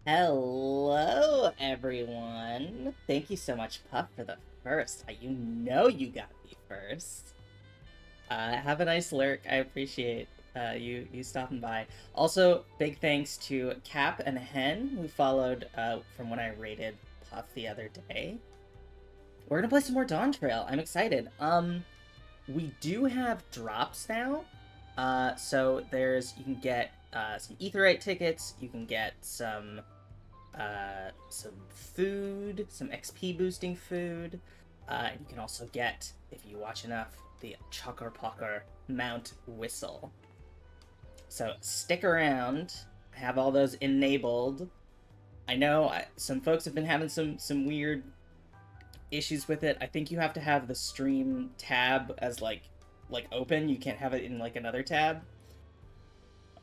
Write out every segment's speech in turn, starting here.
Hello, everyone. Thank you so much, Puff, for the first. You know you got me first. Have a nice lurk. I appreciate you stopping by. Also, big thanks to Cap and Hen who followed from when I rated Puff the other day. We're gonna play some more Dawntrail. I'm excited. We do have drops now. So you can get some Aetheryte tickets. You can get some food, some XP boosting food. And you can also get, if you watch enough, the Chucker Pucker Mount Whistle. So stick around. I have all those enabled. I know some folks have been having some weird issues with it. I think you have to have the stream tab as like open. You can't have it in like another tab.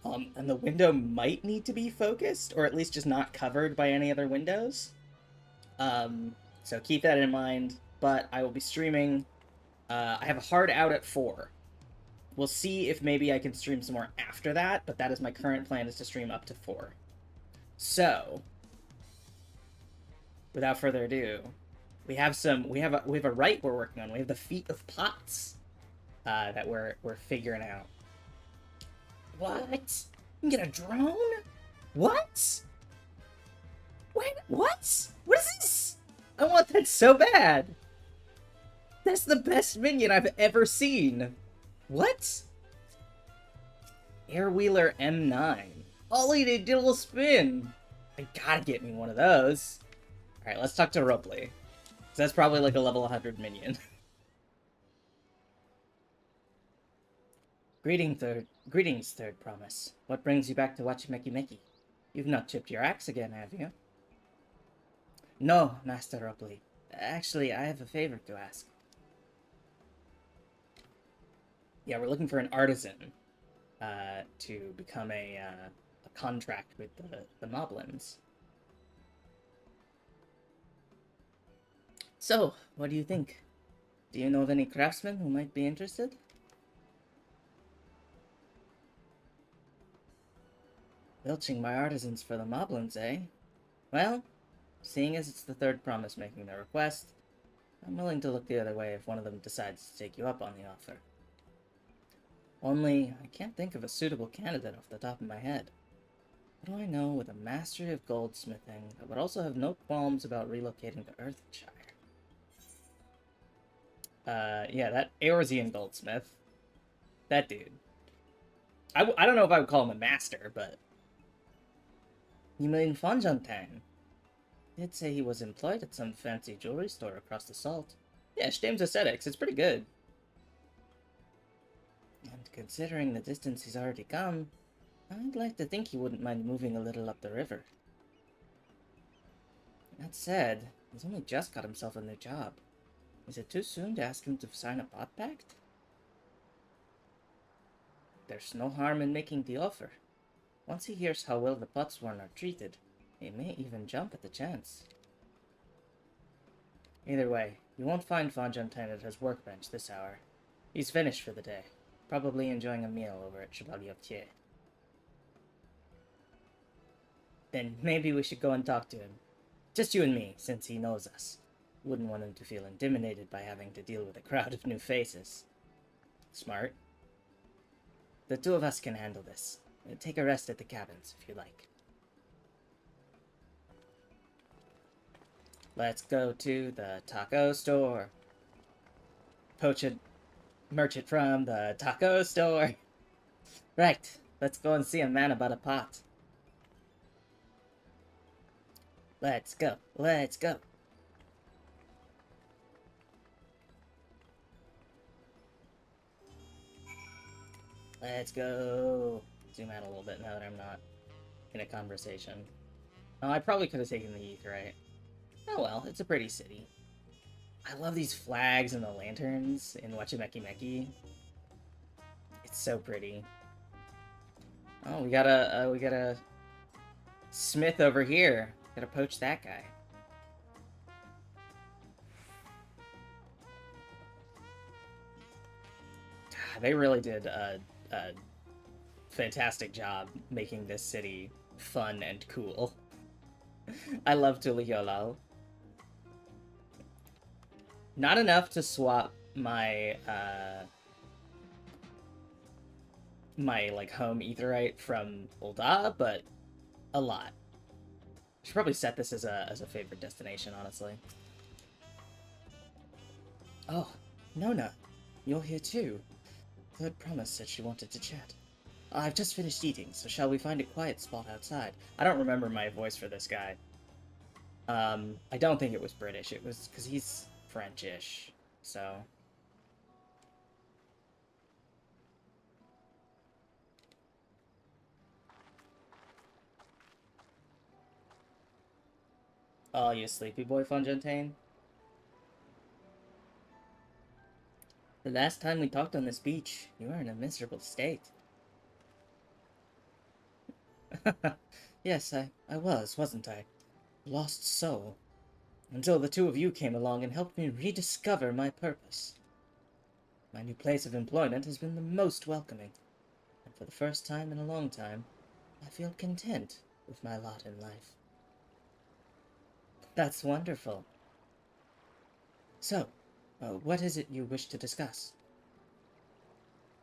And the window might need to be focused, or at least just not covered by any other windows. So keep that in mind. But I will be streaming. I have a hard out at 4. We'll see if maybe I can stream some more after that, but that is my current plan, is to stream up to 4. So, without further ado, we have a Rite we're working on. We have the Feet of Pots that we're figuring out. What? You can get a drone? What? Wait, what? What is this? I want that so bad. That's the best minion I've ever seen. What? Airwheeler M9. Ollie, they did a little spin. I gotta get me one of those. Alright, let's talk to Ropley. That's probably like a level 100 minion. Greetings, third promise. What brings you back to Wachimeki? You've not chipped your axe again, have you? No, Master Ropley. Actually, I have a favor to ask. Yeah, we're looking for an artisan to become a contract with the Moblins. So, what do you think? Do you know of any craftsmen who might be interested? Filching my artisans for the Moblins, eh? Well, seeing as it's the third promise making the request, I'm willing to look the other way if one of them decides to take you up on the offer. Only, I can't think of a suitable candidate off the top of my head. What do I know with a mastery of goldsmithing that would also have no qualms about relocating to Earthshire? Yeah, that Eorzean goldsmith. That dude. I don't know if I would call him a master, but... You mean Fonjantan? Did say he was employed at some fancy jewelry store across the salt. Yeah, Stames Aesthetics, it's pretty good. And considering the distance he's already come, I'd like to think he wouldn't mind moving a little up the river. That said, he's only just got himself a new job. Is it too soon to ask him to sign a pot pact? There's no harm in making the offer. Once he hears how well the Potsworn are treated, he may even jump at the chance. Either way, you won't find Fonjantin at his workbench this hour. He's finished for the day, probably enjoying a meal over at Chevalier Thiers. Then maybe we should go and talk to him. Just you and me, since he knows us. Wouldn't want him to feel intimidated by having to deal with a crowd of new faces. Smart. The two of us can handle this. Take a rest at the cabins, if you like. Let's go to the taco store. Poach a merchant from the taco store. Right, let's go and see a man about a pot. Let's go, let's go. Let's go. Zoom out a little bit now that I'm not in a conversation. Oh, I probably could have taken the Aetheryte. Oh well, it's a pretty city. I love these flags and the lanterns in Wachimeki. It's so pretty. Oh, we got a smith over here. Gotta poach that guy. They really did a fantastic job making this city fun and cool. I love Tuliholal. Not enough to swap my my like home Aetheryte from Ul'dah, but a lot. I should probably set this as a favorite destination, honestly. Oh, Nona, you're here too. Third Promise said she wanted to chat. I've just finished eating, so shall we find a quiet spot outside? I don't remember my voice for this guy. I don't think it was British. It was because he's Frenchish, so. Oh, you sleepy boy, Fontaine? The last time we talked on this beach, you were in a miserable state. Yes, I was, wasn't I? Lost soul. Until the two of you came along and helped me rediscover my purpose. My new place of employment has been the most welcoming, and for the first time in a long time, I feel content with my lot in life. That's wonderful. So, what is it you wish to discuss?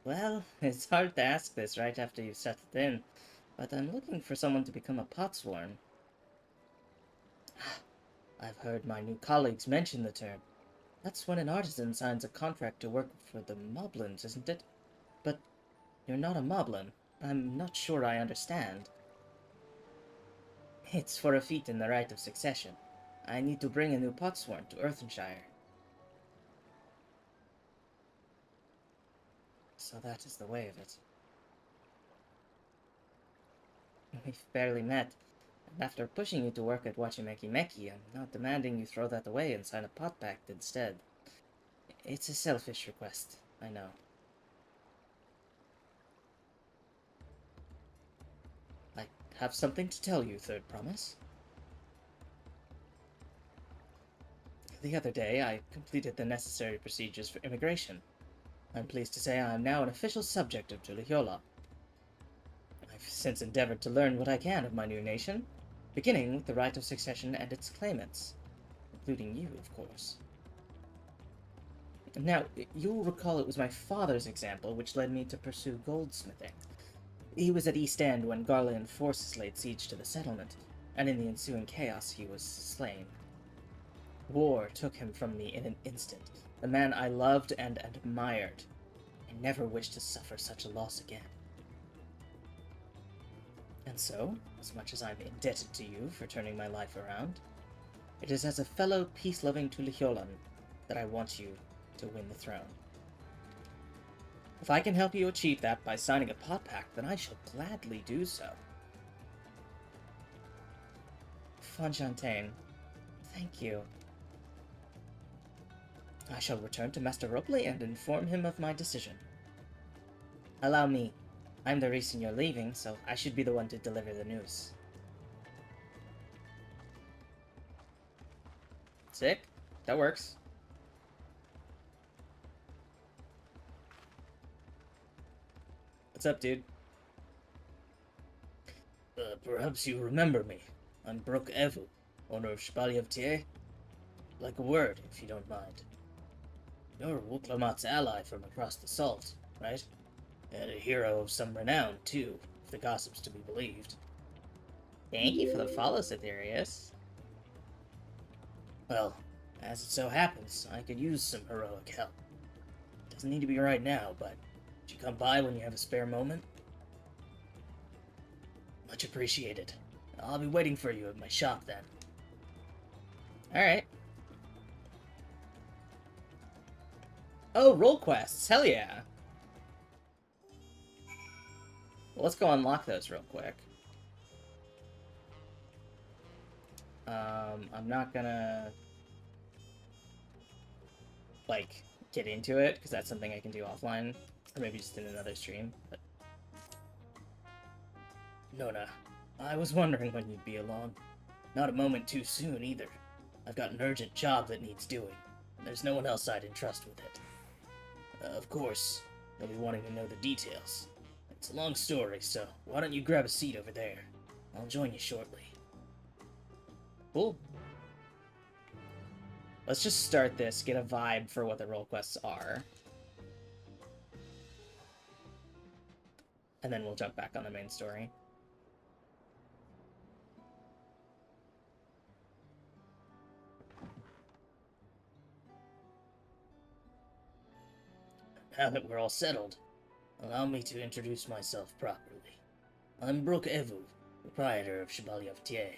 Well, it's hard to ask this right after you've settled in, but I'm looking for someone to become a potsworn. I've heard my new colleagues mention the term. That's when an artisan signs a contract to work for the moblins, isn't it? But you're not a moblin. I'm not sure I understand. It's for a feat in the Rite of Succession. I need to bring a new potsworn to Earthenshire. So that is the way of it. We've barely met, and after pushing you to work at Wachimeki Meki, I'm not demanding you throw that away and sign a pot pact instead. It's a selfish request, I know. I have something to tell you, Third Promise. The other day, I completed the necessary procedures for immigration. I'm pleased to say I am now an official subject of Julihiola. I've since endeavored to learn what I can of my new nation, beginning with the Rite of Succession and its claimants, including you, of course. Now, you'll recall it was my father's example which led me to pursue goldsmithing. He was at East End when Garlean forces laid siege to the settlement, and in the ensuing chaos he was slain. War took him from me in an instant, the man I loved and admired. I never wished to suffer such a loss again. And so, as much as I'm indebted to you for turning my life around, it is as a fellow peace-loving Tulihiolan that I want you to win the throne. If I can help you achieve that by signing a pot pact, then I shall gladly do so. Fontaine, thank you. I shall return to Master Ropley and inform him of my decision. Allow me. I'm the reason you're leaving, so I should be the one to deliver the news. Sick. That works. What's up, dude? Perhaps you remember me. I'm Brooke Evu, owner of Chevalier of Thier. Like a word, if you don't mind. You're Wuklamat's ally from across the salt, right? And a hero of some renown, too, if the gossip's to be believed. Thank you for the follow, Cythereus. Well, as it so happens, I could use some heroic help. Doesn't need to be right now, but would you come by when you have a spare moment? Much appreciated. I'll be waiting for you at my shop then. Alright. Oh, roll quests. Hell yeah. Well, let's go unlock those real quick. I'm not gonna like get into it because that's something I can do offline, or maybe just in another stream. But Nona, I was wondering when you'd be along. Not a moment too soon either. I've got an urgent job that needs doing, and there's no one else I'd entrust with it. Of course, you'll be wanting to know the details. It's a long story, so why don't you grab a seat over there? I'll join you shortly. Cool. Let's just start this, get a vibe for what the role quests are. And then we'll jump back on the main story. Now that we're all settled, allow me to introduce myself properly. I'm Brook Evu, proprietor of FFXIV.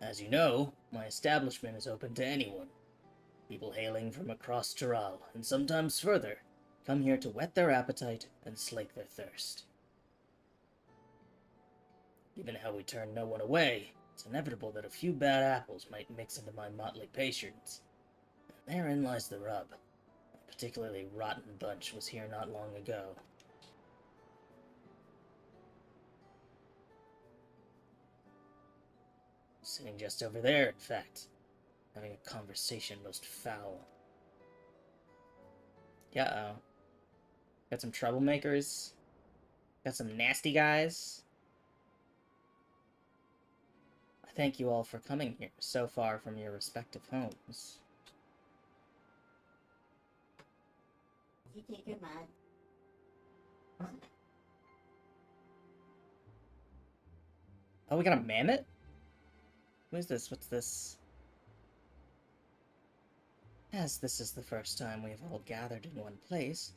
As you know, my establishment is open to anyone. People hailing from across Tiral, and sometimes further, come here to whet their appetite and slake their thirst. Given how we turn no one away, it's inevitable that a few bad apples might mix into my motley patrons. And therein lies the rub. A particularly rotten bunch was here not long ago. Sitting just over there, in fact, having a conversation most foul. Uh-oh. Got some troublemakers. Got some nasty guys. I thank you all for coming here, so far from your respective homes. You take your mud. Oh, we got a mammoth? Who is this? What's this? As this is the first time we have all gathered in one place,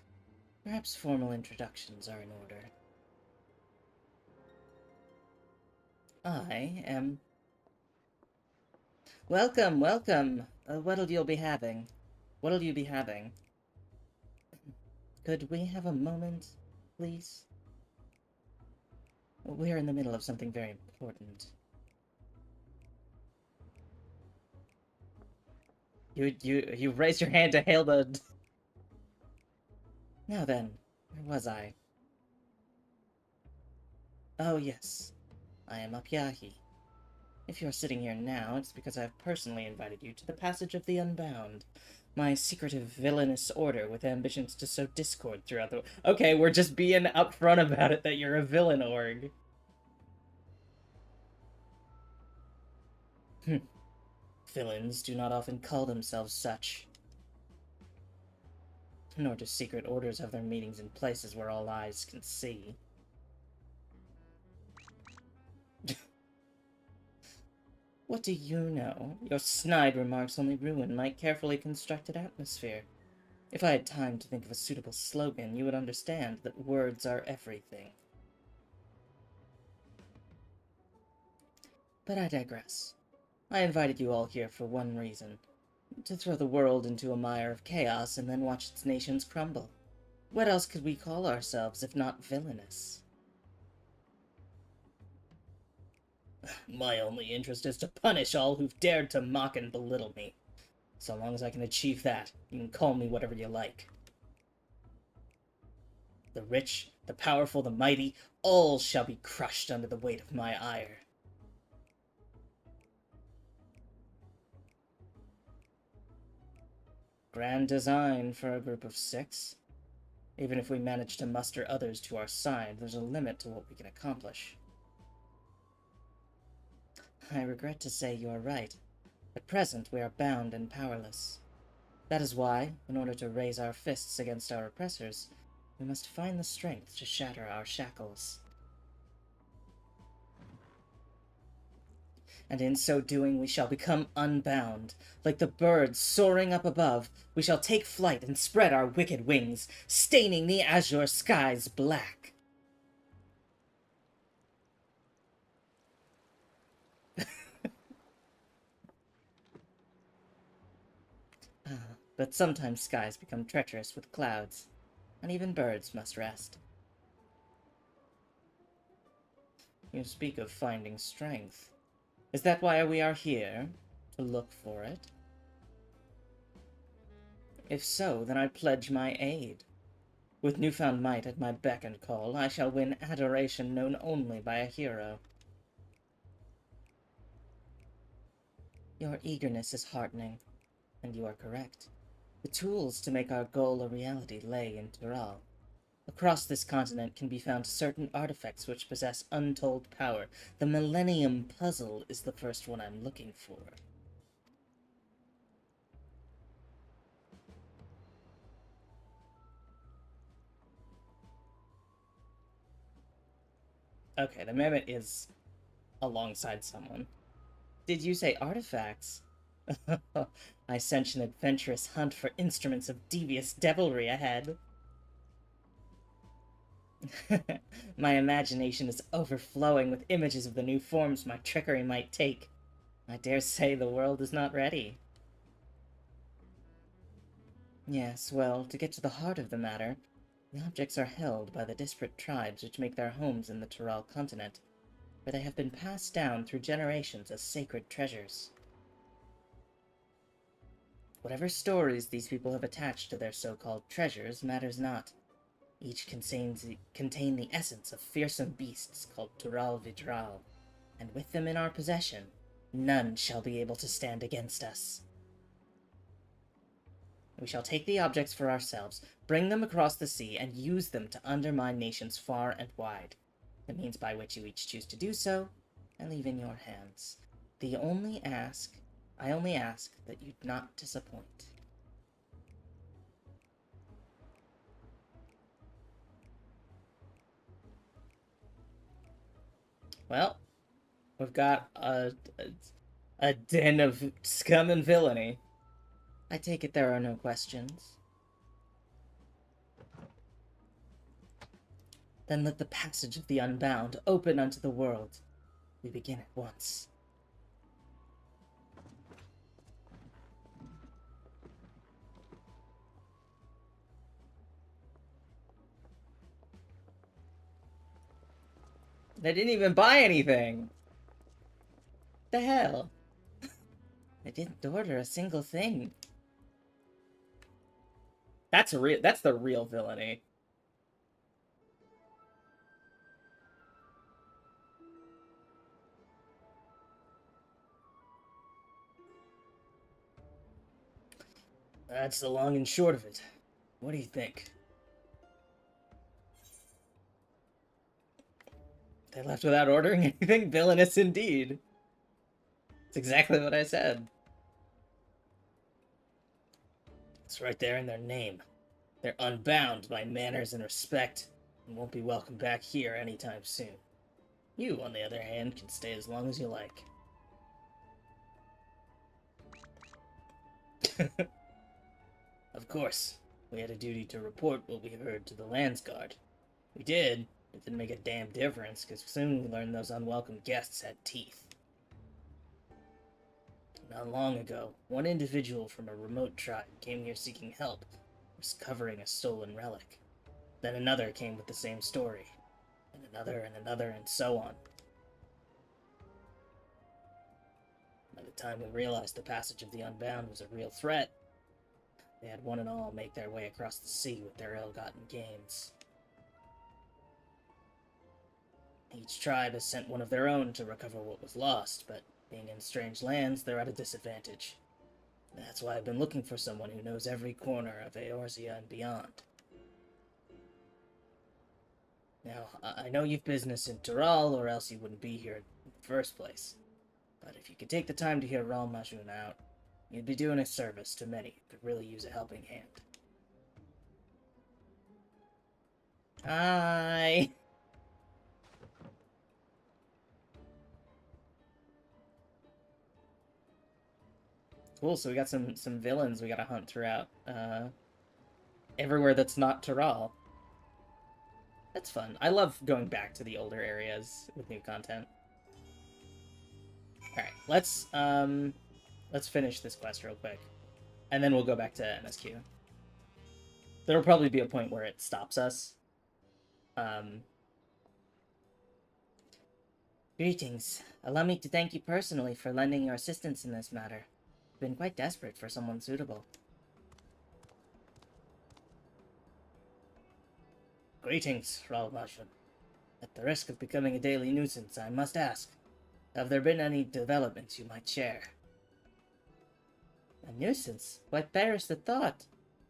perhaps formal introductions are in order. I am... Welcome, welcome! What'll you be having? What'll you be having? Could we have a moment, please? We're in the middle of something very important. You raised your hand to hail the... Now then, where was I? Oh yes, I am Apyahi. If you're sitting here now, it's because I've personally invited you to the Passage of the Unbound, my secretive villainous order with ambitions to sow discord throughout the... Okay, we're just being upfront about it that you're a villain org. Villains do not often call themselves such. Nor do secret orders have their meetings in places where all eyes can see. What do you know? Your snide remarks only ruin my carefully constructed atmosphere. If I had time to think of a suitable slogan, you would understand that words are everything. But I digress. I invited you all here for one reason. To throw the world into a mire of chaos and then watch its nations crumble. What else could we call ourselves if not villainous? My only interest is to punish all who've dared to mock and belittle me. So long as I can achieve that, you can call me whatever you like. The rich, the powerful, the mighty, all shall be crushed under the weight of my ire. Grand design for a group of 6. Even if we manage to muster others to our side, there's a limit to what we can accomplish. I regret to say you are right. At present, we are bound and powerless. That is why, in order to raise our fists against our oppressors, we must find the strength to shatter our shackles. And in so doing, we shall become unbound. Like the birds soaring up above, we shall take flight and spread our wicked wings, staining the azure skies black. But sometimes skies become treacherous with clouds, and even birds must rest. You speak of finding strength. Is that why we are here? To look for it? If so, then I pledge my aid. With newfound might at my beck and call, I shall win adoration known only by a hero. Your eagerness is heartening, and you are correct. The tools to make our goal a reality lay in Tiral. Across this continent can be found certain artifacts which possess untold power. The Millennium Puzzle is the first one I'm looking for. Okay, the Mammoth is alongside someone. Did you say artifacts? I sense an adventurous hunt for instruments of devious devilry ahead. My imagination is overflowing with images of the new forms my trickery might take. I dare say the world is not ready. Yes, well, to get to the heart of the matter, the objects are held by the disparate tribes which make their homes in the Tyrell continent, where they have been passed down through generations as sacred treasures. Whatever stories these people have attached to their so-called treasures matters not. Each contain the essence of fearsome beasts called Tural Vidral, and with them in our possession, none shall be able to stand against us. We shall take the objects for ourselves, bring them across the sea, and use them to undermine nations far and wide. The means by which you each choose to do so, I leave in your hands. I only ask that you not disappoint. Well, we've got a den of scum and villainy. I take it there are no questions. Then let the passage of the unbound open unto the world. We begin at once. They didn't even buy anything! The hell? They didn't order a single thing. That's the real villainy. That's the long and short of it. What do you think? They left without ordering anything? Villainous indeed. It's exactly what I said. It's right there in their name. They're unbound by manners and respect, and won't be welcome back here anytime soon. You, on the other hand, can stay as long as you like. Of course, we had a duty to report what we heard to the Landsguard. We did. It didn't make a damn difference, because soon we learned those unwelcome guests had teeth. Not long ago, one individual from a remote tribe came here seeking help, recovering a stolen relic. Then another came with the same story, and another, and so on. By the time we realized the passage of the Unbound was a real threat, they had one and all make their way across the sea with their ill-gotten gains. Each tribe has sent one of their own to recover what was lost, but being in strange lands, they're at a disadvantage. That's why I've been looking for someone who knows every corner of Eorzea and beyond. Now, I know you've business in Tural, or else you wouldn't be here in the first place. But if you could take the time to hear Ral Majun out, you'd be doing a service to many who could really use a helping hand. Hi! Cool, so we got some villains we gotta hunt throughout, everywhere that's not Tural. That's fun. I love going back to the older areas with new content. Alright, let's finish this quest real quick. And then we'll go back to MSQ. There'll probably be a point where it stops us. Greetings. Allow me to thank you personally for lending your assistance in this matter. I've been quite desperate for someone suitable. Greetings, Ral Majun. At the risk of becoming a daily nuisance, I must ask, have there been any developments you might share? A nuisance? Why perish the thought?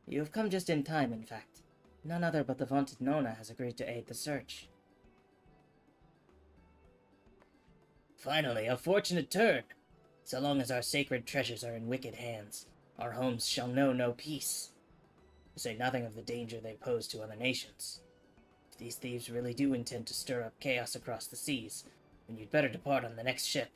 You have come just in time, in fact. None other but the vaunted Nona has agreed to aid the search. Finally, a fortunate turn! So long as our sacred treasures are in wicked hands, our homes shall know no peace. To say nothing of the danger they pose to other nations. If these thieves really do intend to stir up chaos across the seas, then you'd better depart on the next ship.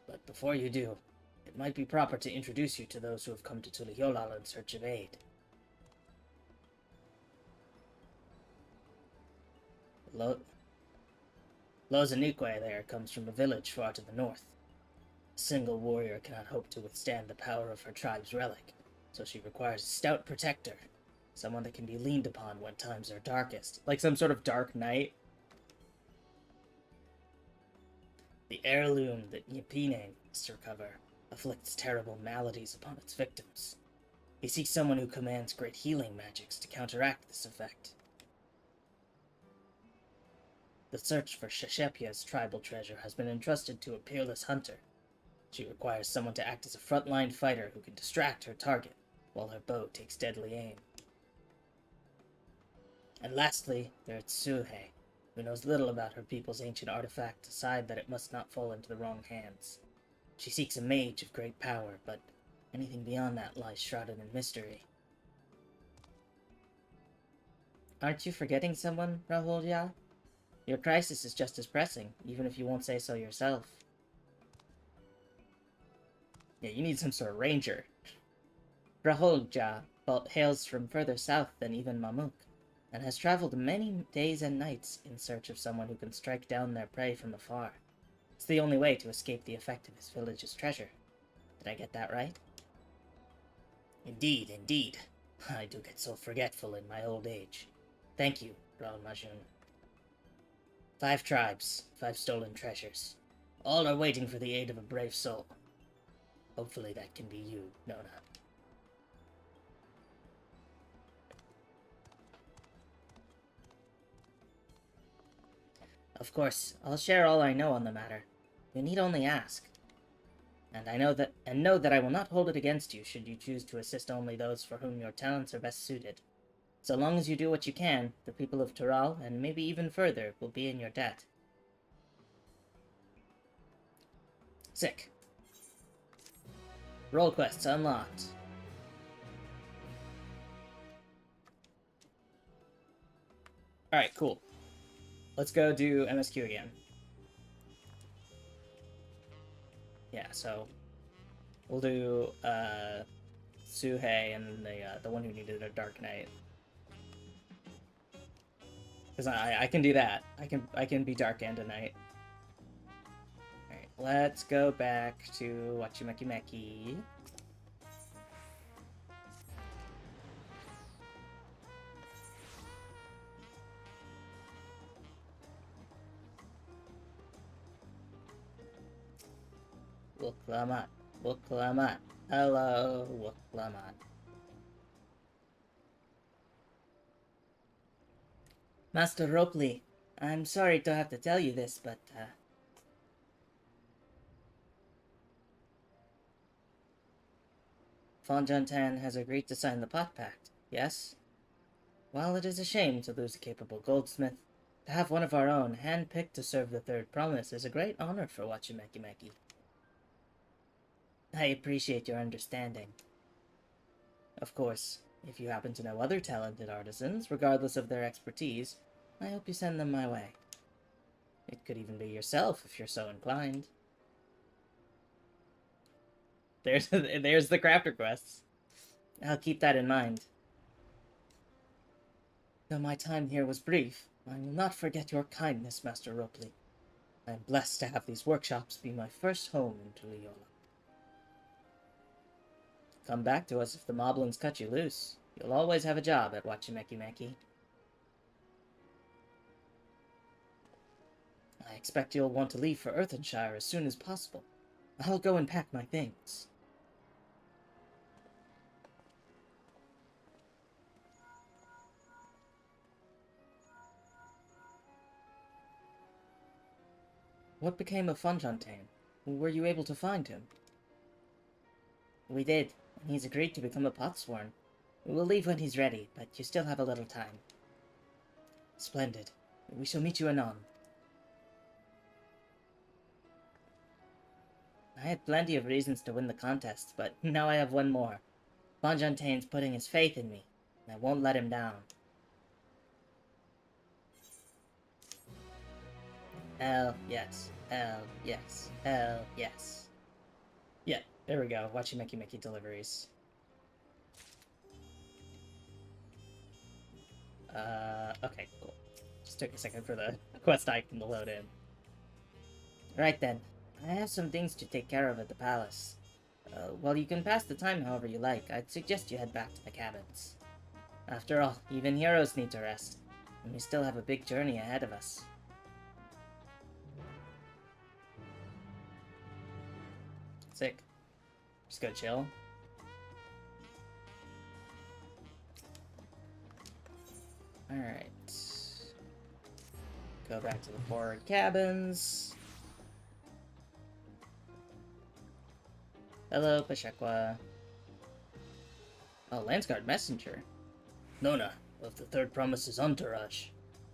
But before you do, it might be proper to introduce you to those who have come to Tuliyollal in search of aid. Lozanique there comes from a village far to the north. A single warrior cannot hope to withstand the power of her tribe's relic, so she requires a stout protector, someone that can be leaned upon when times are darkest, like some sort of dark night. The heirloom that Yipine must recover afflicts terrible maladies upon its victims. He seeks someone who commands great healing magics to counteract this effect. The search for Sheshepia's tribal treasure has been entrusted to a peerless hunter. She requires someone to act as a frontline fighter who can distract her target, while her bow takes deadly aim. And lastly, there is Tsuhei, who knows little about her people's ancient artifact, aside that it must not fall into the wrong hands. She seeks a mage of great power, but anything beyond that lies shrouded in mystery. Aren't you forgetting someone, Rahulya? Your crisis is just as pressing, even if you won't say so yourself. Yeah, you need some sort of ranger. Rahulja hails from further south than even Mamuk, and has traveled many days and nights in search of someone who can strike down their prey from afar. It's the only way to escape the effect of his village's treasure. Did I get that right? Indeed, indeed. I do get so forgetful in my old age. Thank you, Raul Majun. 5 tribes, 5 stolen treasures. All are waiting for the aid of a brave soul. Hopefully that can be you, Nona. Of course, I'll share all I know on the matter. You need only ask. And know that I will not hold it against you should you choose to assist only those for whom your talents are best suited. So long as you do what you can, the people of Tural, and maybe even further, will be in your debt. Sick. Roll quests unlocked. Alright, cool. Let's go do MSQ again. Yeah, so we'll do Tsuhei and the one who needed a Dark Knight. Because I can do that. I can be Dark and a Knight. Alright, let's go back to Wachimeki. Wuklamat. Wuklamat. Hello, Wuklamat. Master Ropley, I'm sorry to have to tell you this, but, Fonjantan has agreed to sign the Pot Pact, yes? While it is a shame to lose a capable goldsmith, to have one of our own hand-picked to serve the Third Promise is a great honor for Wachimeki. I appreciate your understanding. Of course, if you happen to know other talented artisans, regardless of their expertise, I hope you send them my way. It could even be yourself if you're so inclined. There's the crafter quests. I'll keep that in mind. Though my time here was brief, I will not forget your kindness, Master Ropley. I am blessed to have these workshops be my first home in Tuliyollal. Come back to us if the moblins cut you loose. You'll always have a job at Wachimeki. I expect you'll want to leave for Earthenshire as soon as possible. I'll go and pack my things. What became of Fonjantan? Were you able to find him? We did, He's agreed to become a potsworn. We will leave when he's ready, but you still have a little time. Splendid. We shall meet you anon. I had plenty of reasons to win the contest, but now I have one more. Fonjantaine's putting his faith in me, and I won't let him down. Hell yes. Hell yes. Hell yes. Yeah, there we go. Watch you Mickey deliveries. Okay, cool. Just took a second for the quest icon to load in. Right then. I have some things to take care of at the palace. While you can pass the time however you like, I'd suggest you head back to the cabins. After all, even heroes need to rest, and we still have a big journey ahead of us. Sick. Just go chill. Alright. Go back to the forward cabins. Hello, Pashekwa. Oh, Landsguard Messenger. Nona, of the Third Promise's entourage.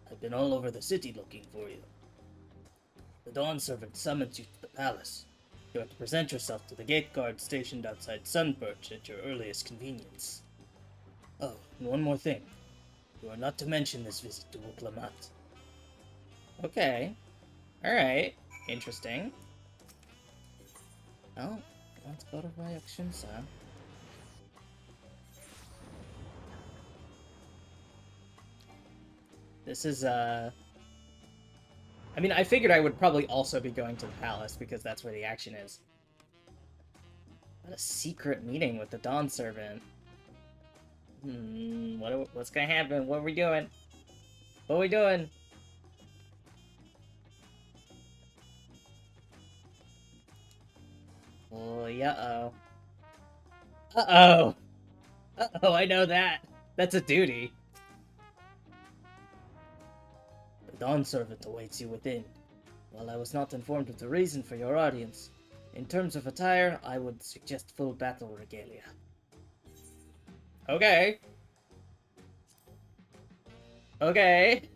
I've been all over the city looking for you. The Dawn Servant summons you to the palace. You are to present yourself to the gate guard stationed outside Sunperch at your earliest convenience. Oh, and one more thing. You are not to mention this visit to Wuklamat. Okay. Alright. Interesting. Oh, let's go to Ryukshinsa. This is, I mean, I figured I would probably also be going to the palace, because that's where the action is. What a secret meeting with the Dawn Servant. What's gonna happen? What are we doing? What are we doing? Oh, uh-oh. Uh-oh! Uh-oh, I know that! That's a duty. The Dawn Servant awaits you within. While I was not informed of the reason for your audience, in terms of attire, I would suggest full battle regalia. Okay. Okay.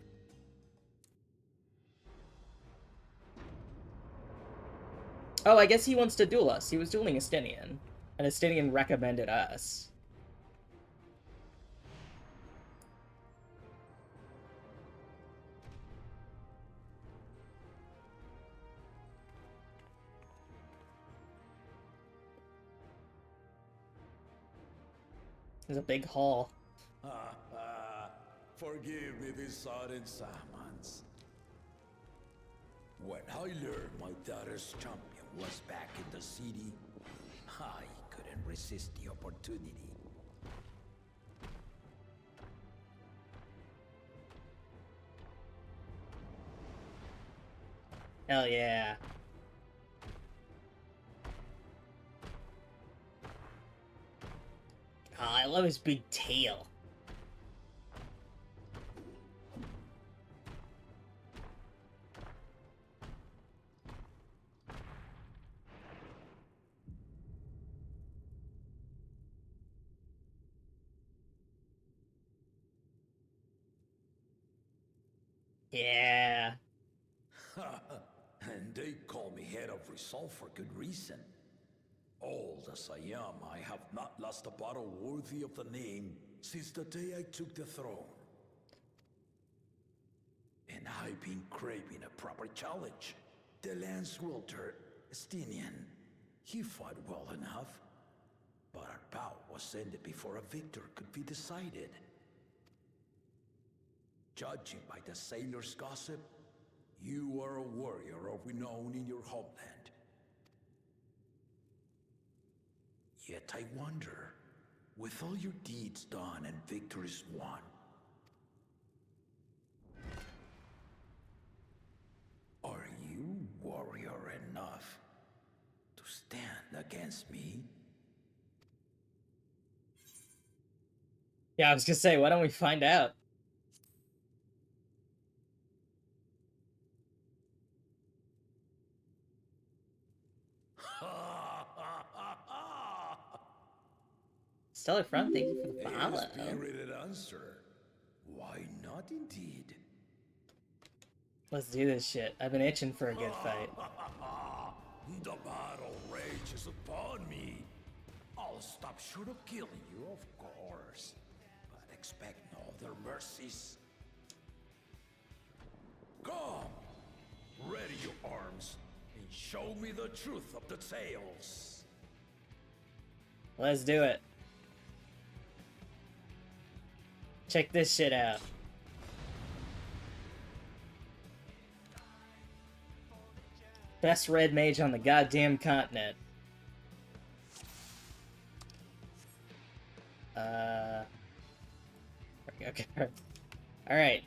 Oh, I guess he wants to duel us. He was dueling Estinian, and Estinian recommended us. There's a big hall. Forgive me these sudden summons. When I learned my daughter's champion was back in the city, I couldn't resist the opportunity. Hell yeah. Oh, I love his big tail. Yeah. And they call me head of resolve for good reason. Old as I am, I have not lost a battle worthy of the name since the day I took the throne. And I've been craving a proper challenge. The lance wielder, Estinian, he fought well enough, but our bout was ended before a victor could be decided. Judging by the sailors' gossip, you are a warrior of renown in your homeland. Yet I wonder, with all your deeds done and victories won, are you warrior enough to stand against me? Yeah, I was gonna say, why don't we find out? Stellar Front, thank you for the A follow. spirited answer. Why not indeed? Let's do this shit. I've been itching for a good fight. The battle rages upon me. I'll stop short of killing you, of course. But expect no other mercies. Come! Ready your arms and show me the truth of the tales. Let's do it. Check this shit out. Best red mage on the goddamn continent. Okay. Alright.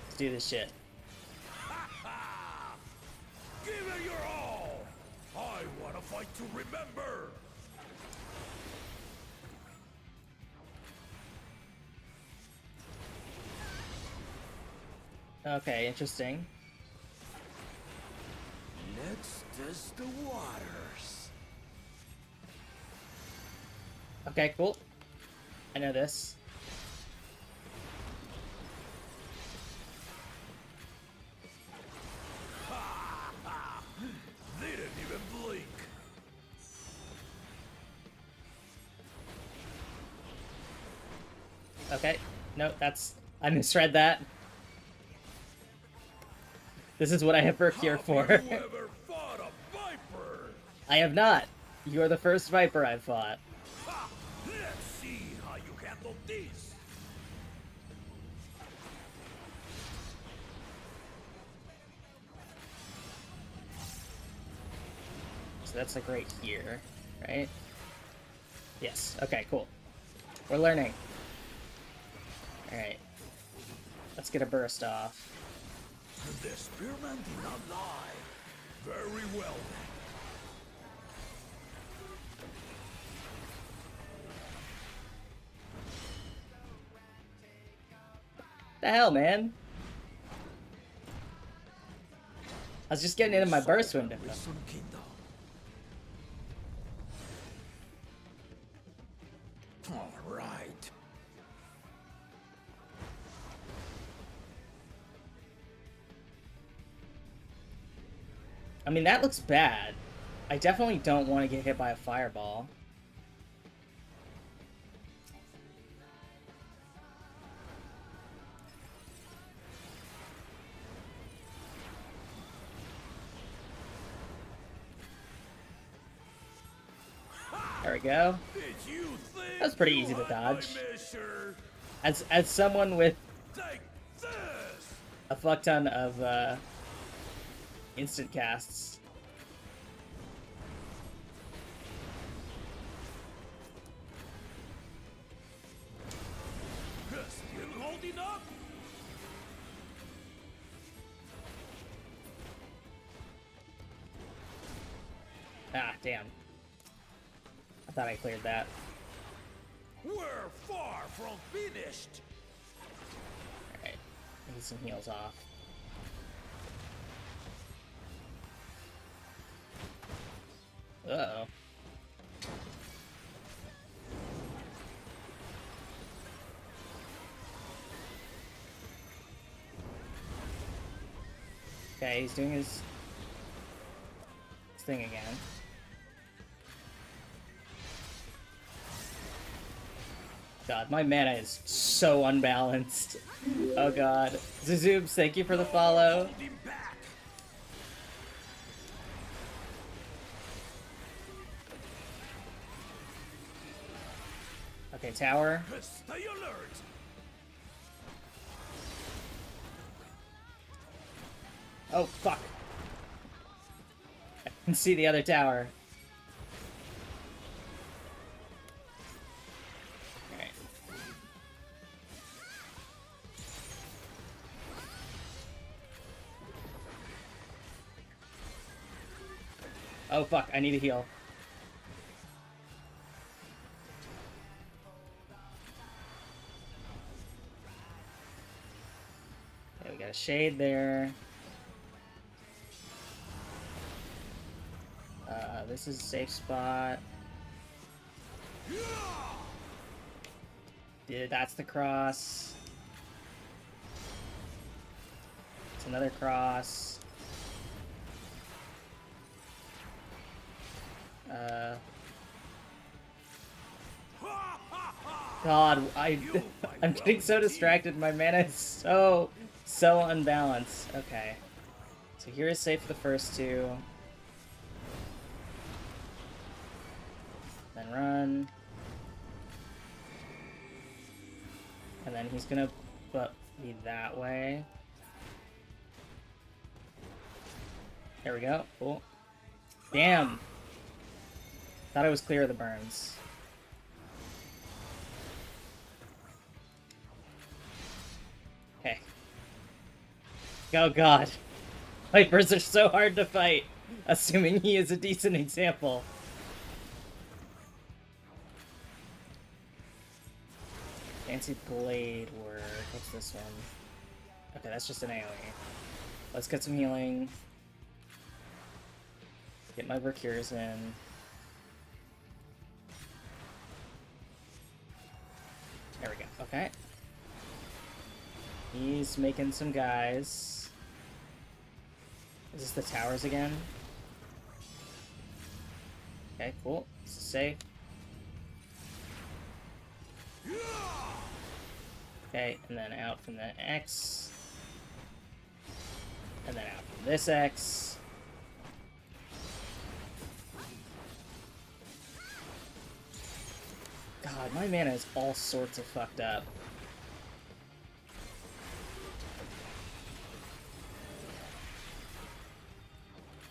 Let's do this shit. Give it your all! I want to fight to remember! Okay, interesting. Let's test the waters. Okay, cool. I know this. Didn't even blink. Okay. No, that's... I misread that. This is what I have worked here for. Have you ever fought a viper? I have not. You are the first Viper I've fought. Ha! Let's see how you handle this. So that's like right here, right? Yes. Okay, cool. We're learning. Alright. Let's get a burst off. The spearman did not lie. Very well The hell, man? I was just getting into my burst window. Wisdom Kingdom. All right. I mean, that looks bad. I definitely don't want to get hit by a fireball. There we go. That was pretty easy to dodge. As someone with a fuck ton of instant casts. Still holding up? Ah, damn. I thought I cleared that. We're far from finished. Alright. Need some heals off. Uh-oh. Okay, he's doing his thing again. God, my mana is so unbalanced. Oh god. Zuzubs, thank you for the follow. Hold him back. Okay, tower. Stay alert. Oh, fuck. I can see the other tower. Alright. Oh, fuck. I need a heal. Okay, we got a shade there. This is a safe spot. Yeah, that's the cross. It's another cross. God, I'm getting so distracted. My mana is so unbalanced. Okay. So here is safe for the first two. Then run. And then he's gonna be that way. There we go. Cool. Damn! Thought I was clear of the burns. Okay. Oh god. Vipers are so hard to fight, assuming he is a decent example. Fancy blade work. What's this one? Okay, that's just an AoE. Let's get some healing. Get my Vercures in. There we go. Okay. He's making some guys. Is this the towers again? Okay, cool. This is safe. Okay, and then out from the X. And then out from this X. God, my mana is all sorts of fucked up.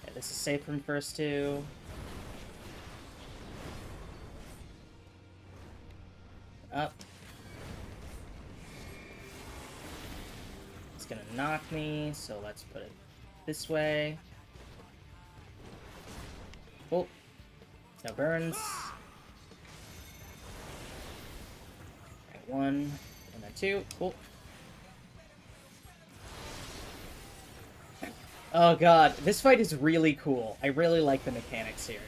Okay, this is safe from first two. Up. It's gonna knock me, so let's put it this way. Oh, no burns. Okay, one, and then two. Cool. Oh god, this fight is really cool. I really like the mechanics here.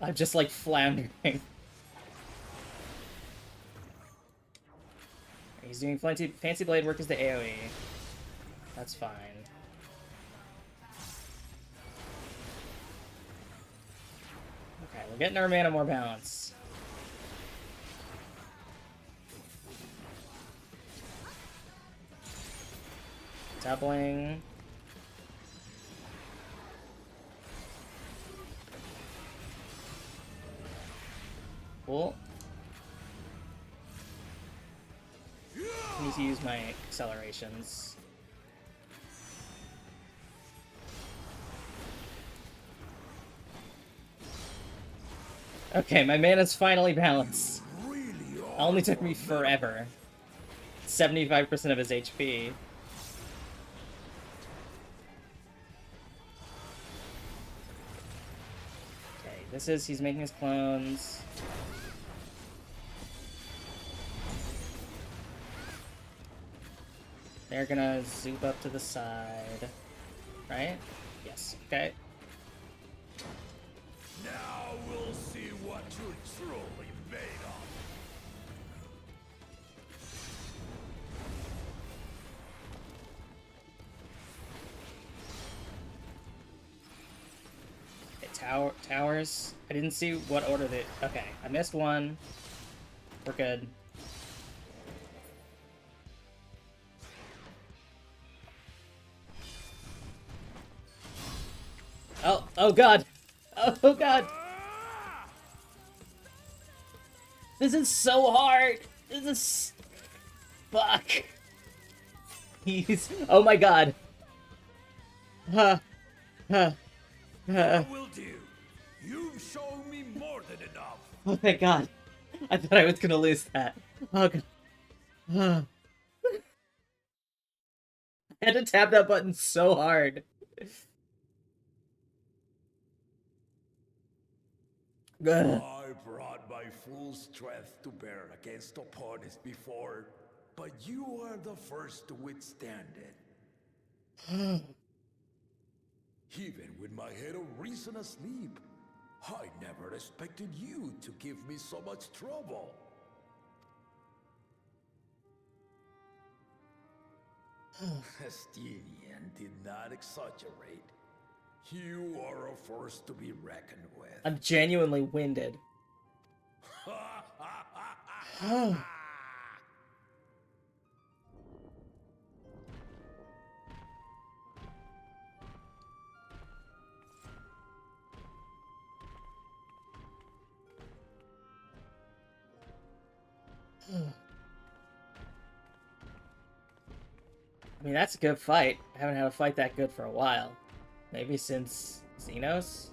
I'm just like floundering. He's doing fancy blade work as the AoE. That's fine. Okay, we're getting our mana more balance. Doubling. Cool. I need to use my accelerations. Okay, my mana's finally balanced. It only took me forever. 75% of his HP. Okay, this is, he's making his clones. They're gonna zoop up to the side. Right? Yes, okay. Now we'll see what you're truly made of. Okay, towers. I didn't see what order they... Okay, I missed one. We're good. Oh god! Oh god! This is so hard! This is... Fuck! He's... Oh my god! That will do. You've shown me more than enough. Oh thank god! I thought I was gonna lose that. Oh god. I had to tap that button so hard. I brought my full strength to bear against opponents before, but you are the first to withstand it. Even with my head of reason asleep, I never expected you to give me so much trouble. Estinian did not exaggerate. You are a force to be reckoned with. I'm genuinely winded. I mean, that's a good fight. I haven't had a fight that good for a while. Maybe since Xenos?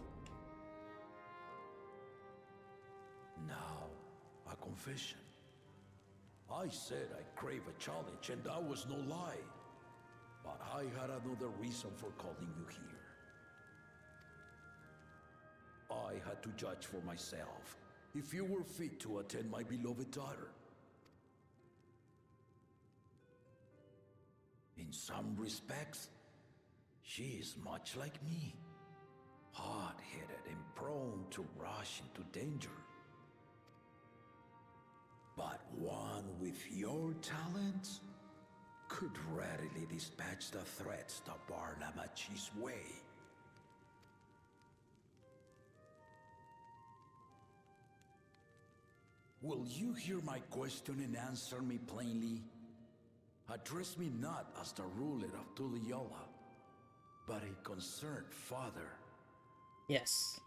Now, a confession. I said I crave a challenge, and that was no lie. But I had another reason for calling you here. I had to judge for myself if you were fit to attend my beloved daughter. In some respects, she is much like me. Hot-headed and prone to rush into danger. But one with your talents could readily dispatch the threats that bar Lamachi's way. Will you hear my question and answer me plainly? Address me not as the ruler of Tuliola, but a concerned father. Yes.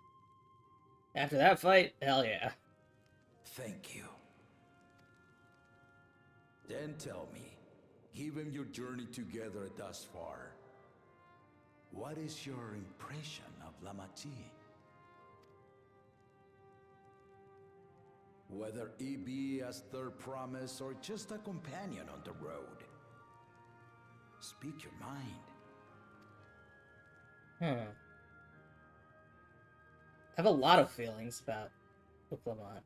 After that fight, hell yeah. Thank you. Then tell me, given your journey together thus far, what is your impression of Lamachi? Whether he be as their promise or just a companion on the road. Speak your mind. I have a lot of feelings about Lamont.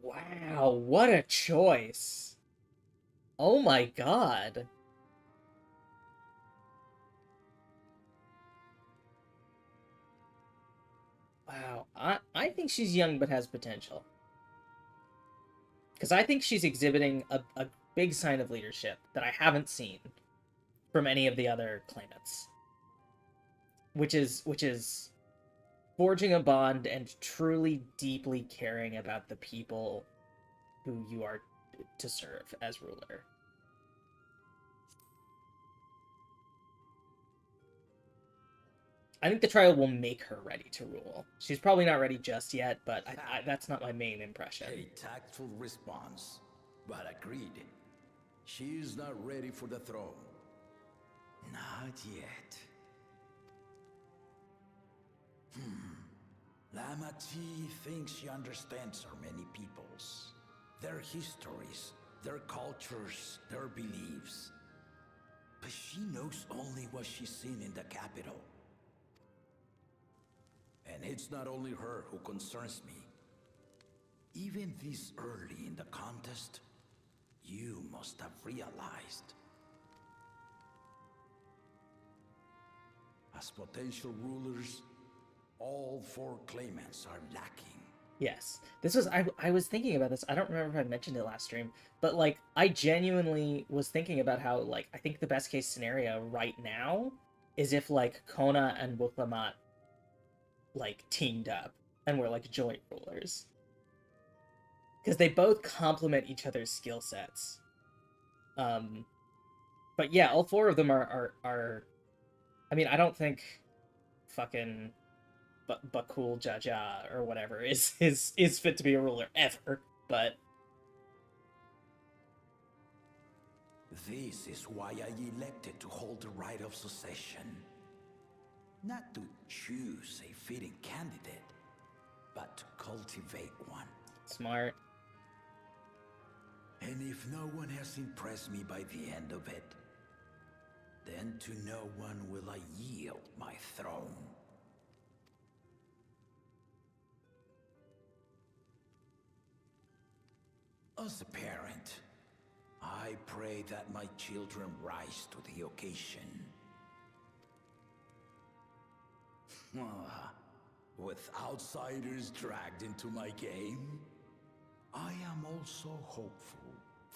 Wow, what a choice. Oh my god. Wow, I think she's young but has potential. Because I think she's exhibiting a big sign of leadership that I haven't seen from any of the other claimants. Which is forging a bond and truly deeply caring about the people who you are to serve as ruler. I think the trial will make her ready to rule. She's probably not ready just yet, but that's not my main impression. A tactful response, but agreed. She is not ready for the throne. Not yet. Lamachi thinks she understands our many peoples. Their histories, their cultures, their beliefs. But she knows only what she's seen in the capital. And it's not only her who concerns me. Even this early in the contest, you must have realized. As potential rulers, all four claimants are lacking. Yes. This was I was thinking about this. I don't remember if I mentioned it last stream, but like I genuinely was thinking about how like I think the best case scenario right now is if like Kona and Wuklamat like teamed up and were like joint rulers. Because they both complement each other's skill sets. But yeah, all four of them are I mean, I don't think fucking Bakul Jaja or whatever is fit to be a ruler ever, but this is why I elected to hold the right of succession. Not to choose a fitting candidate, but to cultivate one. Smart. And if no one has impressed me by the end of it, then to no one will I yield my throne. As a parent, I pray that my children rise to the occasion. With outsiders dragged into my game, I am also hopeful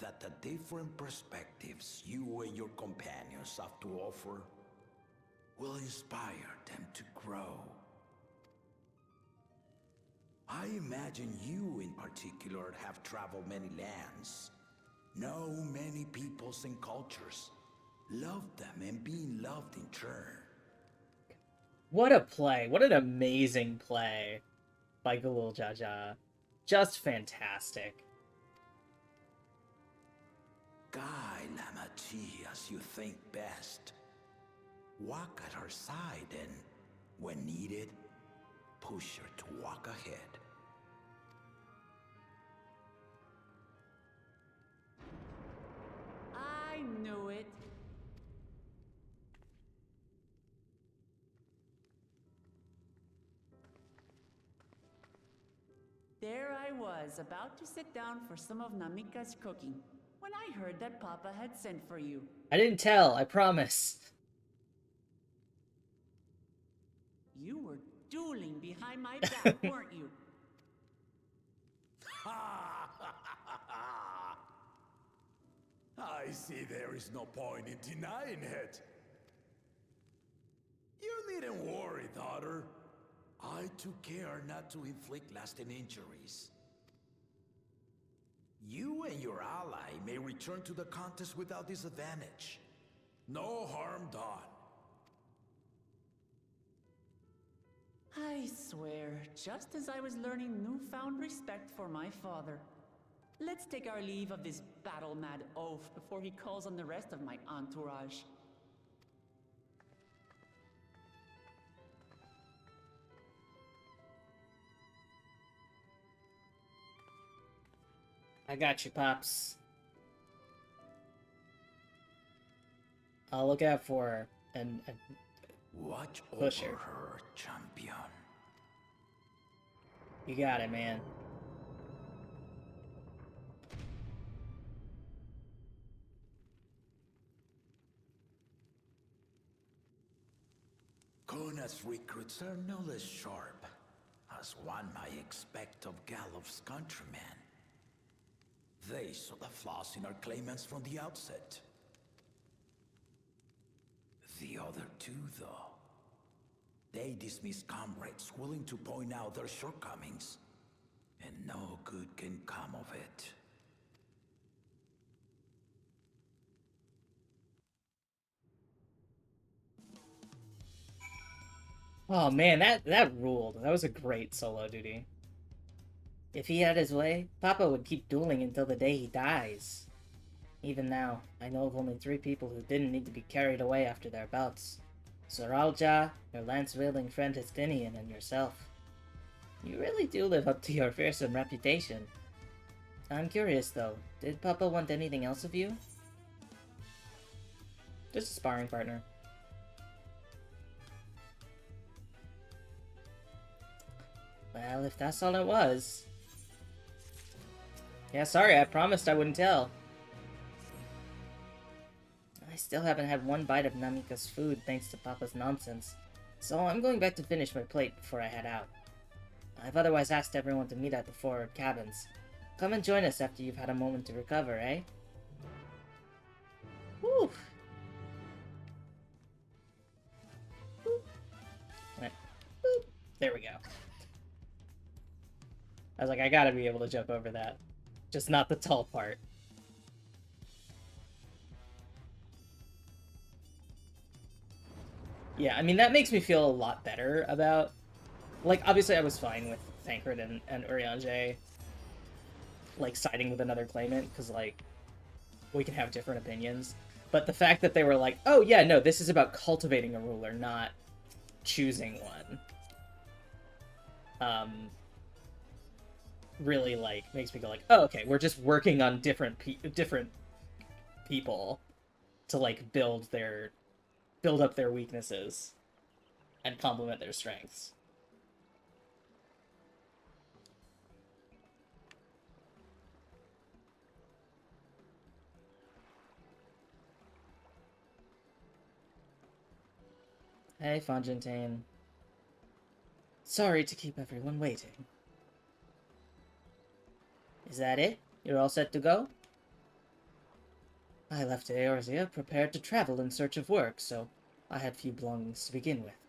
that the different perspectives you and your companions have to offer will inspire them to grow. I imagine you in particular have traveled many lands, know many peoples and cultures, loved them and being loved in turn. What a play. What an amazing play by Gulul Jaja. Just fantastic. Guide Lamachi as you think best. Walk at her side and, when needed, push her to walk ahead. I knew it. There I was, about to sit down for some of Namika's cooking, when I heard that Papa had sent for you. I didn't tell, I promise. You were dueling behind my back, weren't you? I see there is no point in denying it. You needn't worry, daughter. I took care not to inflict lasting injuries. You and your ally may return to the contest without disadvantage. No harm done. I swear, just as I was learning newfound respect for my father. Let's take our leave of this battle-mad oaf before he calls on the rest of my entourage. I got you, Pops. I'll look out for her and Watch push over her. her, champion. You got it, man. Kona's recruits are no less sharp, as one might expect of Galof's countrymen. They saw the flaws in our claimants from the outset. The other two, though, they dismiss comrades willing to point out their shortcomings, and no good can come of it. Oh man, that ruled. That was a great solo duty. If he had his way, Papa would keep dueling until the day he dies. Even now, I know of only 3 people who didn't need to be carried away after their bouts. Soralja, your lance-wielding friend Histinian, and yourself. You really do live up to your fearsome reputation. I'm curious though, did Papa want anything else of you? Just a sparring partner. Well, if that's all it was... Yeah, sorry, I promised I wouldn't tell. I still haven't had one bite of Namika's food thanks to Papa's nonsense, so I'm going back to finish my plate before I head out. I've otherwise asked everyone to meet at the forward cabins. Come and join us after you've had a moment to recover, eh? Woo! There we go. I was like, I gotta be able to jump over that. Just not the tall part. Yeah, I mean, that makes me feel a lot better about... Like, obviously I was fine with Thancred and Urianger, like, siding with another claimant, because, like, we can have different opinions. But the fact that they were like, oh yeah, no, this is about cultivating a ruler, not choosing one. Really, like, makes me go like, oh, okay, we're just working on different people to, like, build up their weaknesses and complement their strengths. Hey, Fonjantane. Sorry to keep everyone waiting. Is that it? You're all set to go? I left Eorzea prepared to travel in search of work, so I had few belongings to begin with.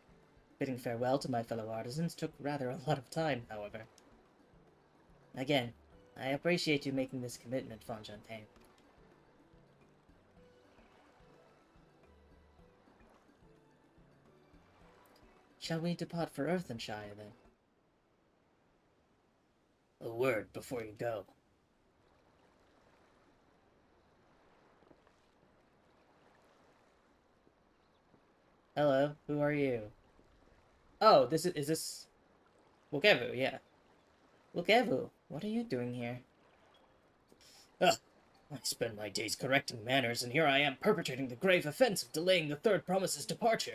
Bidding farewell to my fellow artisans took rather a lot of time, however. Again, I appreciate you making this commitment, Fontaine. Shall we depart for Earthenshire, then? A word before you go. Hello, who are you? Oh, is this... Wukevu, yeah. Wukevu, what are you doing here? Ah, I spend my days correcting manners, and here I am perpetrating the grave offense of delaying the third promise's departure.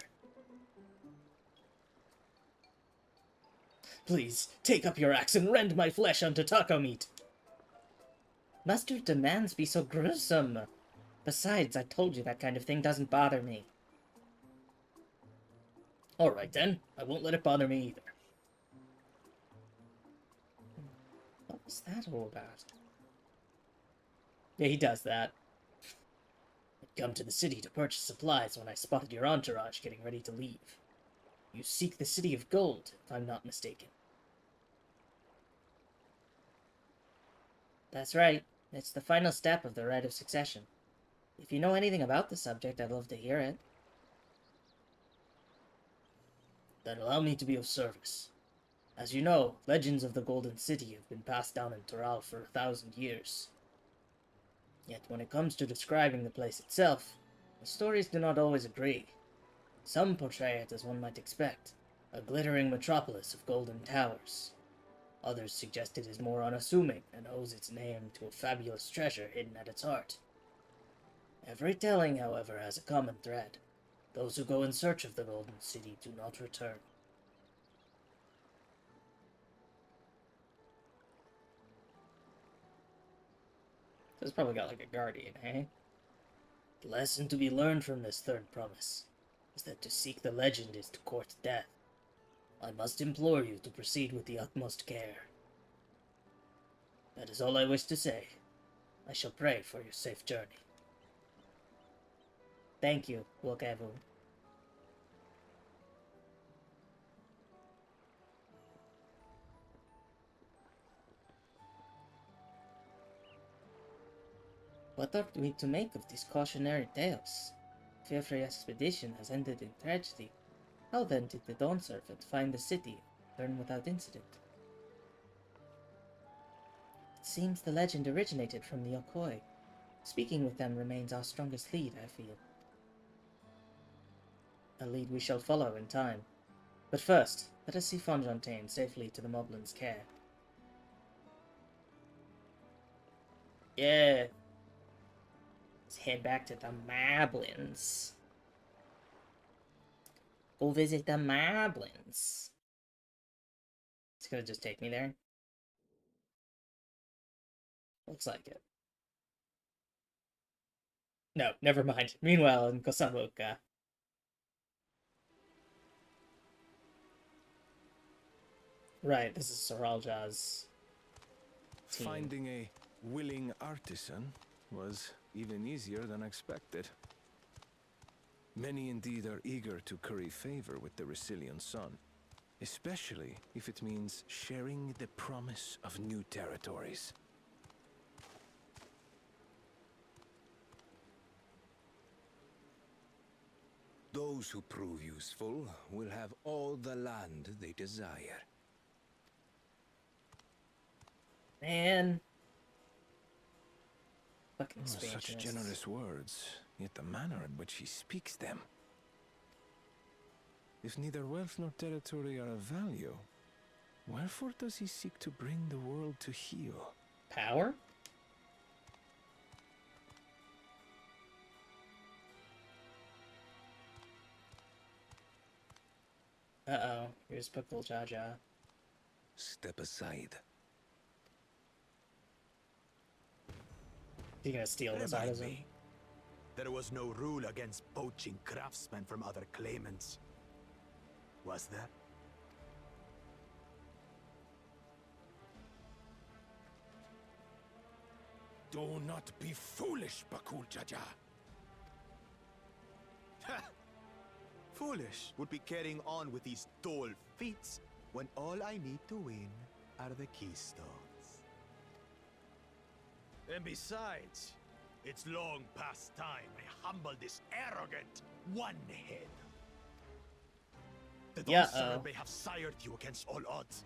Please, take up your axe and rend my flesh unto taco meat. Must your demands be so gruesome? Besides, I told you that kind of thing doesn't bother me. Alright then, I won't let it bother me either. What was that all about? Yeah, he does that. I'd come to the city to purchase supplies when I spotted your entourage getting ready to leave. You seek the City of Gold, if I'm not mistaken. That's right. It's the final step of the Rite of Succession. If you know anything about the subject, I'd love to hear it. Then allow me to be of service. As you know, legends of the Golden City have been passed down in Toral for 1,000 years. Yet when it comes to describing the place itself, the stories do not always agree. Some portray it as one might expect, a glittering metropolis of golden towers. Others suggest it is more unassuming and owes its name to a fabulous treasure hidden at its heart. Every telling, however, has a common thread. Those who go in search of the Golden City do not return. This probably got like a guardian, eh? The lesson to be learned from this third promise is that to seek the legend is to court death. I must implore you to proceed with the utmost care. That is all I wish to say. I shall pray for your safe journey. Thank you, Wukevu. What are we to make of these cautionary tales? If every expedition has ended in tragedy, how then did the Dawn Servant find the city and return without incident? It seems the legend originated from the Yokoi. Speaking with them remains our strongest lead, I feel. A lead we shall follow in time. But first, let us see Fontaine safely to the Moblin's care. Yeah. Let's head back to the Moblins. Go visit the Moblins. It's gonna just take me there. Looks like it. No, never mind. Meanwhile, in Kosamuka. Right, this is Soralja's team. Finding a willing artisan was even easier than expected. Many indeed are eager to curry favor with the Resilient Sun, especially if it means sharing the promise of new territories. Those who prove useful will have all the land they desire. Man. Fucking Such generous words, yet the manner in which he speaks them. If neither wealth nor territory are of value, wherefore does he seek to bring the world to heel? Power? Uh-oh, here's Puckle Jaja. Step aside. He gonna steal this Remind artisan? me, there was no rule against poaching craftsmen from other claimants. Was there? Do not be foolish, Bakul Jaja. Foolish would be carrying on with these dull feats when all I need to win are the keystones. And besides, it's long past time I humble this arrogant one-head. The Dawntrail may have sired you against all odds,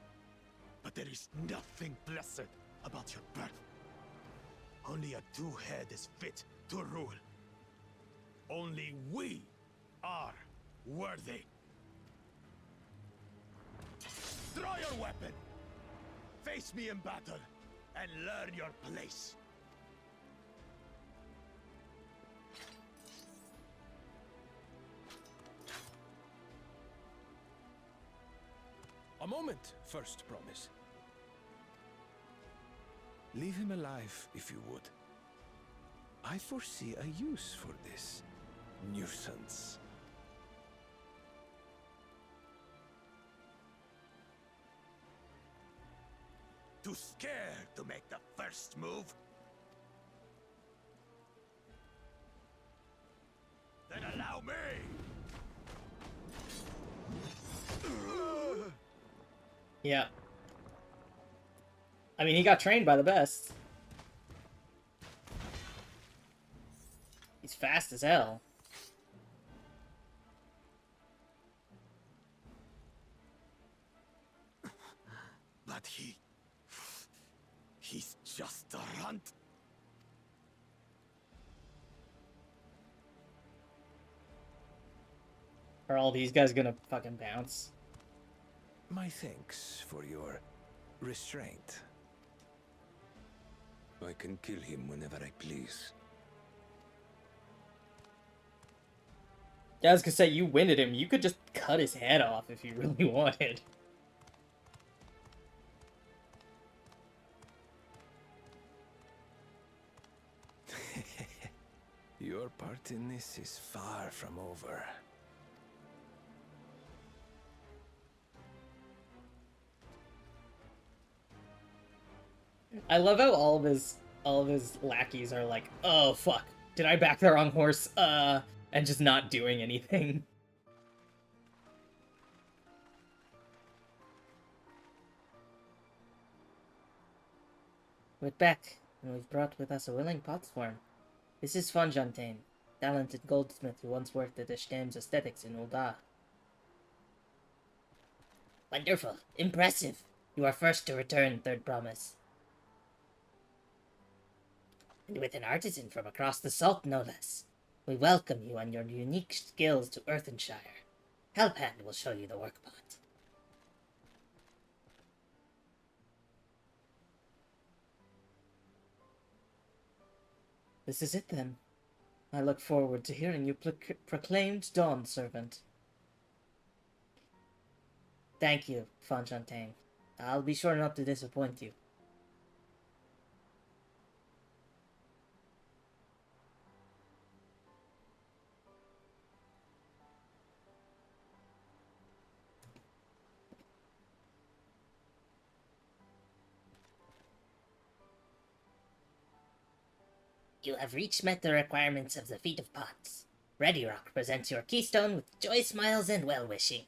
but there is nothing blessed about your birth. Only a two-head is fit to rule. Only we are worthy. Draw your weapon! Face me in battle, and learn your place. A moment, First Promise. Leave him alive, if you would. I foresee a use for this nuisance. Too scared to make the first move? Then allow me! Yeah. I mean, he got trained by the best. He's fast as hell. But he's just a runt. Are all these guys gonna fucking bounce? My thanks for your restraint. I can kill him whenever I please. Yeah, I was gonna say, you winded him. You could just cut his head off if you really wanted. Your part in this is far from over. I love how all of his lackeys are like, oh fuck, did I back the wrong horse? And just not doing anything. We're back, and we've brought with us a willing potsworn. This is Fonjantain, talented goldsmith who once worked at Eshtam's Aesthetics in Ul'dah. Wonderful. Impressive. You are first to return, Third Promise. And with an artisan from across the salt, no less. We welcome you and your unique skills to Earthenshire. Helphand will show you the workpot. This is it, then. I look forward to hearing you proclaimed Dawn Servant. Thank you, Fonjantain. I'll be sure not to disappoint you. You have met the requirements of the Feat of Pots. Ready Rock presents your keystone with joy smiles and well-wishing.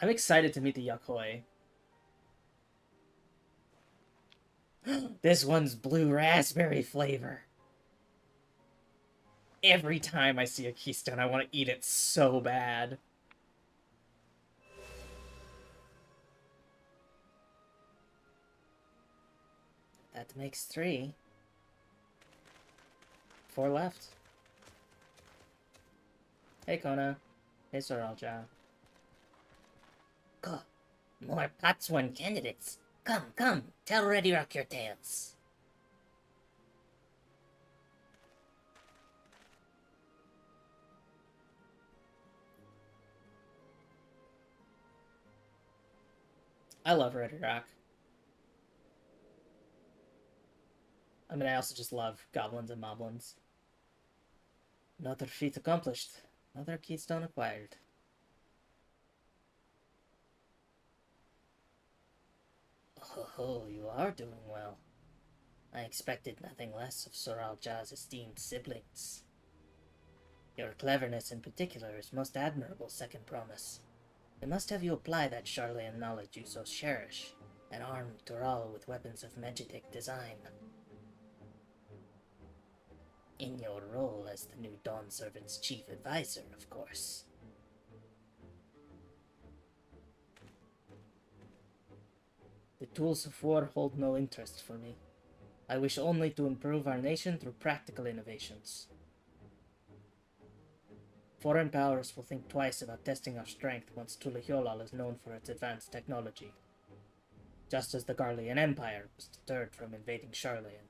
I'm excited to meet the Yakoi. This one's blue raspberry flavor. Every time I see a keystone, I want to eat it so bad. That makes 3. 4 left. Hey, Kona. Hey, Soralja. Go. More Potsworn candidates. Come. Tell Ready Rock your tales. I love Ready Rock. I mean, I also just love goblins and moblins. Another feat accomplished. Another keystone acquired. Oh, you are doing well. I expected nothing less of Soral Ja's esteemed siblings. Your cleverness in particular is most admirable, Second Promise. I must have you apply that Charlayan knowledge you so cherish, and arm Toral with weapons of Magitek design. In your role as the new Dawn Servant's chief advisor, of course. The tools of war hold no interest for me. I wish only to improve our nation through practical innovations. Foreign powers will think twice about testing our strength once Tulihyolal is known for its advanced technology, just as the Garlean Empire was deterred from invading Charlayan.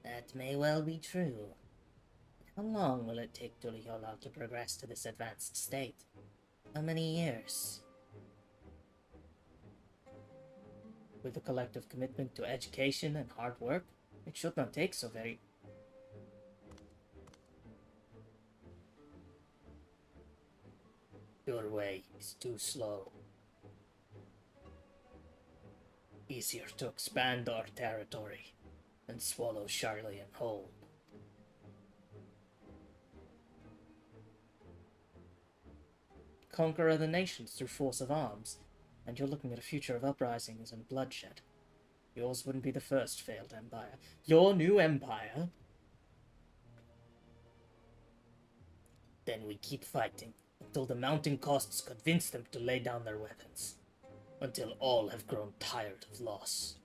That may well be true. How long will it take Tulihyolal to progress to this advanced state? How many years? With a collective commitment to education and hard work, it should not take so very... Your way is too slow. Easier to expand our territory and swallow Charlayan whole. Conquer other nations through force of arms, and you're looking at a future of uprisings and bloodshed. Yours wouldn't be the first failed empire. Your new empire? Then we keep fighting, until the mounting costs convince them to lay down their weapons. Until all have grown tired of loss.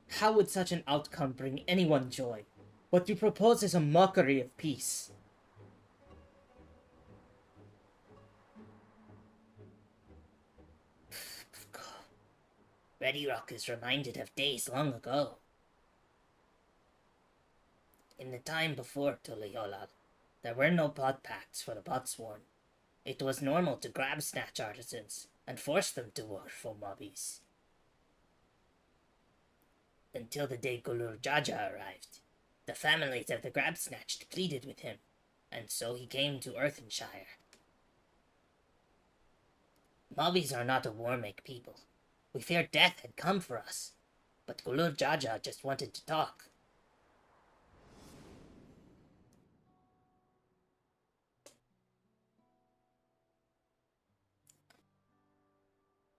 How would such an outcome bring anyone joy? What you propose is a mockery of peace. Ready Rock is reminded of days long ago. In the time before Tulihyolal, there were no pod pacts for the Podsworn. It was normal to grab snatch artisans and force them to work for mobbies. Until the day Gulur Jaja arrived. The families of the grab snatched pleaded with him, and so he came to Earthenshire. Mobbies are not a war-make people. We feared death had come for us, but Gulur Jaja just wanted to talk.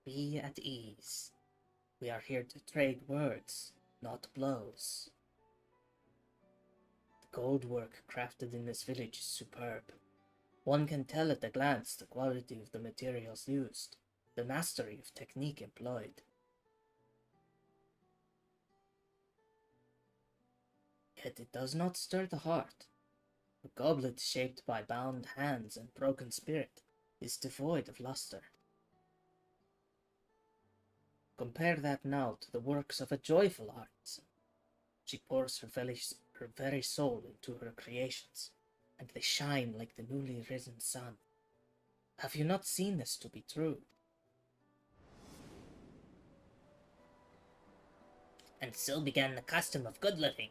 Be at ease. We are here to trade words, not blows. The gold work crafted in this village is superb. One can tell at a glance the quality of the materials used, the mastery of technique employed. Yet it does not stir the heart. A goblet shaped by bound hands and broken spirit is devoid of luster. Compare that now to the works of a joyful artisan. She pours her very soul into her creations, and they shine like the newly risen sun. Have you not seen this to be true? And so began the custom of good living.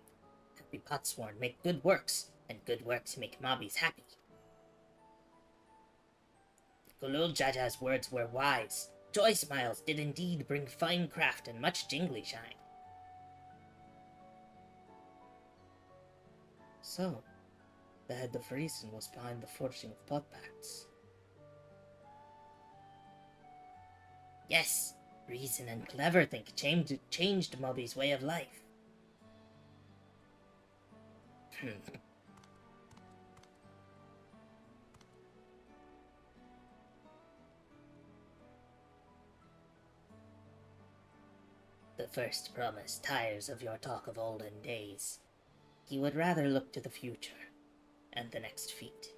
Happy Potsworn make good works, and good works make mobbies happy. Gulul Jaja's words were wise. Joy smiles did indeed bring fine craft and much jingly shine. So, the head of reason was behind the forging of pot pacts. Yes, reason and clever think changed Mobby's way of life. The first promise tires of your talk of olden days. He would rather look to the future, and the next feat.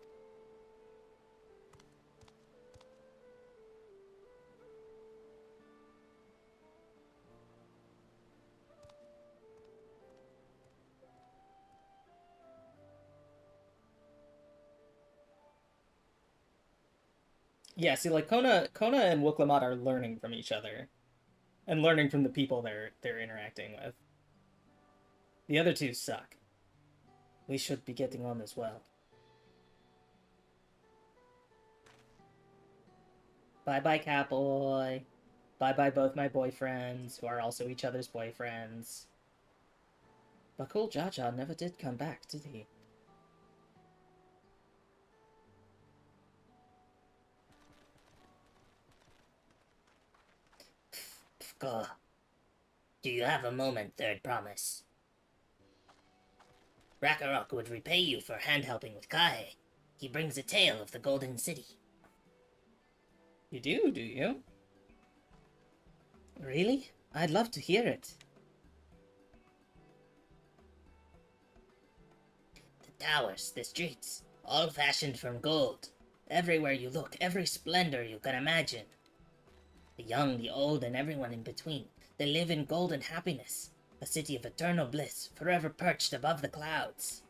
Yeah, see, like, Kona and Wuklamad are learning from each other. And learning from the people they're interacting with. The other two suck. We should be getting on as well. Bye-bye, Catboy. Bye-bye both my boyfriends, who are also each other's boyfriends. But cool Jaja never did come back, did he? Go. Do you have a moment, Third Promise? Rakarok would repay you for hand-helping with Kahe. He brings a tale of the Golden City. You do you? Really? I'd love to hear it. The towers, the streets, all fashioned from gold. Everywhere you look, every splendor you can imagine. The young, the old, and everyone in between. They live in golden happiness. A city of eternal bliss, forever perched above the clouds.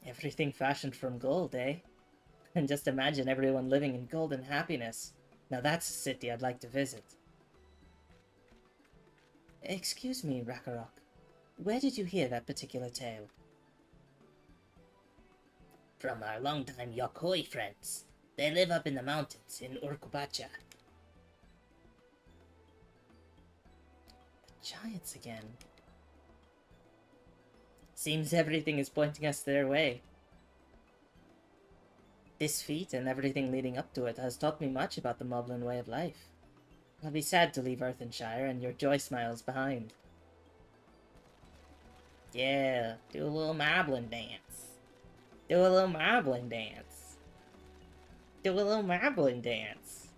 Everything fashioned from gold, eh? And just imagine everyone living in golden happiness. Now that's a city I'd like to visit. Excuse me, Rakarok. Where did you hear that particular tale? From our longtime Yokoi friends. They live up in the mountains in Urkubacha. The giants again. Seems everything is pointing us their way. This feat and everything leading up to it has taught me much about the Moblin way of life. I'll be sad to leave Earthenshire and your joy smiles behind. Yeah, do a little Moblin dance. Do a little Moblin dance. Do a little Moblin dance.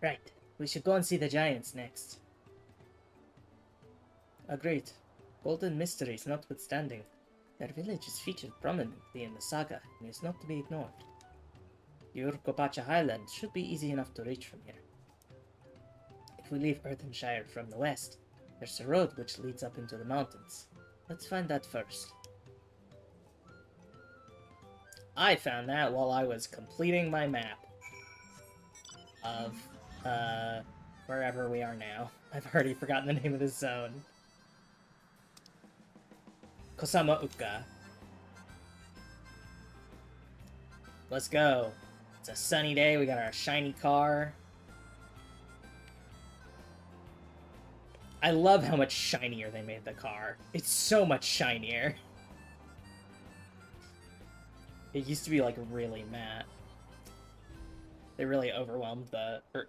Right, we should go and see the giants next. Agreed. Golden mysteries notwithstanding, their village is featured prominently in the saga and is not to be ignored. The Urkopacha Highland should be easy enough to reach from here. If we leave Earthenshire from the west, there's a road which leads up into the mountains. Let's find that first. I found that while I was completing my map of, wherever we are now. I've already forgotten the name of this zone. Kosama Uka. Let's go. It's a sunny day, we got our shiny car. I love how much shinier they made the car. It's so much shinier. It used to be like really matte. They really overwhelmed the, or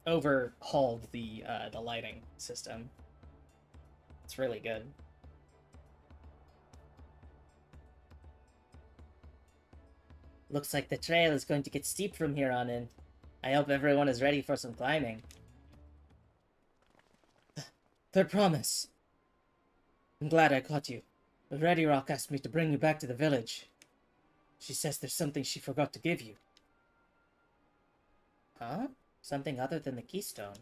overhauled the lighting system. It's really good. Looks like the trail is going to get steep from here on in. I hope everyone is ready for some climbing. Their promise. I'm glad I caught you. But Ready Rock asked me to bring you back to the village. She says there's something she forgot to give you. Huh? Something other than the keystone?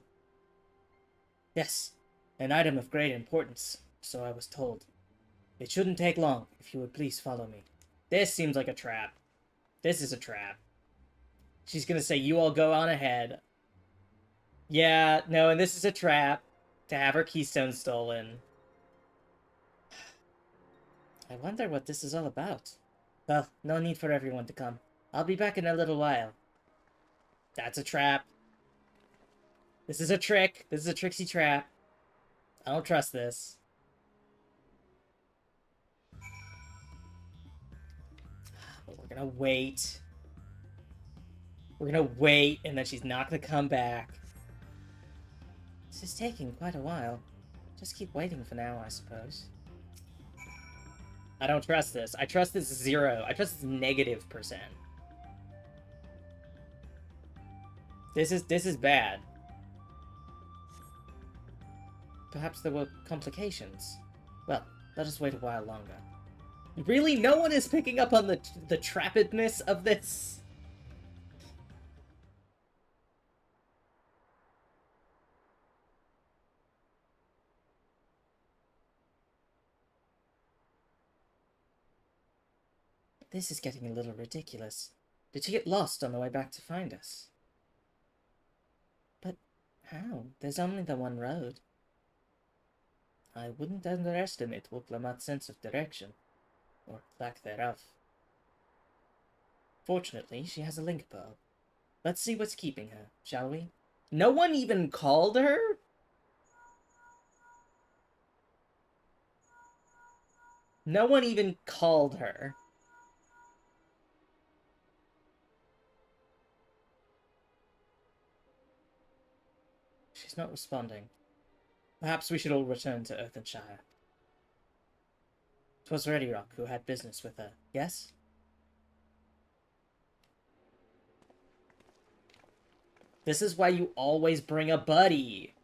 Yes, an item of great importance, so I was told. It shouldn't take long, if you would please follow me. This seems like a trap. This is a trap. She's gonna say, you all go on ahead. Yeah, no, and this is a trap. To have her keystone stolen. I wonder what this is all about. Well, no need for everyone to come. I'll be back in a little while. That's a trap. This is a trick. This is a tricksy trap. I don't trust this. But we're gonna wait. We're gonna wait, and then she's not gonna come back. This is taking quite a while. Just keep waiting for now, I suppose. I don't trust this. I trust this 0. I trust this -%. This is bad. Perhaps there were complications. Well, let us wait a while longer. Really? No one is picking up on the trappedness of this? This is getting a little ridiculous. Did she get lost on the way back to find us? But how? There's only the one road. I wouldn't underestimate Woklamat's sense of direction, or lack thereof. Fortunately, she has a link pearl. Let's see what's keeping her, shall we? No one even called her? No one even called her. She's not responding. Perhaps we should all return to Earthenshire. 'Twas Reddy Rock who had business with her, yes? This is why you always bring a buddy.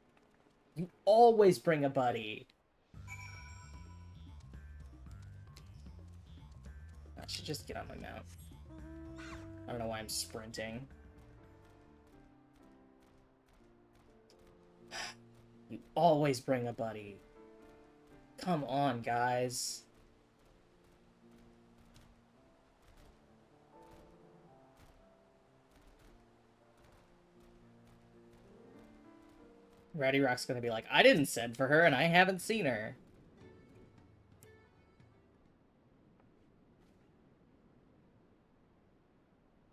You always bring a buddy. I should just get on my mount. I don't know why I'm sprinting. You always bring a buddy. Come on, guys. Reddy Rock's gonna be like, I didn't send for her and I haven't seen her.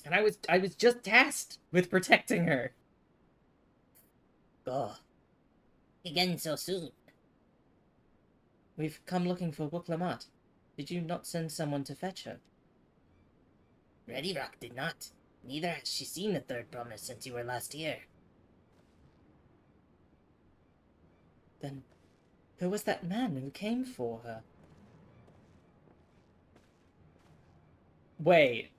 And I was just tasked with protecting her. Go. Again so soon. We've come looking for Woklamat. Did you not send someone to fetch her? Reddy Rock did not. Neither has she seen the third promise since you were last here. Then who was that man who came for her? Wait.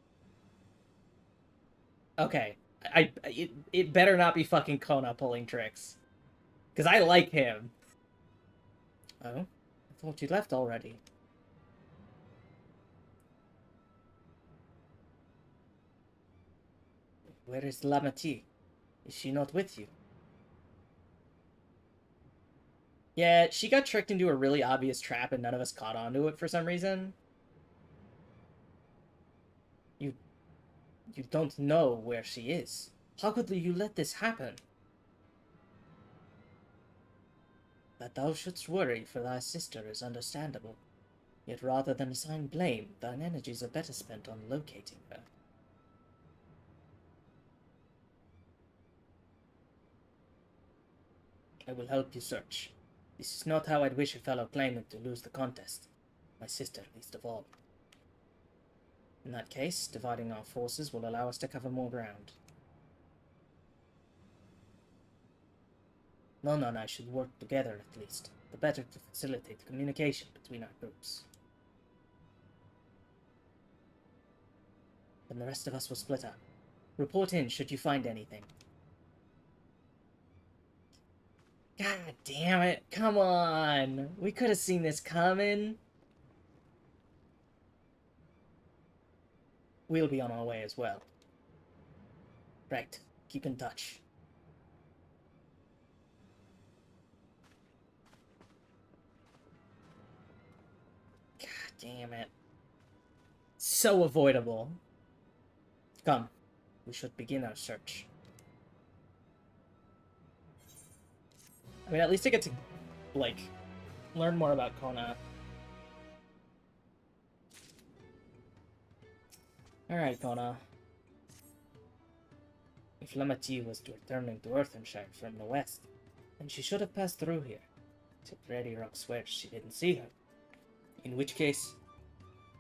Okay. It better not be fucking Kona pulling tricks. Because I like him. Oh? I thought you left already. Where is Lamati? Is she not with you? Yeah, she got tricked into a really obvious trap and none of us caught on to it for some reason. You don't know where she is. How could you let this happen? That thou shouldst worry for thy sister is understandable. Yet rather than assign blame, thine energies are better spent on locating her. I will help you search. This is not how I'd wish a fellow claimant to lose the contest. My sister, least of all. In that case, dividing our forces will allow us to cover more ground. None and I should work together at least, the better to facilitate communication between our groups. Then the rest of us will split up. Report in should you find anything. God damn it, come on! We could have seen this coming. We'll be on our way as well. Right, keep in touch. God damn it. So avoidable. Come, we should begin our search. I mean, at least I get to, like, learn more about Kona. Alright, Kona. If Lamati was returning to Earthenshire from the west, then she should have passed through here. Till Reddy Rock swears she didn't see her. In which case,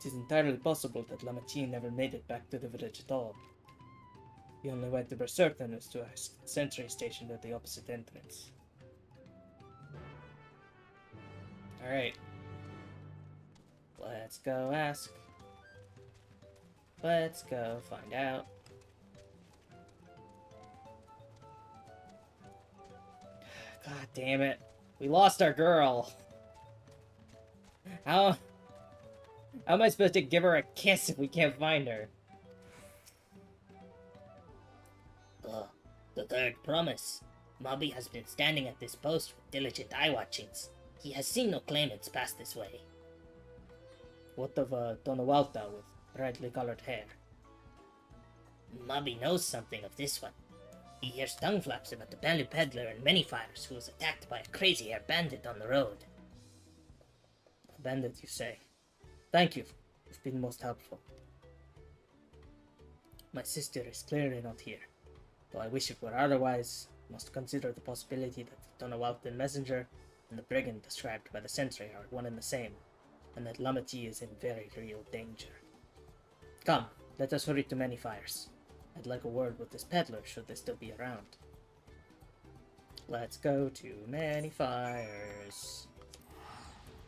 it is entirely possible that Lamati never made it back to the village at all. The only way to be certain is to ask the sentry stationed at the opposite entrance. Alright. Let's go ask. Let's go find out. God damn it. We lost our girl. How am I supposed to give her a kiss if we can't find her? The third promise. Mobby has been standing at this post with diligent eye watchings. He has seen no claimants pass this way. What of Donawalta with brightly colored hair? Mobby knows something of this one. He hears tongue flaps about the Balu peddler and many fires who was attacked by a crazy-haired bandit on the road. Bandit, you say? Thank you. You've been most helpful. My sister is clearly not here. Though I wish it were otherwise, I must consider the possibility that the Tonawalton messenger and the brigand described by the sentry are one and the same, and that Lamati is in very real danger. Come, let us hurry to Many Fires. I'd like a word with this peddler, should they still be around. Let's go to Many Fires.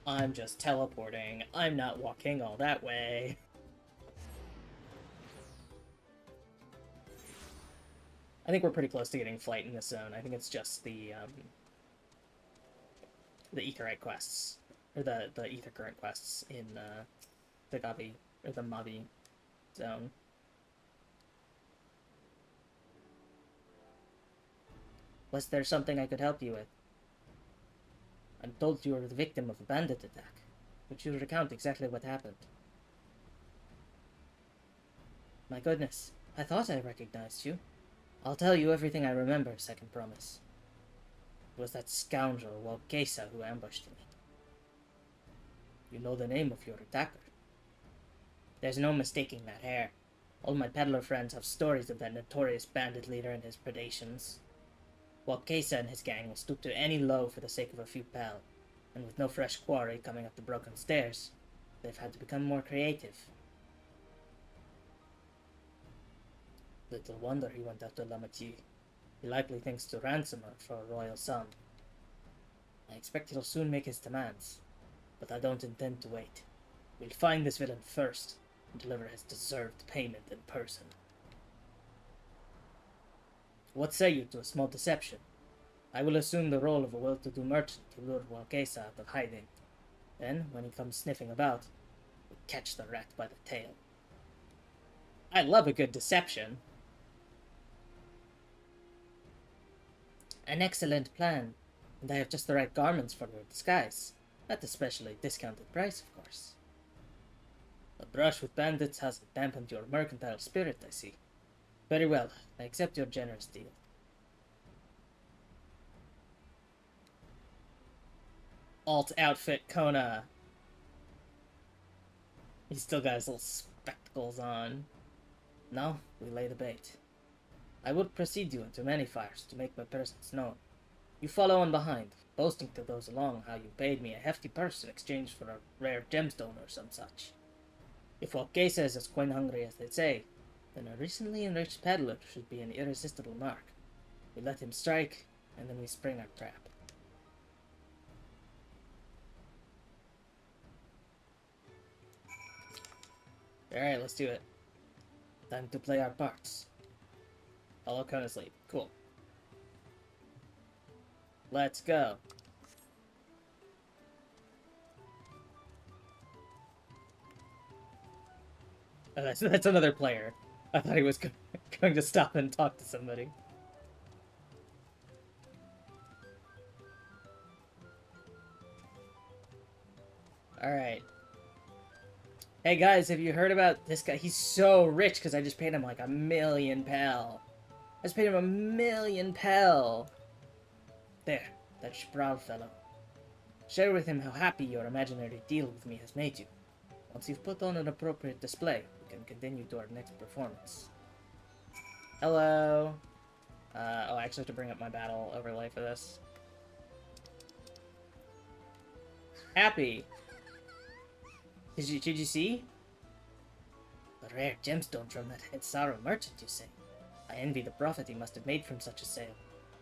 I'm just teleporting. I'm not walking all that way. I think we're pretty close to getting flight in this zone. I think it's just the Aetherite quests, or the Ether Current quests in the Gabi, or the Mavi zone. Was there something I could help you with? I'm told you were the victim of a bandit attack. Would you recount exactly what happened? My goodness, I thought I recognized you. I'll tell you everything I remember, second promise. It was that scoundrel, Walkesa, who ambushed me. You know the name of your attacker. There's no mistaking that hair. All my peddler friends have stories of that notorious bandit leader and his predations. Walkesa and his gang will stoop to any low for the sake of a few pal, and with no fresh quarry coming up the broken stairs, they've had to become more creative. Little wonder he went after Lamati. He likely thinks to ransom her for a royal sum. I expect he'll soon make his demands, but I don't intend to wait. We'll find this villain first, and deliver his deserved payment in person. What say you to a small deception? I will assume the role of a well-to-do merchant to lure Walkesa out of hiding. Then, when he comes sniffing about, we catch the rat by the tail. I love a good deception. An excellent plan, and I have just the right garments for your disguise. At a specially discounted price, of course. A brush with bandits hasn't dampened your mercantile spirit, I see. Very well, I accept your generous deal. Alt outfit Kona. He's still got his little spectacles on. Now, we lay the bait. I would precede you into Many Fires to make my presence known. You follow on behind, boasting to those along how you paid me a hefty purse in exchange for a rare gemstone or some such. If Walkesa is as coin-hungry as they say, then a recently enriched peddler should be an irresistible mark. We let him strike, and then we spring our trap. Alright, let's do it. Time to play our parts. Follow Kona's lead. Cool. Let's go. Oh, that's another player. I thought he was going to stop and talk to somebody. Alright. Hey guys, have you heard about this guy? He's so rich because I just paid him like 1,000,000 pel. I just paid him 1,000,000 pel. There, that Sproul fellow. Share with him how happy your imaginary deal with me has made you. Once you've put on an appropriate display, we can continue to our next performance. Hello. Oh, I actually have to bring up my battle overlay for this. Happy. Did you see? A rare gemstone from that head sorrow merchant, you say? I envy the profit he must have made from such a sale.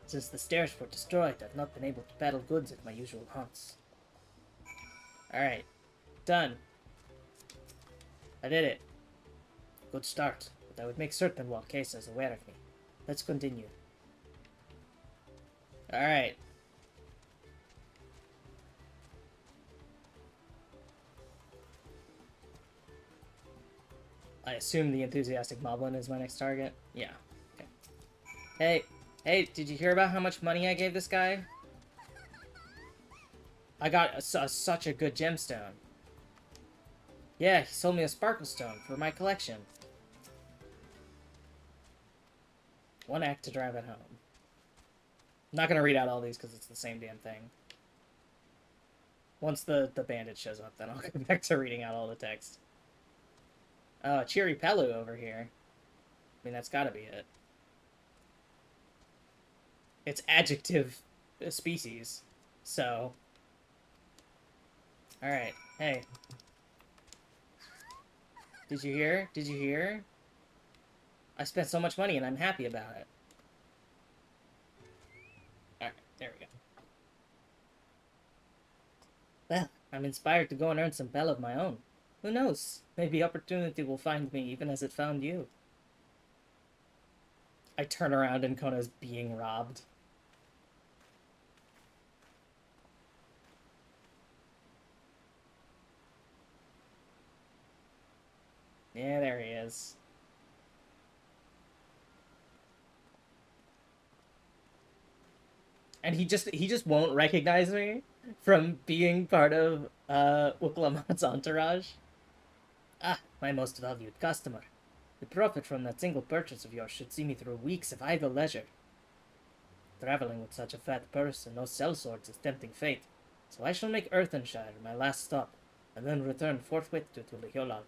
Since the stairs were destroyed, I've not been able to peddle goods at my usual haunts. Alright. Done. I did it. Good start, but I would make certain Walkesa is aware of me. Let's continue. Alright. I assume the enthusiastic moblin is my next target? Yeah. Okay. Hey, did you hear about how much money I gave this guy? I got such a good gemstone. Yeah, he sold me a sparkle stone for my collection. One act to drive it home. I'm not gonna read out all these because it's the same damn thing. Once the bandit shows up, then I'll go back to reading out all the text. Oh, Cheery Pelu over here. I mean, that's gotta be it. It's adjective species, so... Alright, hey. Did you hear? Did you hear? I spent so much money and I'm happy about it. Alright, there we go. Well, I'm inspired to go and earn some bell of my own. Who knows? Maybe opportunity will find me even as it found you. I turn around and Kona's being robbed. Yeah, there he is. And he just won't recognize me from being part of Uklamat's entourage. Ah, my most valued customer. The profit from that single purchase of yours should see me through weeks of idle leisure. Traveling with such a fat purse and no sellswords is tempting fate, so I shall make Earthenshire my last stop, and then return forthwith to Tuliholal.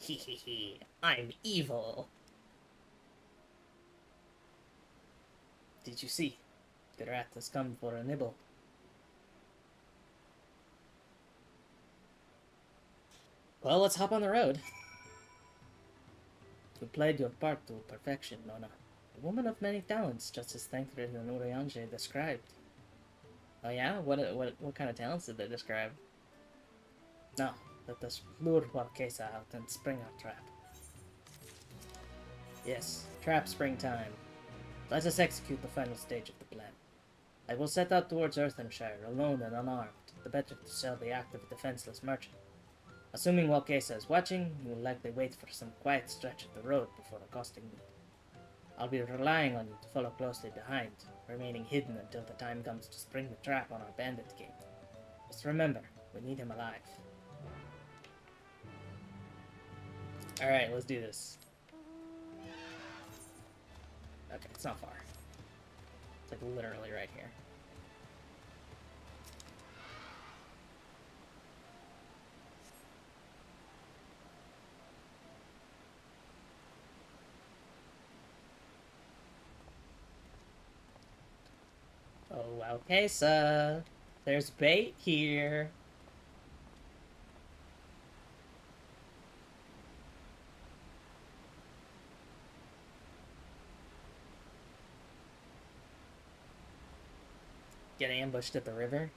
Hehehe, I'm evil. Did you see? The rat has come for a nibble. Well, let's hop on the road. You played your part to perfection, Nona. A woman of many talents, just as Thancred and Urianger described. Oh yeah? What kind of talents did they describe? Now, let us lure Marquesa out and spring our trap. Yes, trap springtime. Let us execute the final stage of the plan. I will set out towards Earthenshire, alone and unarmed, the better to sell the act of a defenseless merchant. Assuming Walkesa is watching, he will likely wait for some quiet stretch of the road before accosting me. I'll be relying on you to follow closely behind, remaining hidden until the time comes to spring the trap on our bandit king. Just remember, we need him alive. Alright, let's do this. Okay, it's not far. It's like literally right here. Oh, okay, so there's bait here. Get ambushed at the river.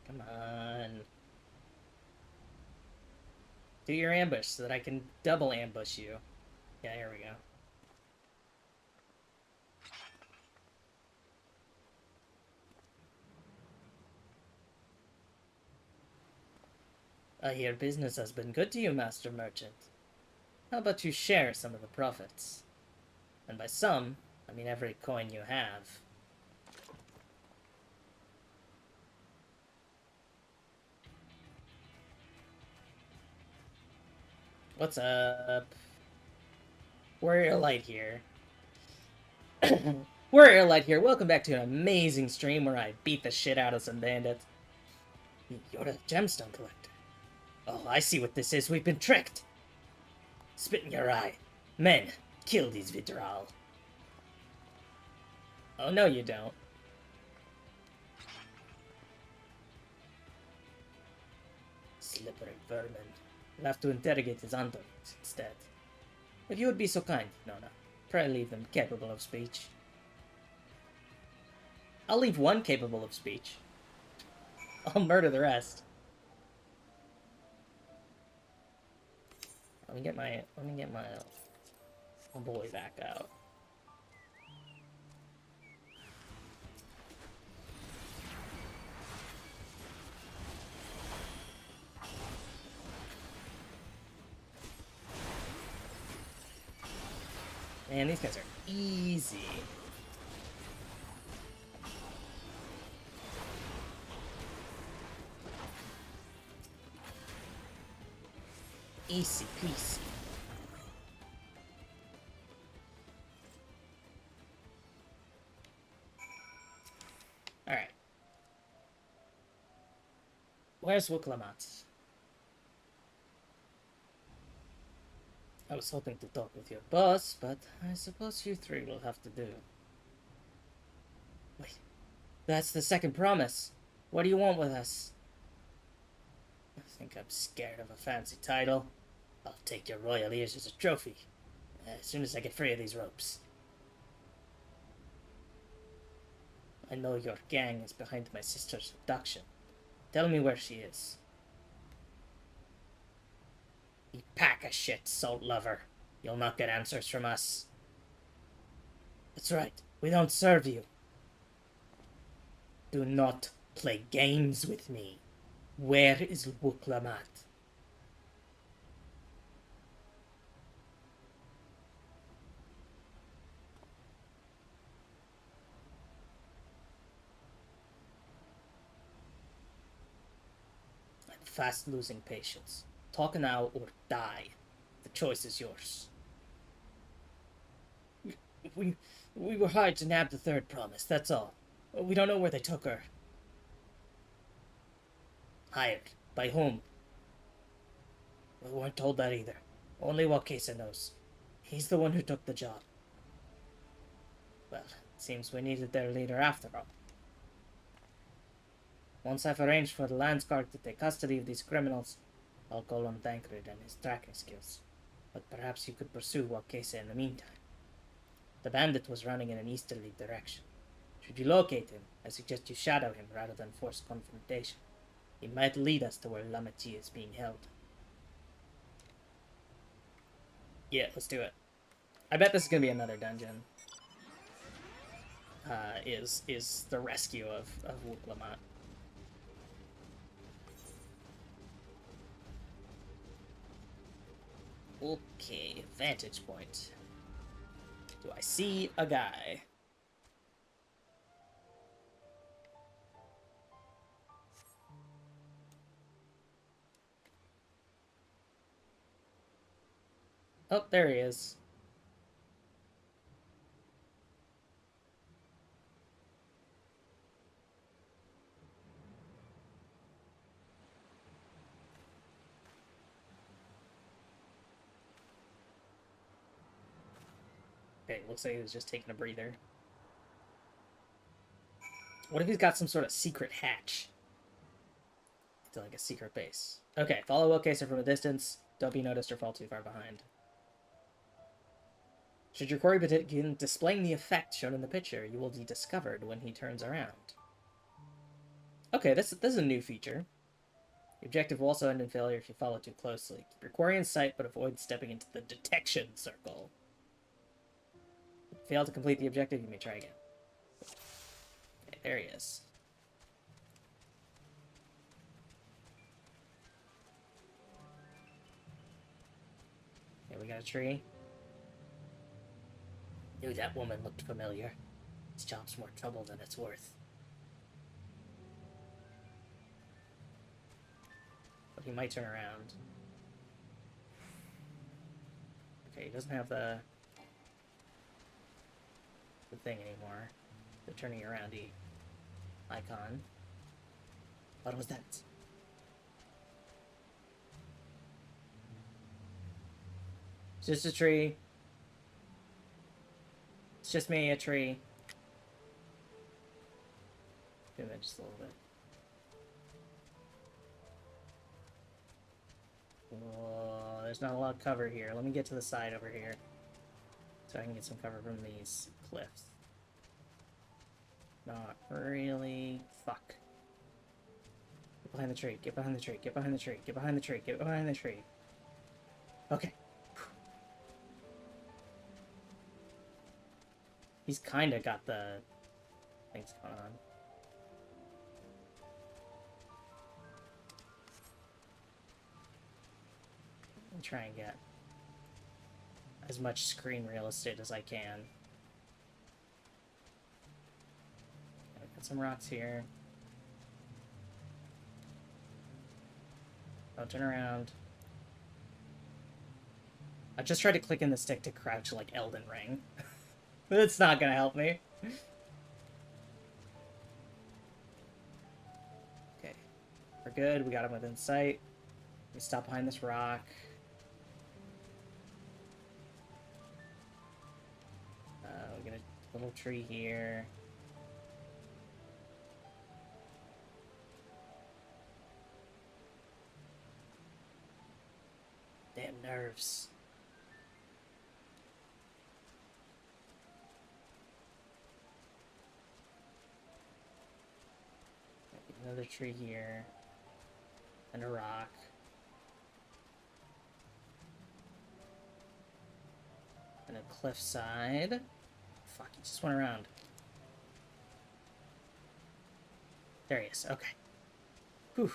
Come on. Do your ambush so that I can double ambush you. Yeah, here we go. I hear business has been good to you, Master Merchant. How about you share some of the profits? And by some, I mean every coin you have. What's up? Warrior Light here. Warrior Light here. Welcome back to an amazing stream where I beat the shit out of some bandits. You're a gemstone collector. Oh, I see what this is. We've been tricked. Spit in your eye. Men, kill these Vitral. Oh, no you don't. Slippery vermin. We'll have to interrogate his underlings instead. If you would be so kind, Nona, pray leave them capable of speech. I'll leave one capable of speech. I'll murder the rest. Let me get my boy back out. Man, these guys are easy. Easy peasy. Alright. Where's Wuklamat? I was hoping to talk with your boss, but I suppose you three will have to do. Wait, that's the second promise. What do you want with us? I think I'm scared of a fancy title. I'll take your royal ears as a trophy, as soon as I get free of these ropes. I know your gang is behind my sister's abduction. Tell me where she is. You pack of shit, salt lover. You'll not get answers from us. That's right, we don't serve you. Do not play games with me. Where is Wuklamat? I'm fast losing patience. Talk now or die. The choice is yours. We were hired to nab the third promise, that's all. We don't know where they took her. Hired? By whom? We weren't told that either. Only Wakesa knows. He's the one who took the job. Well, it seems we needed their leader after all. Once I've arranged for the Landsguard to take custody of these criminals, I'll call on Tancred and his tracking skills. But perhaps you could pursue Wakesa in the meantime. The bandit was running in an easterly direction. Should you locate him, I suggest you shadow him rather than force confrontation. He might lead us to where Lamachi is being held. Yeah, let's do it. I bet this is gonna be another dungeon. Is the rescue of Wuklamat. Okay, vantage point. Do I see a guy? Oh, there he is. Okay, looks like he was just taking a breather. What if he's got some sort of secret hatch? To like a secret base. Okay, follow Wilcaser from a distance. Don't be noticed or fall too far behind. Should your quarry begin displaying the effect shown in the picture, you will be discovered when he turns around. Okay, this is a new feature. The objective will also end in failure if you follow too closely. Keep your quarry in sight, but avoid stepping into the detection circle. If you fail to complete the objective, you may try again. Okay, there he is. Okay, we got a tree. Knew that woman looked familiar. This job's more trouble than it's worth. But he might turn around. Okay, he doesn't have the thing anymore. The turning around-y icon. What was that? It's just a tree. It's just me, a tree. Zoom in just a little bit. Whoa, there's not a lot of cover here. Let me get to the side over here, so I can get some cover from these cliffs. Not really. Fuck. Get behind the tree. Get behind the tree. Get behind the tree. Get behind the tree. Get behind the tree. Okay. He's kind of got the things going on. Let me try and get as much screen real estate as I can. Got some rocks here. Don't turn around. I just tried to click in the stick to crouch like Elden Ring. But it's not gonna help me. Okay. We're good. We got him within sight. We stop behind this rock. We get a little tree here. Damn nerves. Another tree here. And a rock. And a cliffside. Fuck, he just went around. There he is, okay. Whew.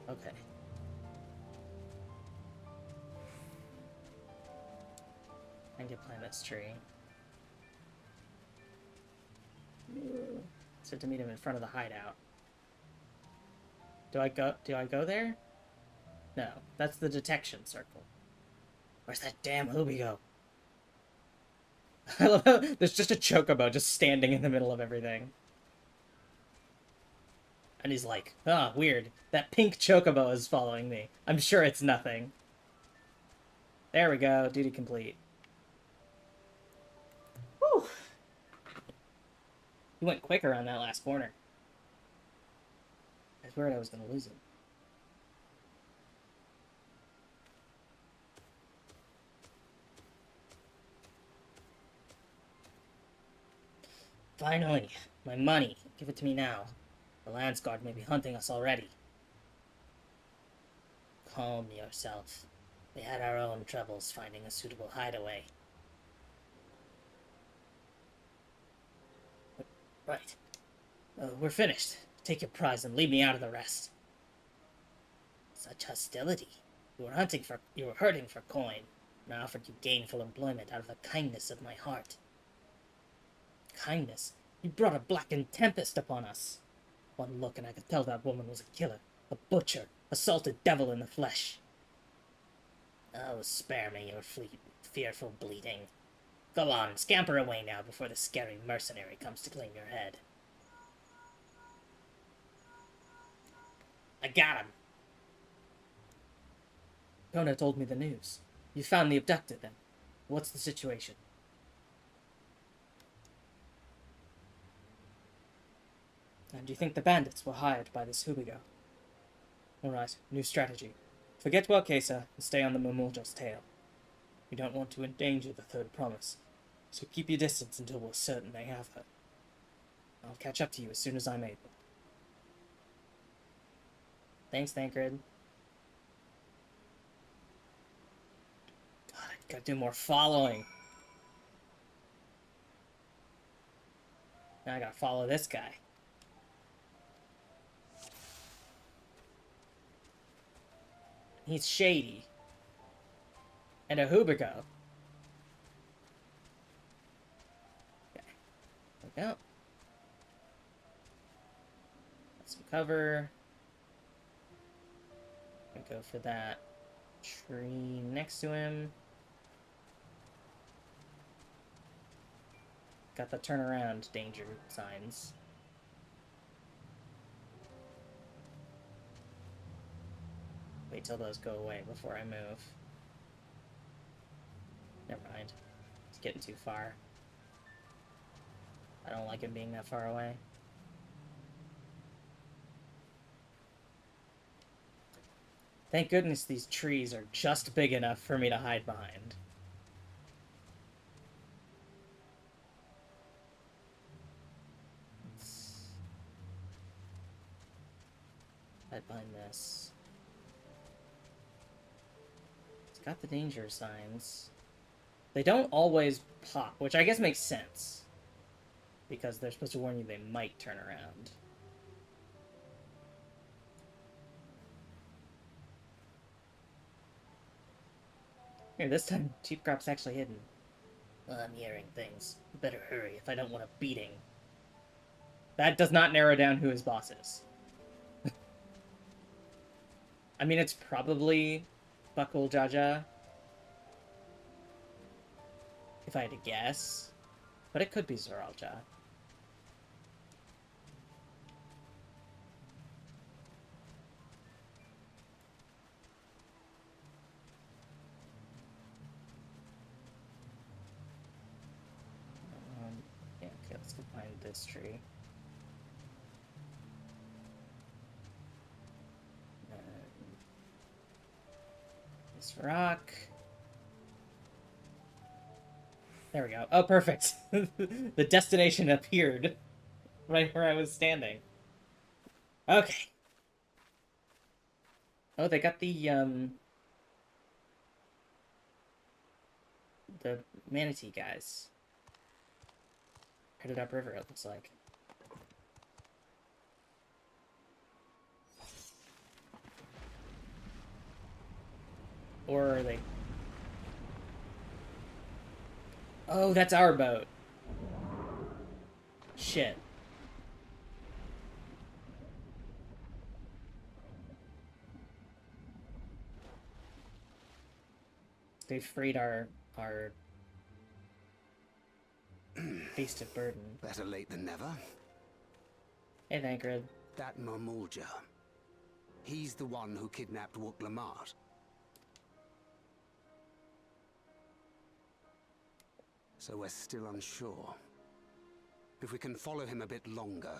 Okay. I can climb this tree. Said to meet him in front of the hideout. Do I go there? No, that's the detection circle. Where's that damn Hubigo? I love how there's just a chocobo just standing in the middle of everything. And he's like, ah, weird. That pink chocobo is following me. I'm sure it's nothing. There we go. Duty complete. Whew. He went quicker on that last corner. I was worried I was going to lose him. Finally, my money. Give it to me now. The Lance Guard may be hunting us already. Calm yourself. We had our own troubles finding a suitable hideaway. Right. We're finished. Take your prize and leave me out of the rest. Such hostility. You were hurting for coin, and I offered you gainful employment out of the kindness of my heart. Kindness? You brought a blackened tempest upon us. One look and I could tell that woman was a killer, a butcher, a salted devil in the flesh. Oh, spare me your fearful bleating. Go on, scamper away now before the scary mercenary comes to claim your head. I got him. Kona told me the news. You found the abducted, then. What's the situation? And do you think the bandits were hired by this Hubigo? Alright, new strategy. Forget Wakesa and stay on the Mamulja's tail. We don't want to endanger the third promise, so keep your distance until we're certain they have her. I'll catch up to you as soon as I'm able. Thanks, Thancred. God, I gotta do more following. Now I gotta follow this guy. He's shady. And a Hubigo. Okay. There we go. Got some cover. I go for that tree next to him. Got the turnaround danger signs. Wait till those go away before I move. Never mind. It's getting too far. I don't like him being that far away. Thank goodness these trees are just big enough for me to hide behind. Let's hide behind this. It's got the danger signs. They don't always pop, which I guess makes sense. because they're supposed to warn you they might turn around. Here, this time, Chief Crop's actually hidden. Well, I'm hearing things. Better hurry if I don't want a beating. That does not narrow down who his boss is. I mean, it's probably Bakul Jaja, if I had to guess. But it could be Zoralja. Yeah, okay, let's go find this tree. This rock. There we go. Oh, perfect. The destination appeared right where I was standing. Okay. Oh, they got the manatee guys. Headed upriver, it looks like. Or are they... Oh, that's our boat. Shit. They freed our beast of burden. Better late than never. Hey, Thancred. That Mamulja. He's the one who kidnapped Wook Lamart. So we're still unsure. If we can follow him a bit longer,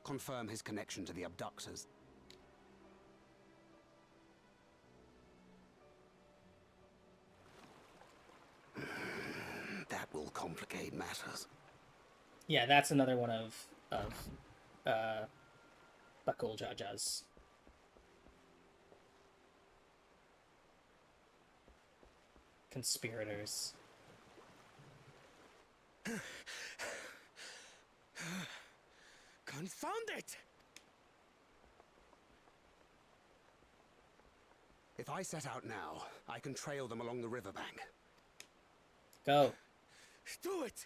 confirm his connection to the abductors. That will complicate matters. Yeah, that's another one of Bakul Jaja's. Conspirators. Confound it! If I set out now, I can trail them along the riverbank. Go. Do it!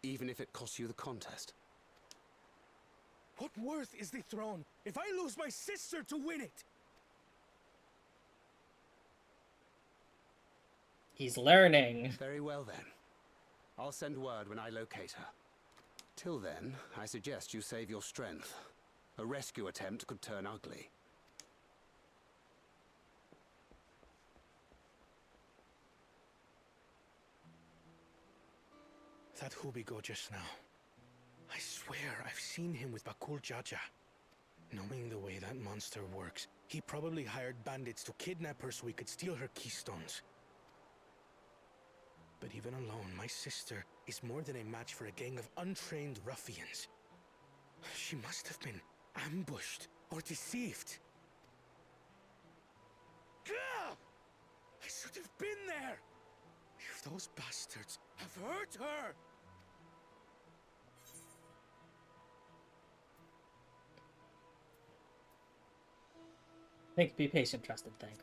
Even if it costs you the contest. What worth is the throne if I lose my sister to win it? He's learning. Very well then. I'll send word when I locate her. Till then, I suggest you save your strength. A rescue attempt could turn ugly. That Hubigo just now. I swear I've seen him with Bakul Jaja. Knowing the way that monster works, he probably hired bandits to kidnap her so he could steal her keystones. But even alone, my sister is more than a match for a gang of untrained ruffians. She must have been ambushed or deceived. Gah! I should have been there! If those bastards have hurt her! Think, be patient, trusted thing.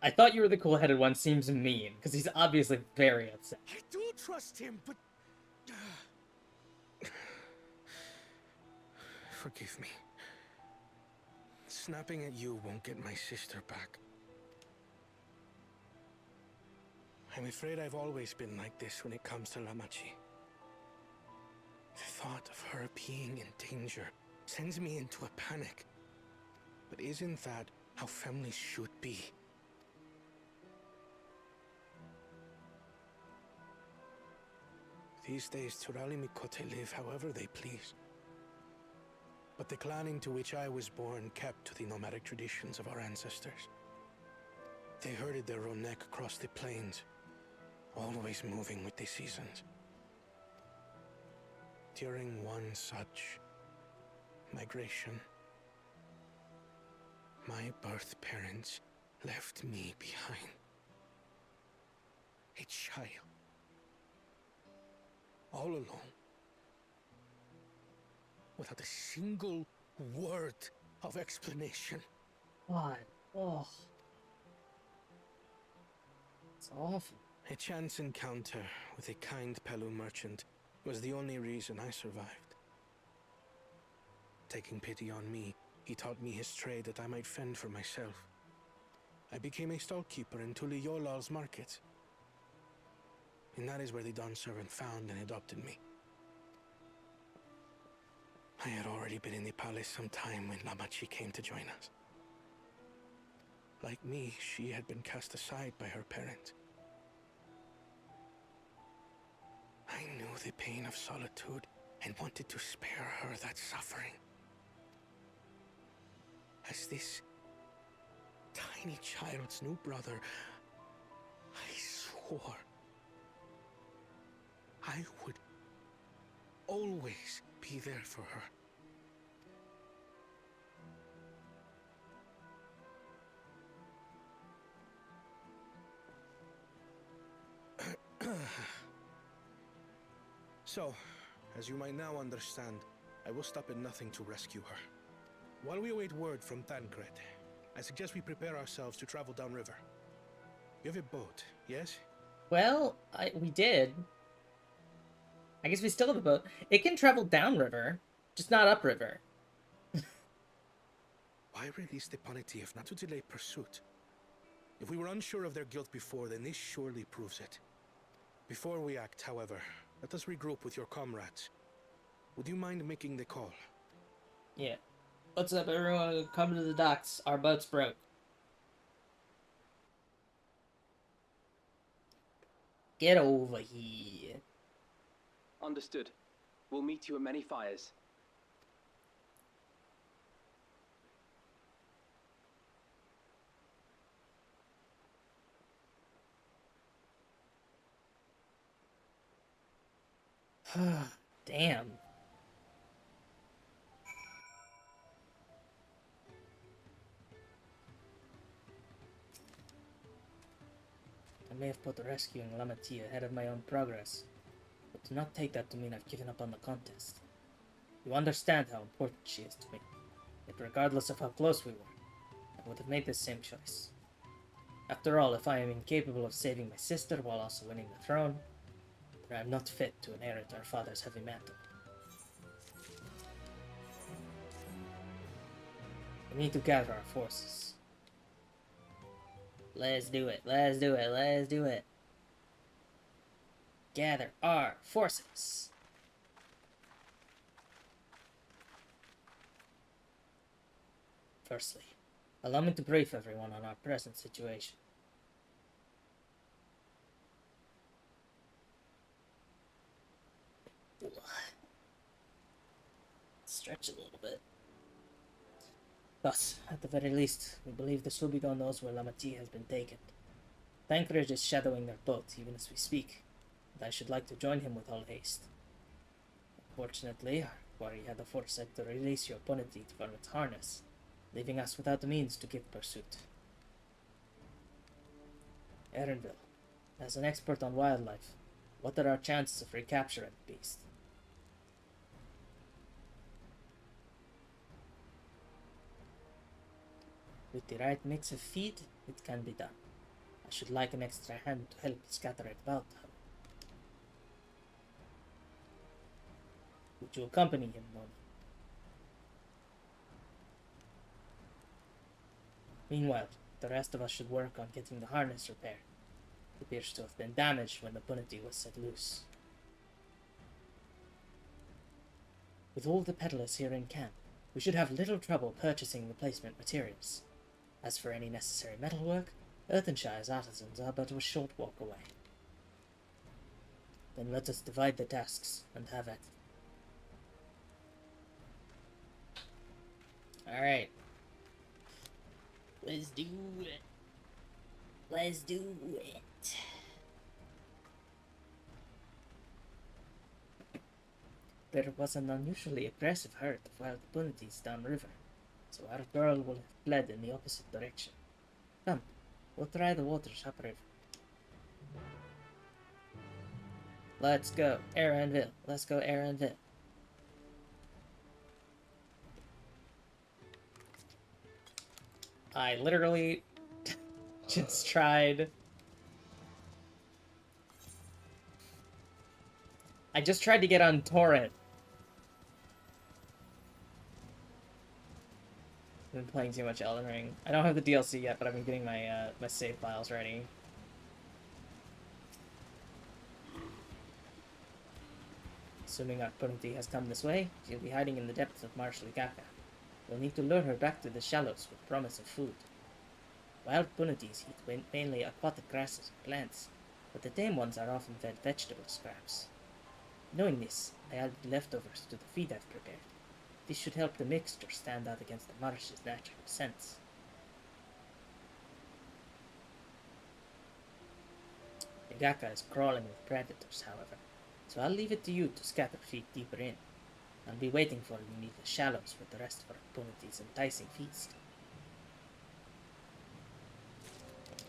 I thought you were the cool-headed one. Seems mean, because he's obviously very upset. I do trust him, but... Forgive me. Snapping at you won't get my sister back. I'm afraid I've always been like this when it comes to Lamachi. The thought of her being in danger sends me into a panic. But isn't that how families should be? These days, Turali Mikote live however they please. But the clan into which I was born kept to the nomadic traditions of our ancestors. They herded their own neck across the plains, always moving with the seasons. During one such migration, my birth parents left me behind. A child. all alone. Without a single word of explanation. God. Oh. It's awful. A chance encounter with a kind Pelu merchant was the only reason I survived. Taking pity on me, he taught me his trade that I might fend for myself. I became a stallkeeper in Tuliyolal's market. And that is where the Dawn servant found and adopted me. I had already been in the palace some time when Lamachi came to join us. Like me, she had been cast aside by her parent. I knew the pain of solitude and wanted to spare her that suffering. As this tiny child's new brother, I swore I would always be there for her. So, as you might now understand, I will stop at nothing to rescue her. While we await word from Tancred, I suggest we prepare ourselves to travel downriver. You have a boat, yes? Well, we did. I guess we still have a boat. It can travel downriver, just not upriver. Why release the Punity if not to delay pursuit? If we were unsure of their guilt before, then this surely proves it. Before we act, however, let us regroup with your comrades. Would you mind making the call? Yeah. What's up, everyone? Come to the docks. Our boat's broke. Get over here. Understood. We'll meet you at many fires. Damn. I may have put rescuing Lamati ahead of my own progress, but do not take that to mean I've given up on the contest. You understand how important she is to me, yet regardless of how close we were, I would have made the same choice. After all, if I am incapable of saving my sister while also winning the throne, then I am not fit to inherit our father's heavy mantle. We need to gather our forces. Let's do it, let's do it, let's do it. Gather our forces. Firstly, allow me to brief everyone on our present situation. Stretch a little bit. Thus, at the very least, we believe the Subigon knows where Lamati has been taken. Tancred is shadowing their boat even as we speak, and I should like to join him with all haste. Unfortunately, our quarry had the foresight to release your Punity from its harness, leaving us without the means to give pursuit. Erenville, as an expert on wildlife, what are our chances of recapturing the beast? With the right mix of feed, it can be done. I should like an extra hand to help scatter it about. Would you accompany him, Mona? Meanwhile, the rest of us should work on getting the harness repaired. It appears to have been damaged when the Punity was set loose. With all the peddlers here in camp, we should have little trouble purchasing replacement materials. As for any necessary metalwork, Earthenshire's artisans are but a short walk away. Then let us divide the tasks and have at it. Alright. Let's do it. Let's do it. There was an unusually aggressive herd of wild Punities downriver, so our girl will have fled in the opposite direction. Come, we'll try the waters upriver. Let's go, Aaronville. Let's go, Aaronville. I literally just tried... I just tried to get on torrent. I've been playing too much Elden Ring. I don't have the DLC yet, but I've been getting my my save files ready. Assuming Arpunti has come this way, she'll be hiding in the depths of Marsh Ligaka. We'll need to lure her back to the shallows with promise of food. Wild Punities eat mainly aquatic grasses and plants, but the tame ones are often fed vegetable scraps. Knowing this, I added leftovers to the feed I've prepared. This should help the mixture stand out against the marsh's natural scents. Ligaka is crawling with predators, however, so I'll leave it to you to scatter feed deeper in. I'll be waiting for you near the shallows with the rest of Arpuniti's enticing feast.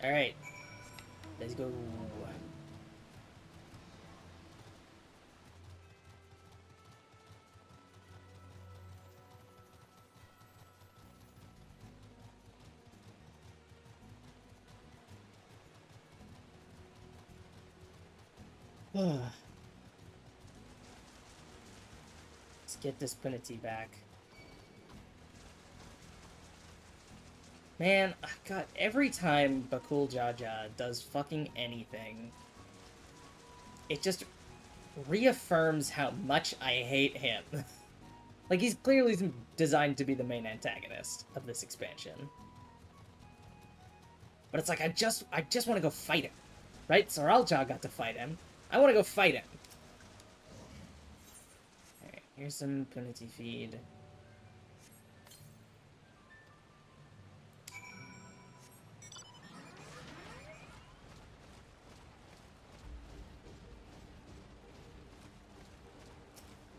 Alright, let's go. Let's get this Punity back. Man, God, every time Bakul Jaja does fucking anything, it just reaffirms how much I hate him. Like, he's clearly designed to be the main antagonist of this expansion. But it's like, I just want to go fight him. Right? Saralja got to fight him. I want to go fight him. Alright, here's some Punity feed.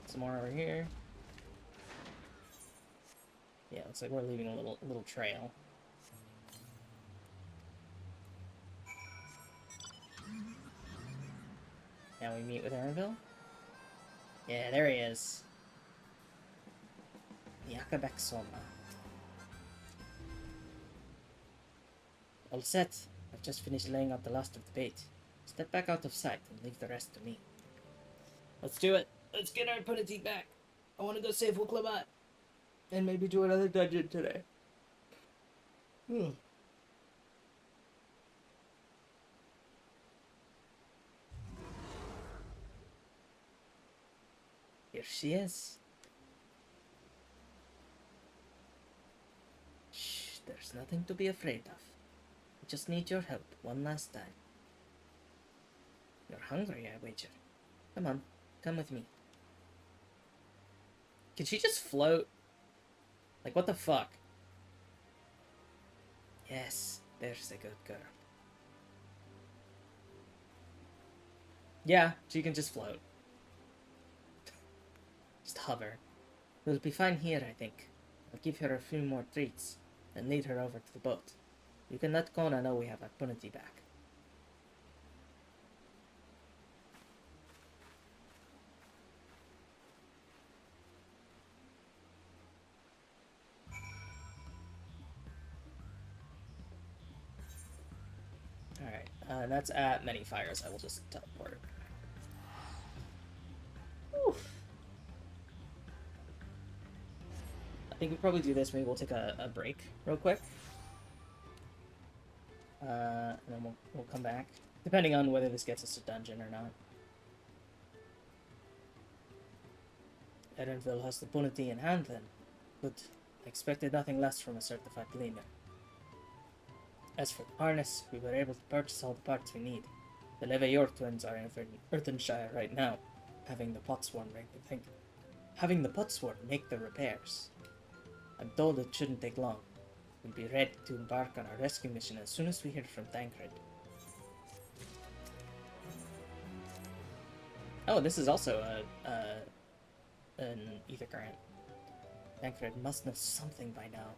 Some more over here. Yeah, looks like we're leaving a little trail. Now we meet with Aaronville? Yeah, there he is. The Akabek Soma. All set. I've just finished laying out the last of the bait. Step back out of sight and leave the rest to me. Let's do it. Let's get our Punity back. I want to go save Wuklabat. And maybe do another dungeon today. Ugh. Here she is. Shh, there's nothing to be afraid of. I just need your help one last time. You're hungry, I wager. Come on, come with me. Can she just float? Like, what the fuck? Yes, there's a good girl. Yeah, she can just float. Just hover. We'll be fine here, I think. I'll give her a few more treats, and lead her over to the boat. You can let Kona know we have our Punity back. Alright, that's at many fires. I will just teleport. Whew. I think we'll probably do this. Maybe we'll take a break real quick. And then we'll come back. Depending on whether this gets us to dungeon or not. Erenville has the Punity in hand then. Good. I expected nothing less from a certified gleaner. As for the harness, we were able to purchase all the parts we need. The Leveyor twins are in Earthenshire right now, having the Potsworn make the repairs. I'm told it shouldn't take long. We'll be ready to embark on our rescue mission as soon as we hear from Tancred. Oh, this is also an ether current. Tancred must know something by now.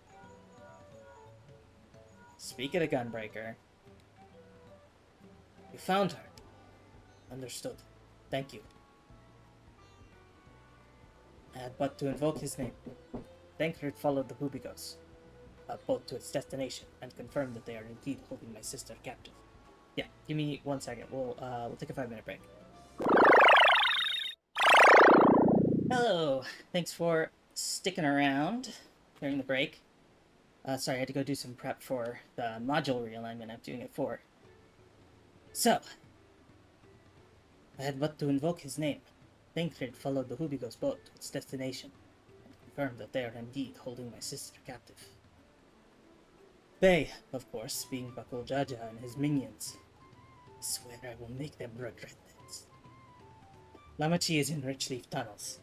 Speak of the Gunbreaker. You found her. Understood. Thank you. I had but to invoke his name. Thancred followed the Hubigos, boat to its destination, and confirmed that they are indeed holding my sister captive. Yeah, give me 1 second. We'll take a 5-minute break. Hello. Thanks for sticking around during the break. Sorry, I had to go do some prep for the module realignment I'm doing it for. So, I had but to invoke his name. Thancred followed the Hubigos boat to its destination, and confirmed that they are indeed holding my sister captive. They, of course, being Bakul Jaja and his minions. I swear I will make them regret this. Lamachi is in Richleaf Tunnels.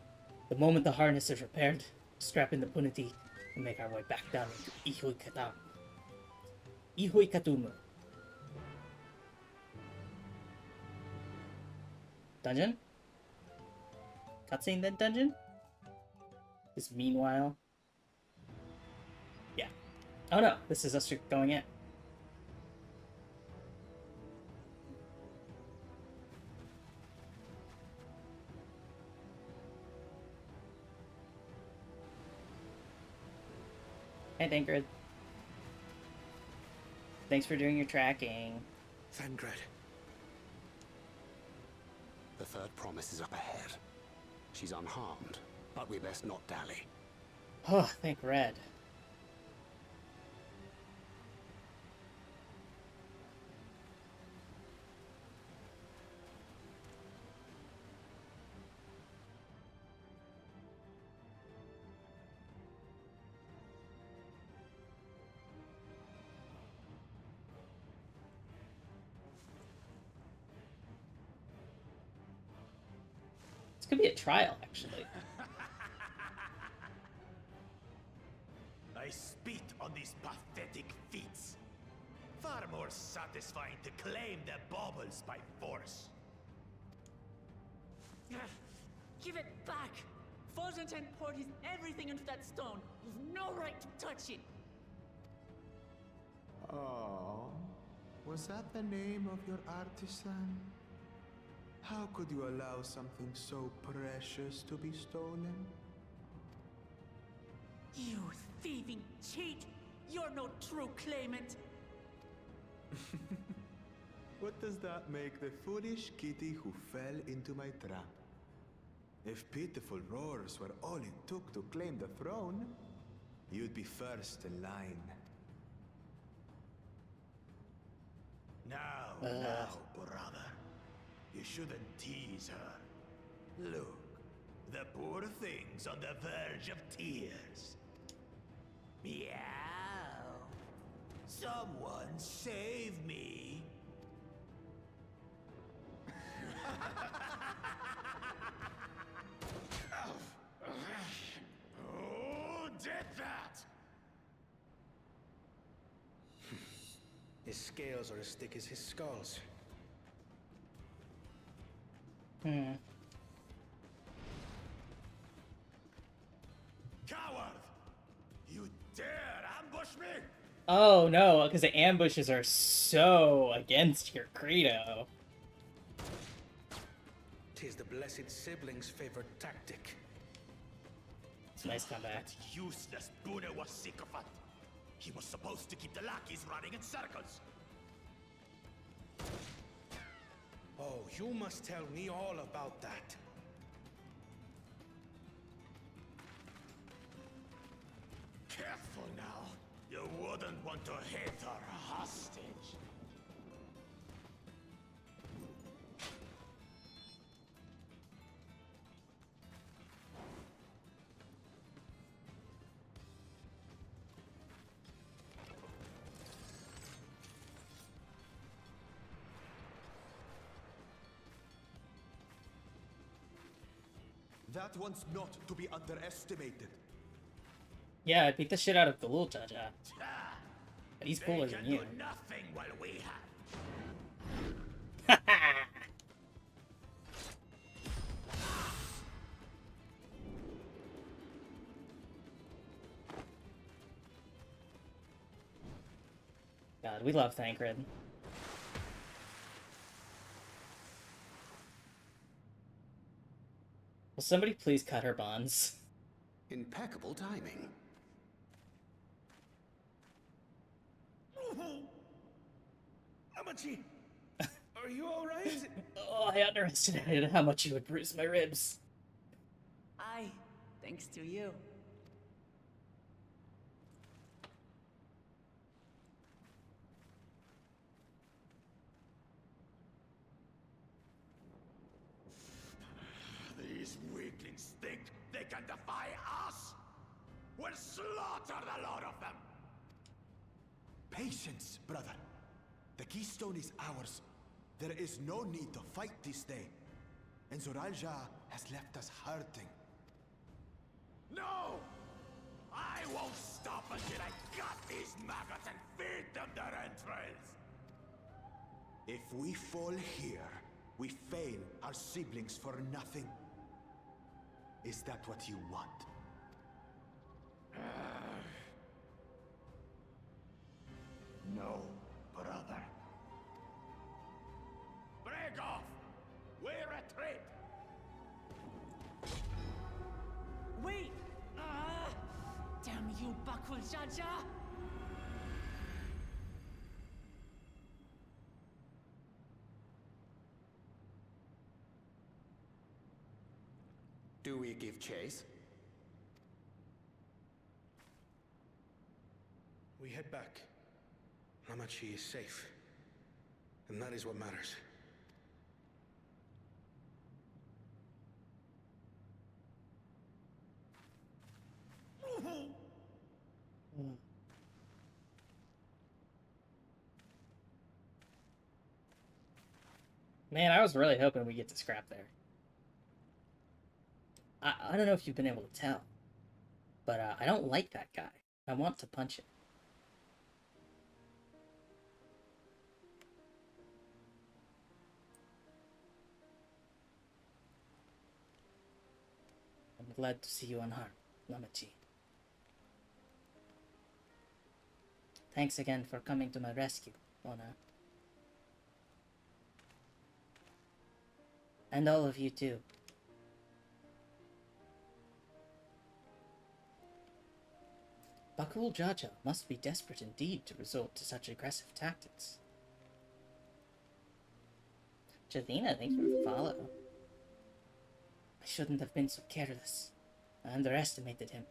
The moment the harness is repaired, strap in the Puniti and make our way back down into Ihui Katumu. Dungeon? Cutscene then dungeon? This meanwhile? Yeah. Oh no, this is us going in. Hey, Thancred. Thanks for doing your tracking. Thancred. The third promise is up ahead. She's unharmed, but we best not dally. Oh, thank Red. This could be a trial, actually. I spit on these pathetic feats. Far more satisfying to claim their baubles by force. Give it back! Fogentent poured his everything into that stone. You've no right to touch it! Oh, was that the name of your artisan? How could you allow something so precious to be stolen? You thieving cheat! You're no true claimant! What does that make the foolish kitty who fell into my trap? If pitiful roars were all it took to claim the throne, you'd be first in line. Now, brother. You shouldn't tease her. Look, the poor thing's on the verge of tears. Meow. Someone save me. Who did that? His scales are as thick as his skulls. Coward! You dare ambush me? Oh no, because the ambushes are so against your credo. 'Tis the blessed sibling's favorite tactic. It's a nice comeback. That useless Bune was sycophant. He was supposed to keep the lackeys running in circles. Oh, you must tell me all about that. Careful now. You wouldn't want to hit her hostage. That one's not to be underestimated. Yeah, I beat the shit out of Galul Jaja. But he's cooler They than can you. do nothing while we have. God, we love Thancred. somebody please cut her bonds? Impeccable timing. Amachi, are you all right? Oh, I underestimated how much you would bruise my ribs. Aye, thanks to you. These weaklings think they can defy us? We'll slaughter the lot of them! Patience, brother. The keystone is ours. There is no need to fight this day. And Zoralja has left us hurting. No! I won't stop until I gut these maggots and feed them their entrails! If we fall here, we fail our siblings for nothing. Is that what you want? No, brother. Break off! We retreat! Wait! Damn you, Bakul Jaja! Do we give chase? We head back. Amachi is safe. And that is what matters. Man, I was really hoping we get to scrap there. I don't know if you've been able to tell, but I don't like that guy. I want to punch him. I'm glad to see you unharmed, Lamachi. Thanks again for coming to my rescue, Ona. And all of you too. Bakul Jaja must be desperate indeed to resort to such aggressive tactics. Javina, thanks for the follow. I shouldn't have been so careless. I underestimated him,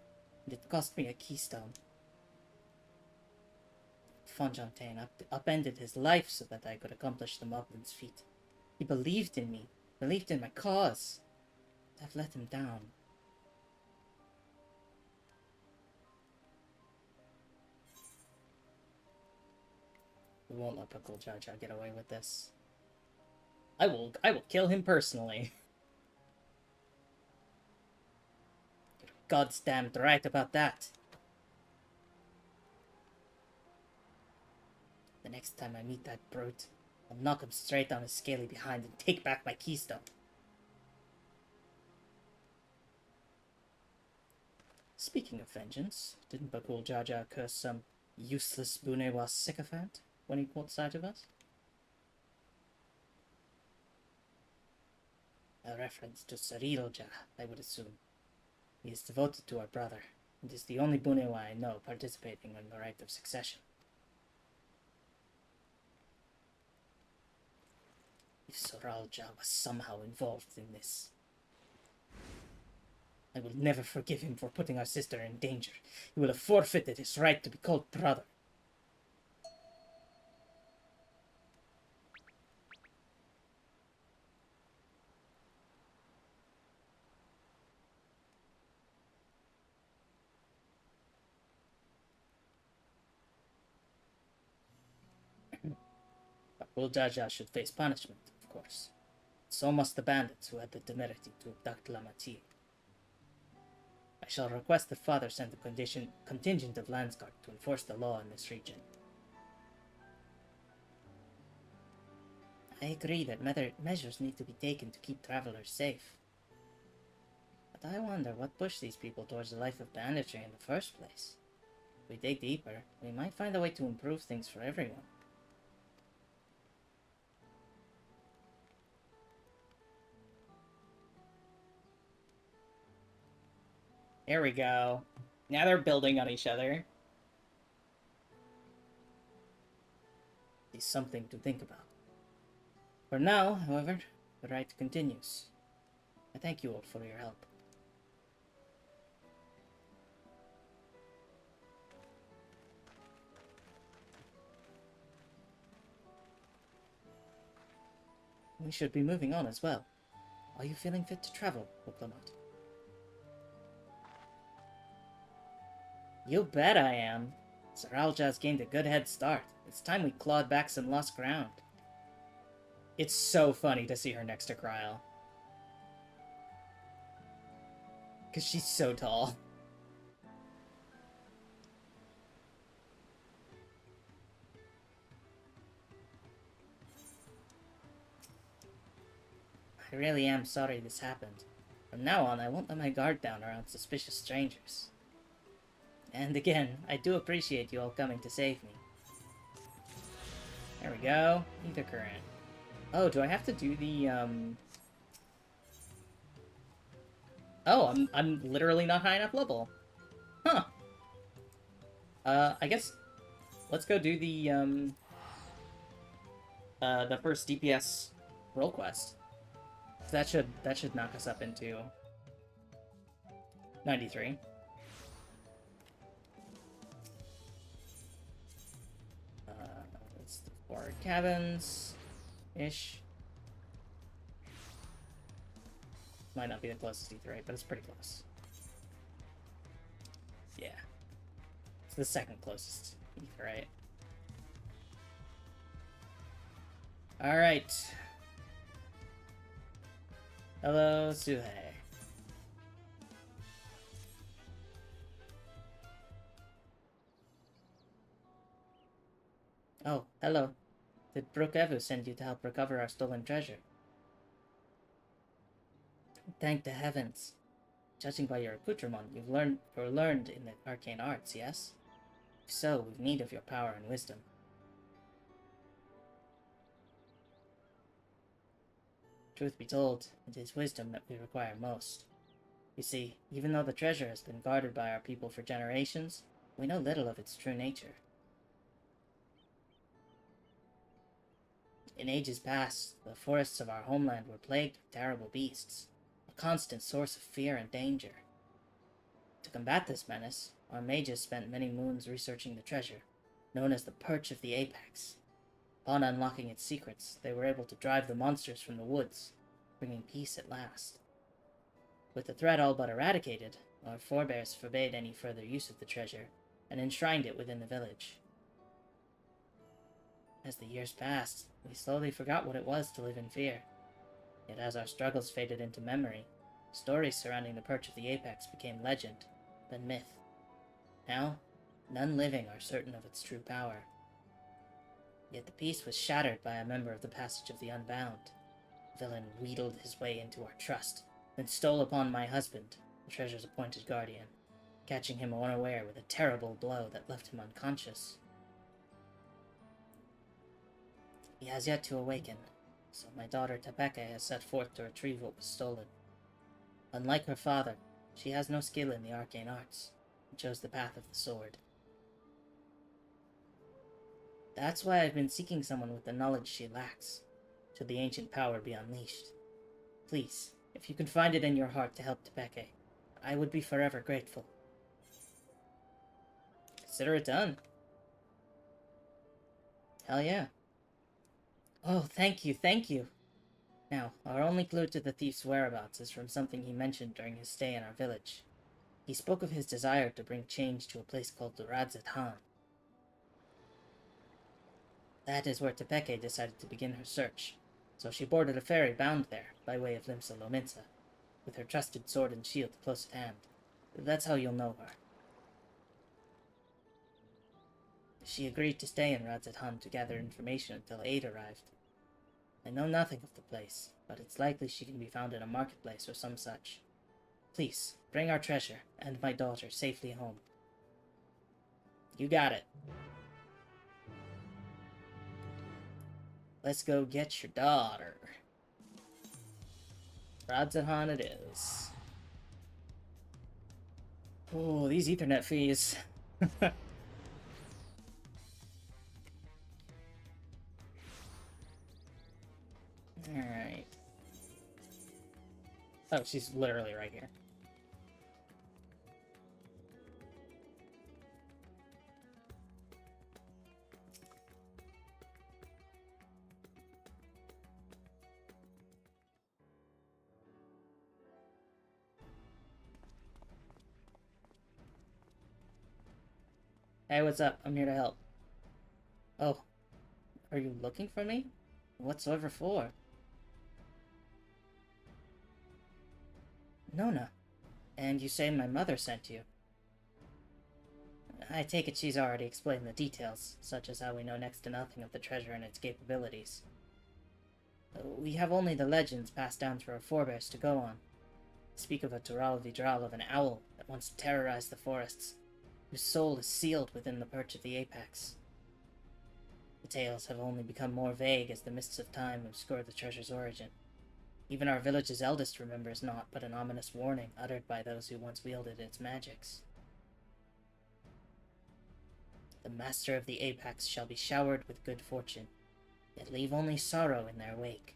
and it cost me a keystone. Fonfontaine upended his life so that I could accomplish the Moblin's feat. He believed in me, believed in my cause. I've let him down. We won't let Bakul Jaja get away with this. I will kill him personally. You're goddamn right about that. The next time I meet that brute, I'll knock him straight on his scaly behind and take back my keystone. Speaking of vengeance, didn't Bakul Jaja curse some useless Bunewa sycophant when he caught sight of us? A reference to Sarilja, I would assume. He is devoted to our brother, and is the only Bunewa I know participating in the rite of succession. If Soralja was somehow involved in this, I will never forgive him for putting our sister in danger. He will have forfeited his right to be called brother. Bakul Jaja should face punishment, of course. So must the bandits who had the temerity to abduct Lamati. I shall request that Father send a contingent of Landsguard to enforce the law in this region. I agree that measures need to be taken to keep travelers safe. But I wonder what pushed these people towards a life of banditry in the first place. If we dig deeper, we might find a way to improve things for everyone. Here we go. Now they're building on each other. It's something to think about. For now, however, the rite continues. I thank you all for your help. We should be moving on as well. Are you feeling fit to travel, Diplomat? You bet I am. Sir Alja's gained a good head start. It's time we clawed back some lost ground. It's so funny to see her next to Kryl. Because she's so tall. I really am sorry this happened. From now on, I won't let my guard down around suspicious strangers. And again, I do appreciate you all coming to save me. There we go. Ether current. Oh, do I have to do the, Oh, I'm literally not high enough level. Huh. I guess... Let's go do the first DPS role quest. That should knock us up into 93. It's the 4 cabins-ish. Might not be the closest ether, but it's pretty close. Yeah. It's the second closest ether. Alright. Hello, Suhei. Oh, hello. Did Brook Evu send you to help recover our stolen treasure? Thank the heavens. Judging by your accoutrement, you're learned in the arcane arts, yes? If so, we've need of your power and wisdom. Truth be told, it is wisdom that we require most. You see, even though the treasure has been guarded by our people for generations, we know little of its true nature. In ages past, the forests of our homeland were plagued with terrible beasts, a constant source of fear and danger. To combat this menace, our mages spent many moons researching the treasure, known as the Perch of the Apex. Upon unlocking its secrets, they were able to drive the monsters from the woods, bringing peace at last. With the threat all but eradicated, our forebears forbade any further use of the treasure, and enshrined it within the village. As the years passed, we slowly forgot what it was to live in fear. Yet as our struggles faded into memory, stories surrounding the Perch of the Apex became legend, then myth. Now, none living are certain of its true power. Yet the peace was shattered by a member of the Passage of the Unbound. The villain wheedled his way into our trust, then stole upon my husband, the treasure's appointed guardian, catching him unaware with a terrible blow that left him unconscious. He has yet to awaken, so my daughter Tepeke has set forth to retrieve what was stolen. Unlike her father, she has no skill in the arcane arts, and chose the path of the sword. That's why I've been seeking someone with the knowledge she lacks, should the ancient power be unleashed. Please, if you can find it in your heart to help Tepeke, I would be forever grateful. Consider it done. Hell yeah. Oh, thank you, thank you. Now, our only clue to the thief's whereabouts is from something he mentioned during his stay in our village. He spoke of his desire to bring change to a place called Rite. That is where Tepeke decided to begin her search, so she boarded a ferry bound there, by way of Limsa Lominsa, with her trusted sword and shield close at hand. That's how you'll know her. She agreed to stay in Rite to gather information until aid arrived. I know nothing of the place, but it's likely she can be found in a marketplace or some such. Please, bring our treasure and my daughter safely home. You got it. Let's go get your daughter. Rite it is. Oh, these Ethernet fees. Alright. Oh, she's literally right here. Hey, what's up? I'm here to help. Oh, are you looking for me? Whatsoever for? Nona. And you say my mother sent you? I take it she's already explained the details, such as how we know next to nothing of the treasure and its capabilities. We have only the legends passed down through our forebears to go on. Speak of a Dural Vidral of an owl that once terrorized the forests, whose soul is sealed within the perch of the apex. The tales have only become more vague as the mists of time obscure the treasure's origin. Even our village's eldest remembers naught but an ominous warning uttered by those who once wielded its magics. The master of the apex shall be showered with good fortune, yet leave only sorrow in their wake.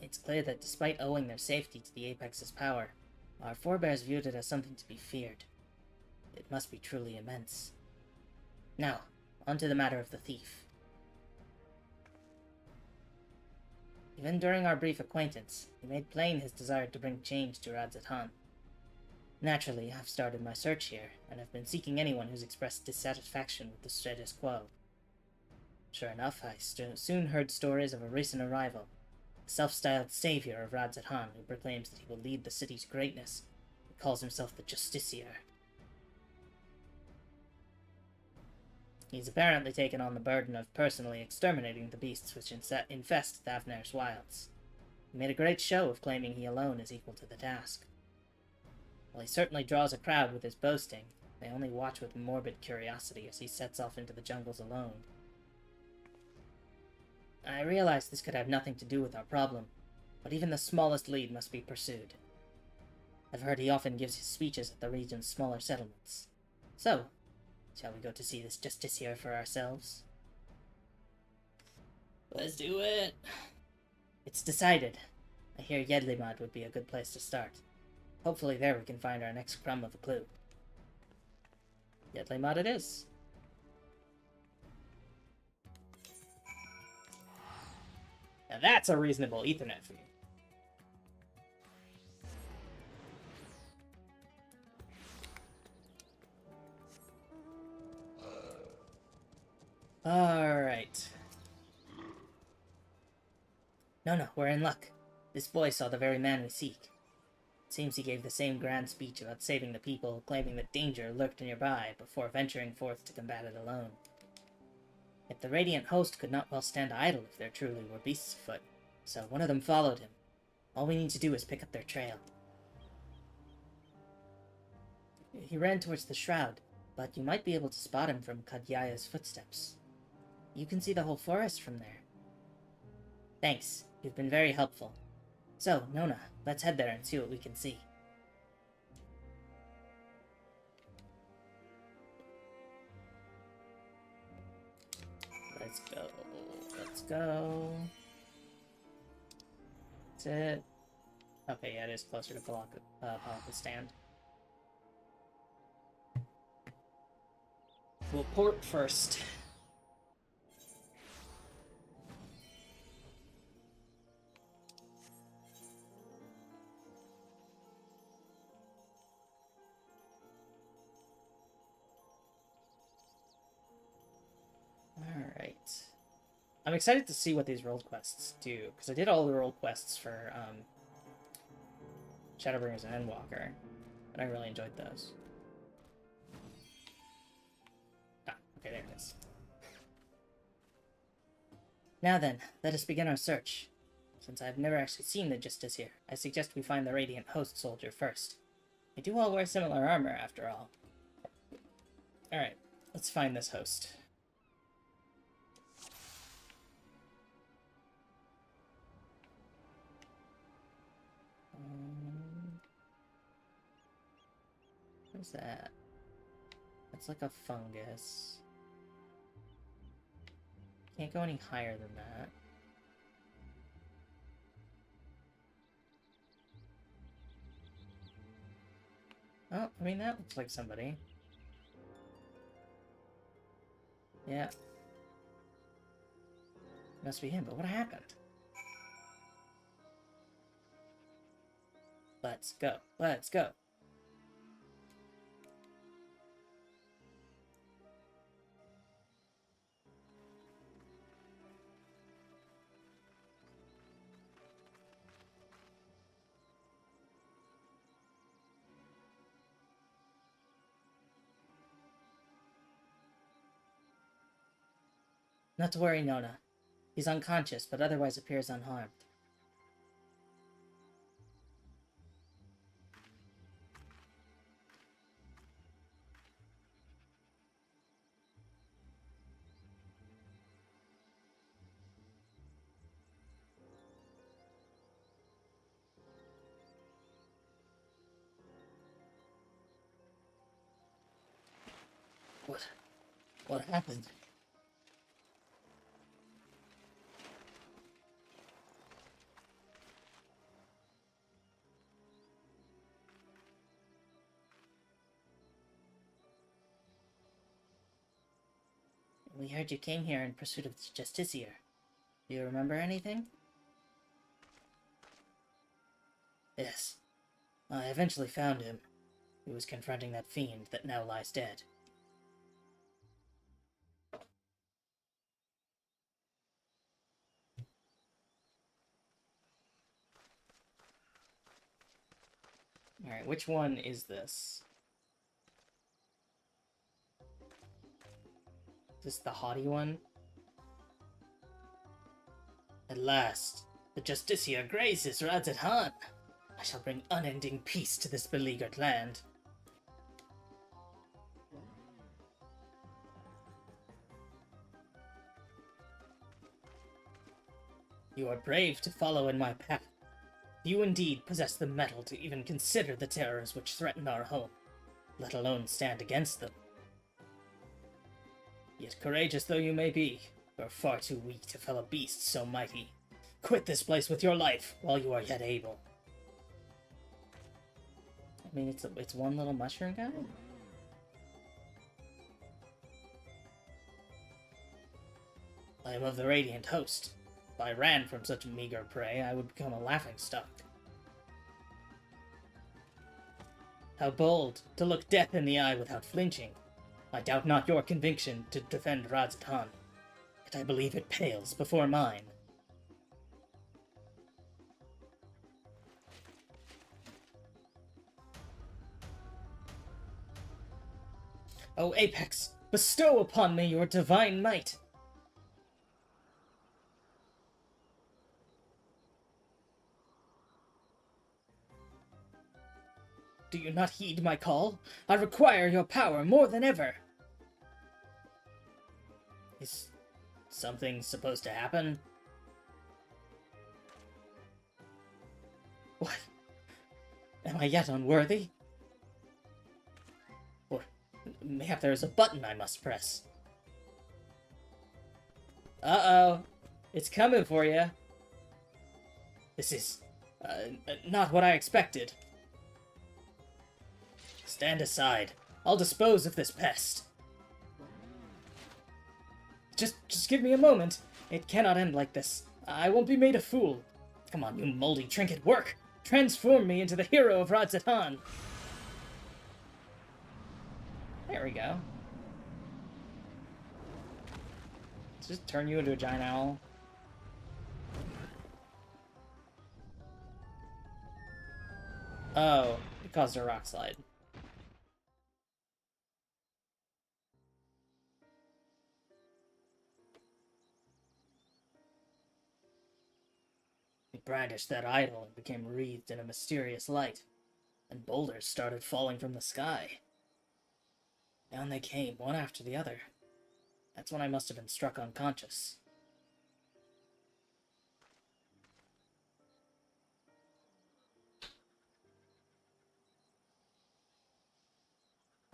It's clear that despite owing their safety to the apex's power, our forebears viewed it as something to be feared. It must be truly immense. Now, on to the matter of the thief. Even during our brief acquaintance, he made plain his desire to bring change to Radzatan. Naturally, I've started my search here, and have been seeking anyone who's expressed dissatisfaction with the status quo. Sure enough, I soon heard stories of a recent arrival, a self-styled savior of Radzatan who proclaims that he will lead the city's greatness, and calls himself the Justiciar. He's apparently taken on the burden of personally exterminating the beasts which infest Thavner's wilds. He made a great show of claiming he alone is equal to the task. While he certainly draws a crowd with his boasting, they only watch with morbid curiosity as he sets off into the jungles alone. I realize this could have nothing to do with our problem, but even the smallest lead must be pursued. I've heard he often gives his speeches at the region's smaller settlements. So, shall we go to see this Justiciar for ourselves? Let's do it! It's decided. I hear Yedlimad would be a good place to start. Hopefully there we can find our next crumb of a clue. Yedlimad it is. Now that's a reasonable Ethernet fee. Alright. No, we're in luck. This boy saw the very man we seek. It seems he gave the same grand speech about saving the people, claiming that danger lurked nearby before venturing forth to combat it alone. Yet the Radiant host could not well stand idle if there truly were beasts afoot, so one of them followed him. All we need to do is pick up their trail. He ran towards the shroud, but you might be able to spot him from Kadyaya's footsteps. You can see the whole forest from there. Thanks, you've been very helpful. So, Nona, let's head there and see what we can see. Let's go. That's it. Okay, yeah, it is closer to Palaka's stand. We'll port first. Alright. I'm excited to see what these world quests do, because I did all the world quests for Shadowbringers and Endwalker, and I really enjoyed those. Ah, okay, there it is. Now then, let us begin our search. Since I've never actually seen the Justiciar, I suggest we find the Radiant Host Soldier first. They do all wear similar armor, after all. Alright, let's find this host. that? That's like a fungus. Can't go any higher than that. Oh, I mean, that looks like somebody. Yeah. Must be him, but what happened? Let's go. Let's go. Not to worry, Nona. He's unconscious, but otherwise appears unharmed. What happened? We heard you came here in pursuit of the Justiciar. Do you remember anything? Yes. I eventually found him. He was confronting that fiend that now lies dead. Alright, which one is this? Is this the haughty one? At last, the Justiciar grazes Radz-at-Han. I shall bring unending peace to this beleaguered land. You are brave to follow in my path. You indeed possess the mettle to even consider the terrors which threaten our home, let alone stand against them. Yet courageous though you may be, you are far too weak to fell a beast so mighty. Quit this place with your life while you are yet able. I mean, it's one little mushroom guy? I am of the Radiant Host. If I ran from such meager prey, I would become a laughingstock. How bold, to look death in the eye without flinching. I doubt not your conviction to defend Radz-at-Han, yet I believe it pales before mine. O Apex, bestow upon me your divine might! Do you not heed my call? I require your power more than ever! Is something supposed to happen? What? Am I yet unworthy? Or mayhap there is a button I must press. Uh-oh. It's coming for you. This is not what I expected. Stand aside. I'll dispose of this pest. Just give me a moment. It cannot end like this. I won't be made a fool. Come on, you moldy trinket, work! Transform me into the hero of Radz-at-Han. There we go. Let's just turn you into a giant owl. Oh, it caused a rock slide. He brandished that idol and became wreathed in a mysterious light, and boulders started falling from the sky. Down they came, one after the other. That's when I must have been struck unconscious.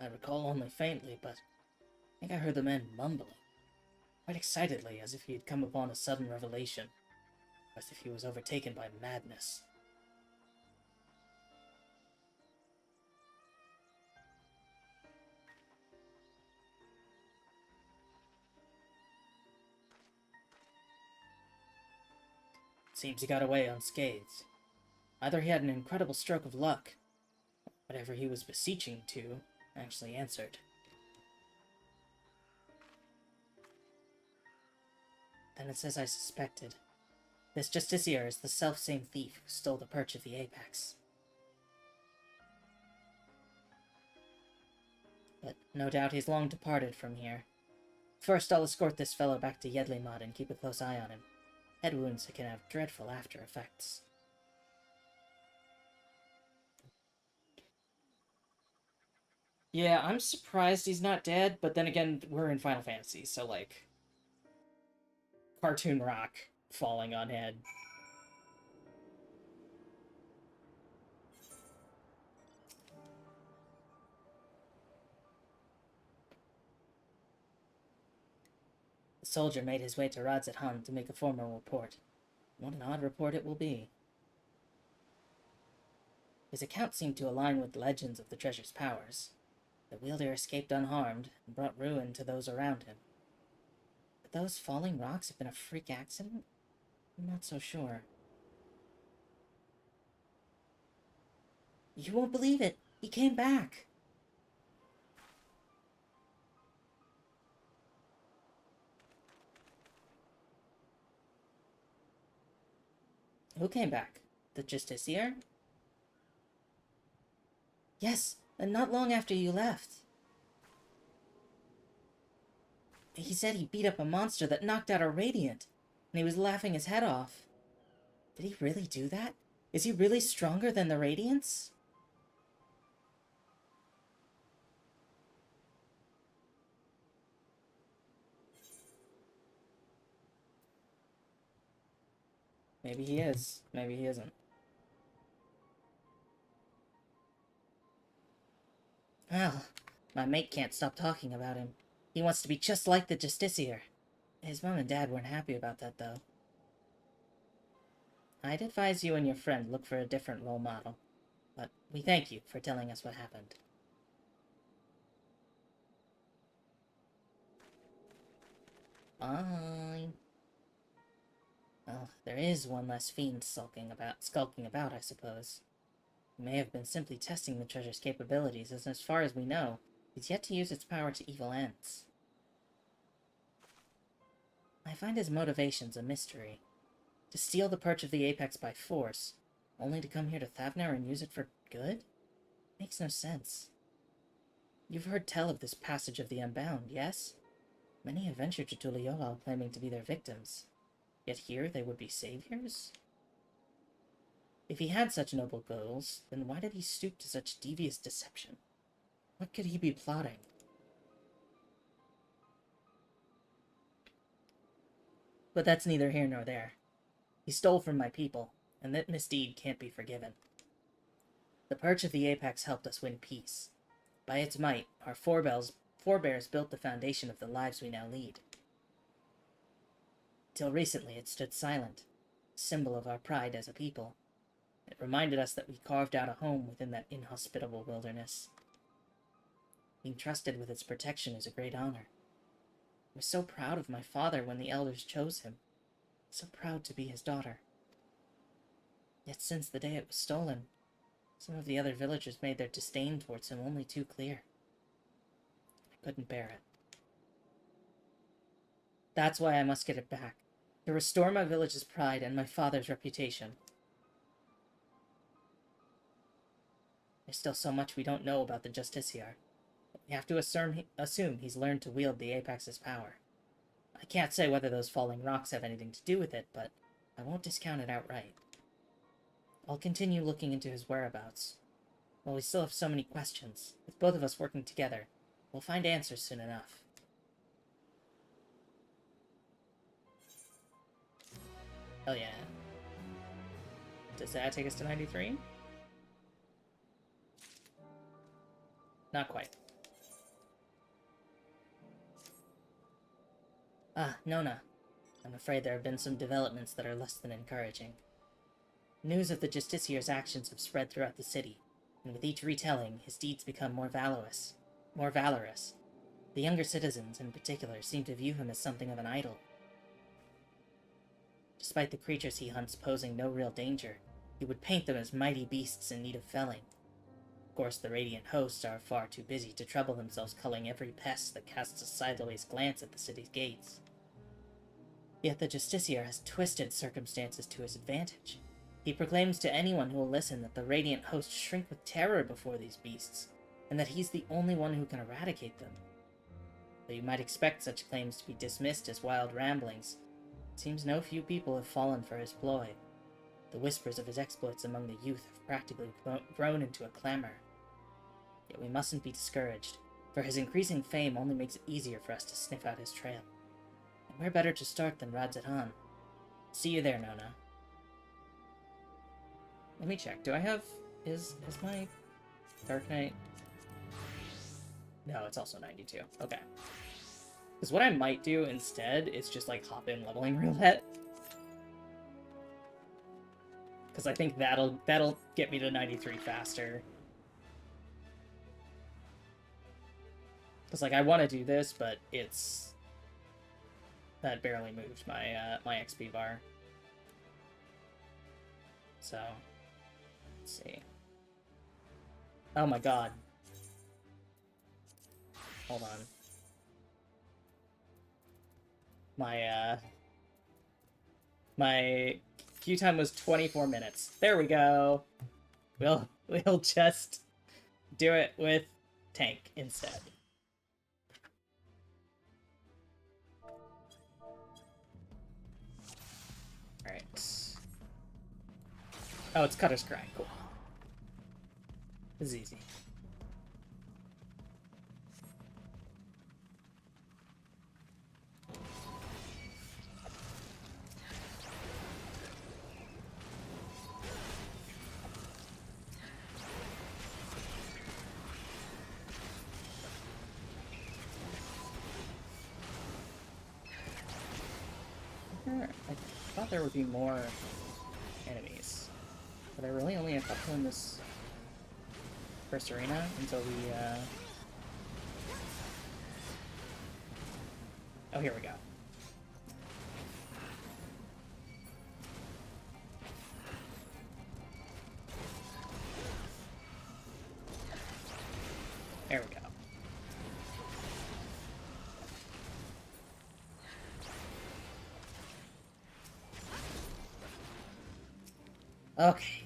I recall only faintly, but I think I heard the man mumbling, quite excitedly, as if he had come upon a sudden revelation, as if he was overtaken by madness. Seems he got away unscathed. Either he had an incredible stroke of luck, or whatever he was beseeching to actually answered. Then it's as I suspected. This Justiciar is the self-same thief who stole the perch of the apex. But no doubt he's long departed from here. First, I'll escort this fellow back to Yedlimod and keep a close eye on him. Head wounds can have dreadful after effects. Yeah, I'm surprised he's not dead, but then again, we're in Final Fantasy, so like... cartoon rock falling on head. The soldier made his way to Radzat Han to make a formal report. What an odd report it will be. His account seemed to align with legends of the treasure's powers. The wielder escaped unharmed and brought ruin to those around him. But those falling rocks have been a freak accident? I'm not so sure. You won't believe it! He came back! Who came back? The Justiciar? Yes, and not long after you left. He said he beat up a monster that knocked out a Radiant, and he was laughing his head off. Did he really do that? Is he really stronger than the Radiants? Maybe he is. Maybe he isn't. Well, my mate can't stop talking about him. He wants to be just like the Justiciar. His mom and dad weren't happy about that, though. I'd advise you and your friend look for a different role model. But we thank you for telling us what happened. Fine. Well, there is one less fiend skulking about, I suppose. He may have been simply testing the treasure's capabilities, as far as we know, he's yet to use its power to evil ends. I find his motivations a mystery. To steal the perch of the apex by force, only to come here to Thavnar and use it for good? Makes no sense. You've heard tell of this passage of the Unbound, yes? Many have ventured to Tuliyollal claiming to be their victims. Yet here they would be saviors? If he had such noble goals, then why did he stoop to such devious deception? What could he be plotting? But that's neither here nor there. He stole from my people, and that misdeed can't be forgiven. The perch of the apex helped us win peace. By its might, our forebears built the foundation of the lives we now lead. Till recently it stood silent, a symbol of our pride as a people. It reminded us that we carved out a home within that inhospitable wilderness. Being trusted with its protection is a great honor. I was so proud of my father when the elders chose him, so proud to be his daughter. Yet since the day it was stolen, some of the other villagers made their disdain towards him only too clear. I couldn't bear it. That's why I must get it back, to restore my village's pride and my father's reputation. There's still so much we don't know about the Justiciar. We have to assume he's learned to wield the Apex's power. I can't say whether those falling rocks have anything to do with it, but I won't discount it outright. I'll continue looking into his whereabouts. While we still have so many questions, with both of us working together, we'll find answers soon enough. Hell yeah. Does that take us to 93? Not quite. Ah, Nona. I'm afraid there have been some developments that are less than encouraging. News of the Justicier's actions have spread throughout the city, and with each retelling, his deeds become more valorous. The younger citizens, in particular, seem to view him as something of an idol. Despite the creatures he hunts posing no real danger, he would paint them as mighty beasts in need of felling. Of course, the Radiant hosts are far too busy to trouble themselves culling every pest that casts a sideways glance at the city's gates. Yet the Justiciar has twisted circumstances to his advantage. He proclaims to anyone who will listen that the Radiant hosts shrink with terror before these beasts, and that he's the only one who can eradicate them. Though you might expect such claims to be dismissed as wild ramblings, it seems no few people have fallen for his ploy. The whispers of his exploits among the youth have practically grown into a clamor. Yet we mustn't be discouraged, for his increasing fame only makes it easier for us to sniff out his trail. And where better to start than Radzatan? See you there, Nona. Let me check. Do I have... Is my Dark Knight... No, it's also 92. Okay. Because what I might do instead is just, like, hop in leveling roulette. Because I think that'll get me to 93 faster. Because, like, I want to do this, but it's... That barely moved my, my XP bar. So... Let's see. Oh my god. Hold on. My queue time was 24 minutes. There we go. We'll just do it with tank instead. Alright. Oh, it's Cutter's Cry. Cool. This is easy. I thought there would be more enemies, but there really only a couple in this first arena until we, Oh, here we go. There we go. Okay.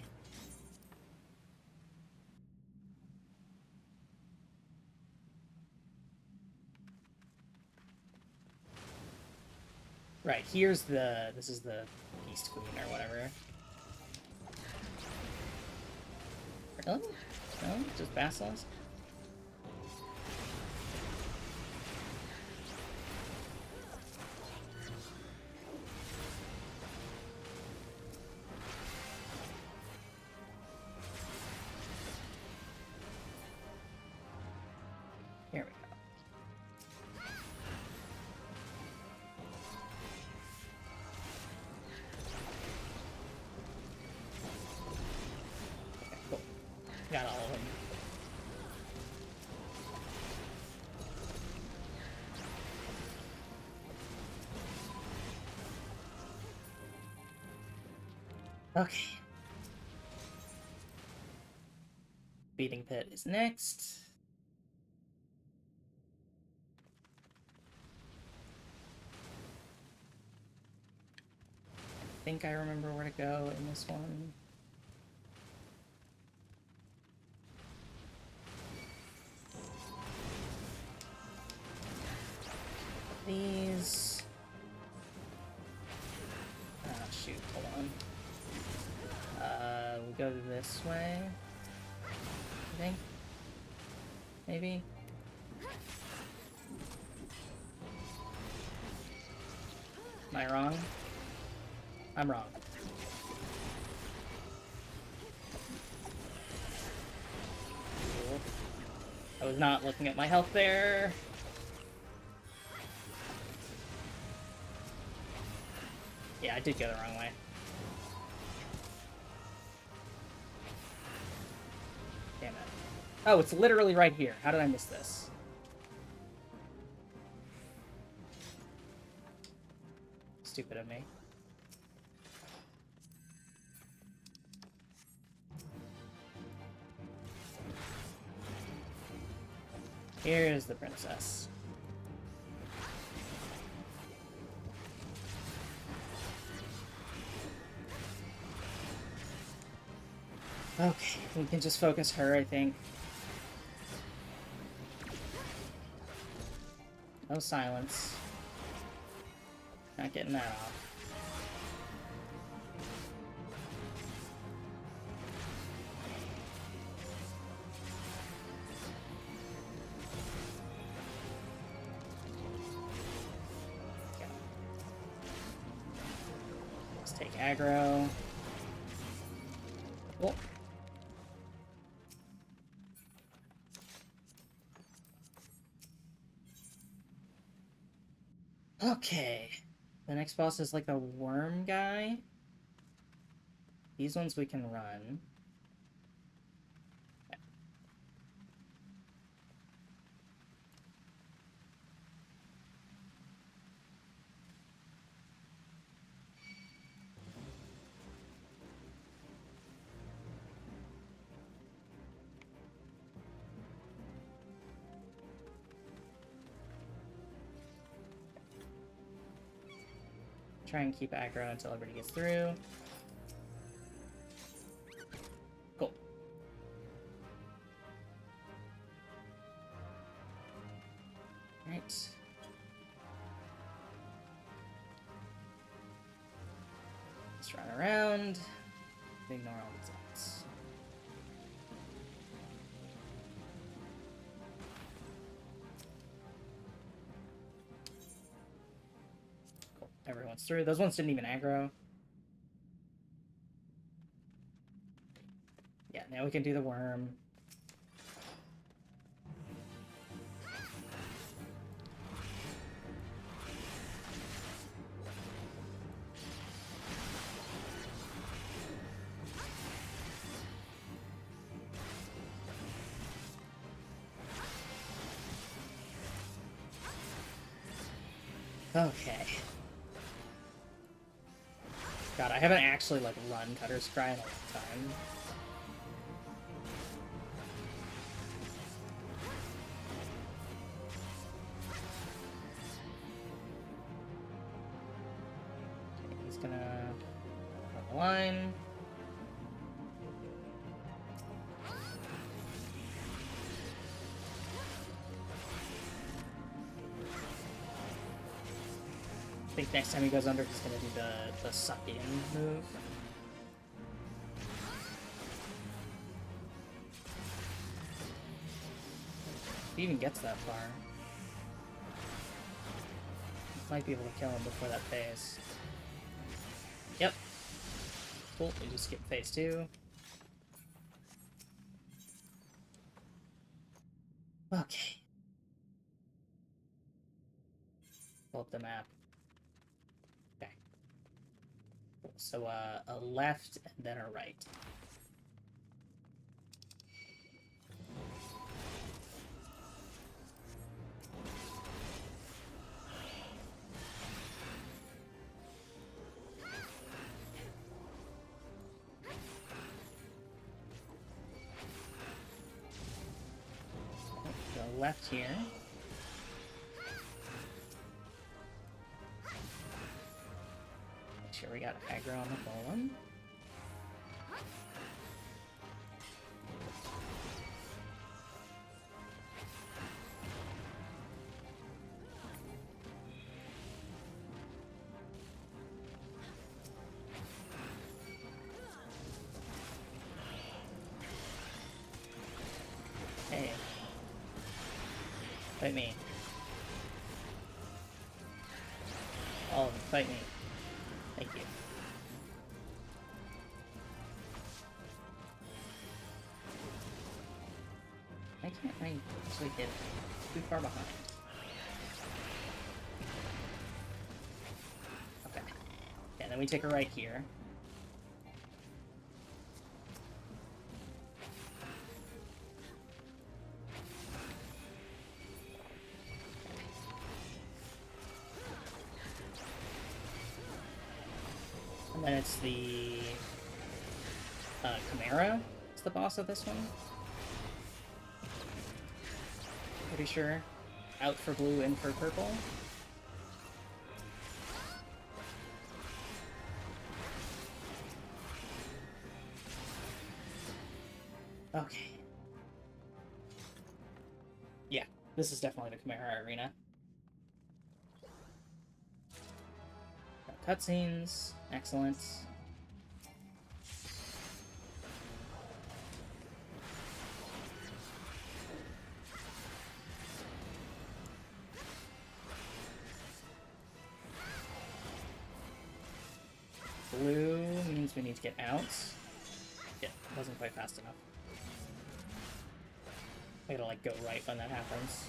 Right, here's the... This is the Beast Queen or whatever. Really? No? Just Basilisk? Here we go. Okay, cool. Got all of them. Okay. Beating Pit is next. I think I remember where to go in this one. These... Ah, shoot, hold on. We go this way, I think? Maybe? Am I wrong? I'm wrong. Cool. I was not looking at my health there. I did go the wrong way. Damn it. Oh, it's literally right here. How did I miss this? Stupid of me. Here's the princess. Okay, we can just focus her, I think. No silence. Not getting that off. Okay. Let's take aggro. Oh. Okay. The next boss is like a worm guy. These ones we can run. Try and keep aggro until everybody gets through. Cool. Right. Let's run around. Ignore all these lights. Cool. Everyone's through. Those ones didn't even aggro. Yeah, now we can do the worm. Okay. God, I haven't actually, like, run Cutter's Cry in a long time. Okay, he's gonna run the line. I think next time he goes under, he's gonna do the suck-in move. If he even gets that far. Might be able to kill him before that phase. Yep. Cool, we just skip phase 2. Okay. Pull up the map. Okay. Cool. So, a left and then a right. Go left here. Make sure we got aggro on the golem. Hey. Fight me. All of them, fight me. Thank you. Why can't I actually get too far behind? Okay. Yeah, then we take a right here. And then it's the Chimera. It's the boss of this one. Pretty sure. Out for blue, in for purple. Okay. Yeah, this is definitely the Chimera arena. Cutscenes. Excellent. Blue means we need to get out. Yeah, wasn't quite fast enough. I gotta, like, go right when that happens.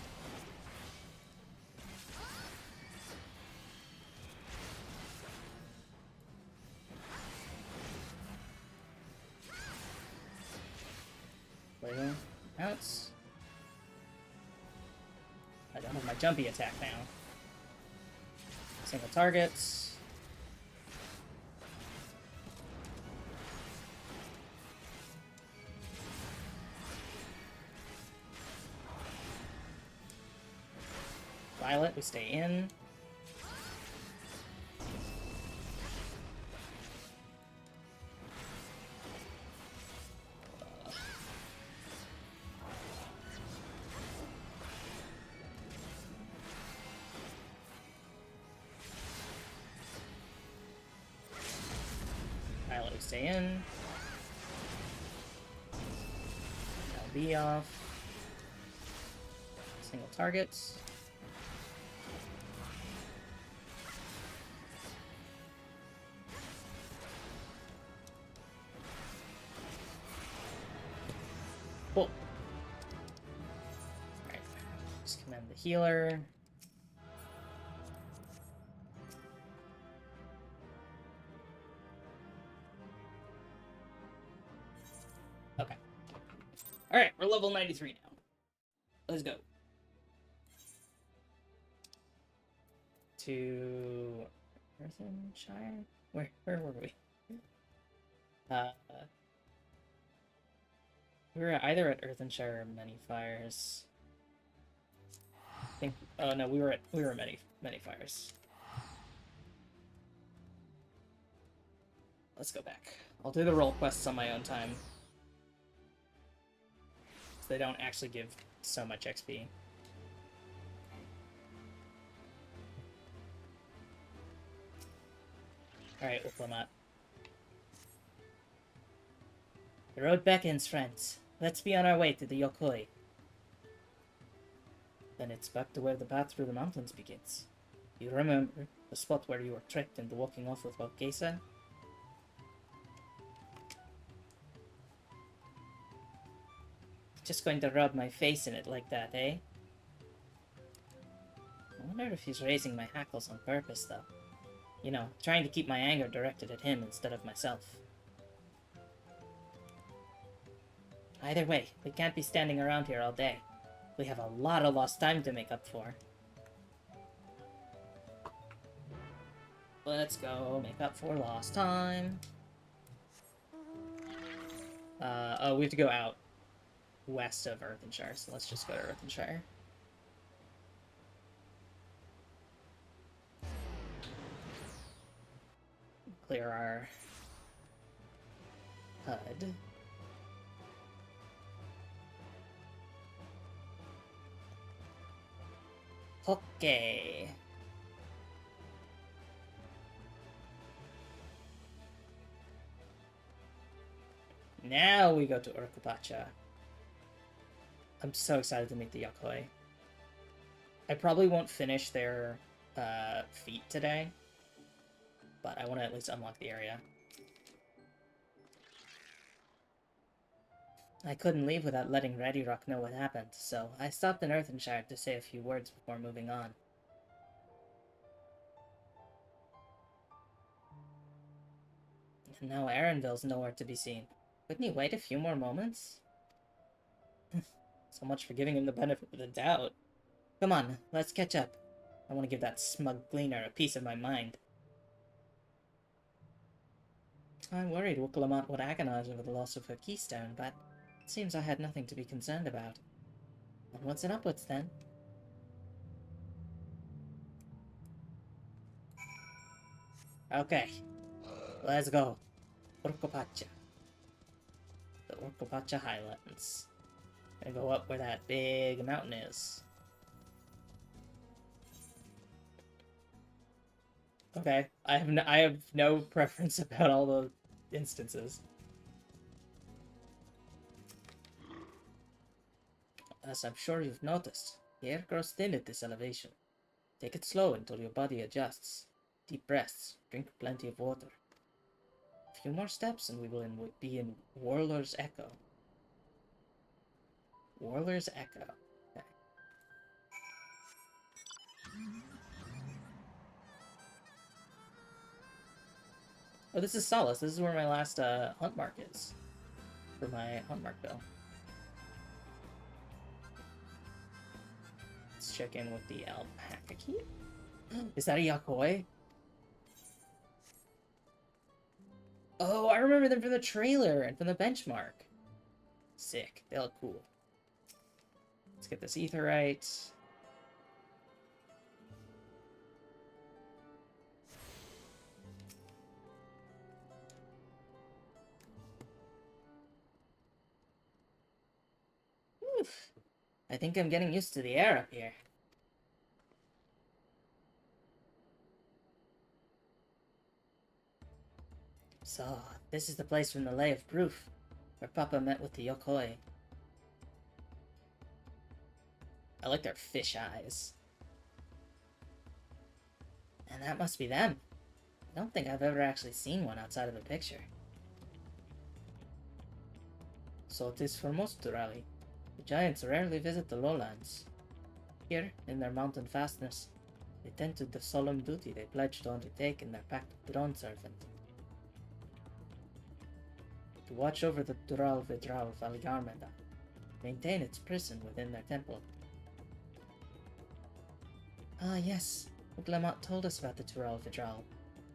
Blue. Outs. I don't have my jumpy attack now. Single targets. Violet, we stay in. Violet, we stay in. LB off. Single targets. Cool. Alright, just command the healer. Okay. Alright, we're level 93 now. Let's go. To Earthenshire? Where were we? We were either at Earthenshire or Many Fires. I think. Oh no, we were at Many Fires. Let's go back. I'll do the role quests on my own time. So they don't actually give so much XP. Alright, Diplomat. The road beckons, friends. Let's be on our way to the Yokoi. Then it's back to where the path through the mountains begins. You remember the spot where you were tricked into walking off with Valkesa? Just going to rub my face in it like that, eh? I wonder if he's raising my hackles on purpose, though. You know, trying to keep my anger directed at him instead of myself. Either way, we can't be standing around here all day. We have a lot of lost time to make up for. Let's go make up for lost time. Oh, we have to go out west of Earthenshire, so let's just go to Earthenshire. Clear our HUD. Okay. Now we go to Urkupacha. I'm so excited to meet the Yokoi. I probably won't finish their feat today, but I want to at least unlock the area. I couldn't leave without letting Ready Rock know what happened, so I stopped in Earthenshire to say a few words before moving on. And now Arenville's nowhere to be seen. Couldn't he wait a few more moments? So much for giving him the benefit of the doubt. Come on, let's catch up. I want to give that smug gleaner a piece of my mind. I worried Willamette would agonize over the loss of her keystone, but it seems I had nothing to be concerned about. Onwards and upwards, then. Okay, let's go. Orcopacha. The Orcopacha Highlands. And go up where that big mountain is. Okay, I have no preference about all the instances. As I'm sure you've noticed, the air grows thin at this elevation. Take it slow until your body adjusts. Deep breaths, drink plenty of water. A few more steps and we will be in Whirler's Echo. Whirler's Echo. Okay. Oh, this is Solace. This is where my last hunt mark is. For my hunt mark bill. Let's check in with the alpaca key. Is that a Yakoi? Oh, I remember them from the trailer and from the benchmark. Sick. They look cool. Let's get this Aetherite. Oof. I think I'm getting used to the air up here. So, this is the place from the Lay of Proof, where Papa met with the Yokoi. I like their fish eyes. And that must be them. I don't think I've ever actually seen one outside of a picture. So it is for most Durali. The giants rarely visit the lowlands. Here, in their mountain fastness, they tend to the solemn duty they pledged to undertake in their pact of Drone Servant. To watch over the Dural Vidral Valigarmenda, maintain its prison within their temple. Ah yes, Uglamat told us about the Dural Vidral.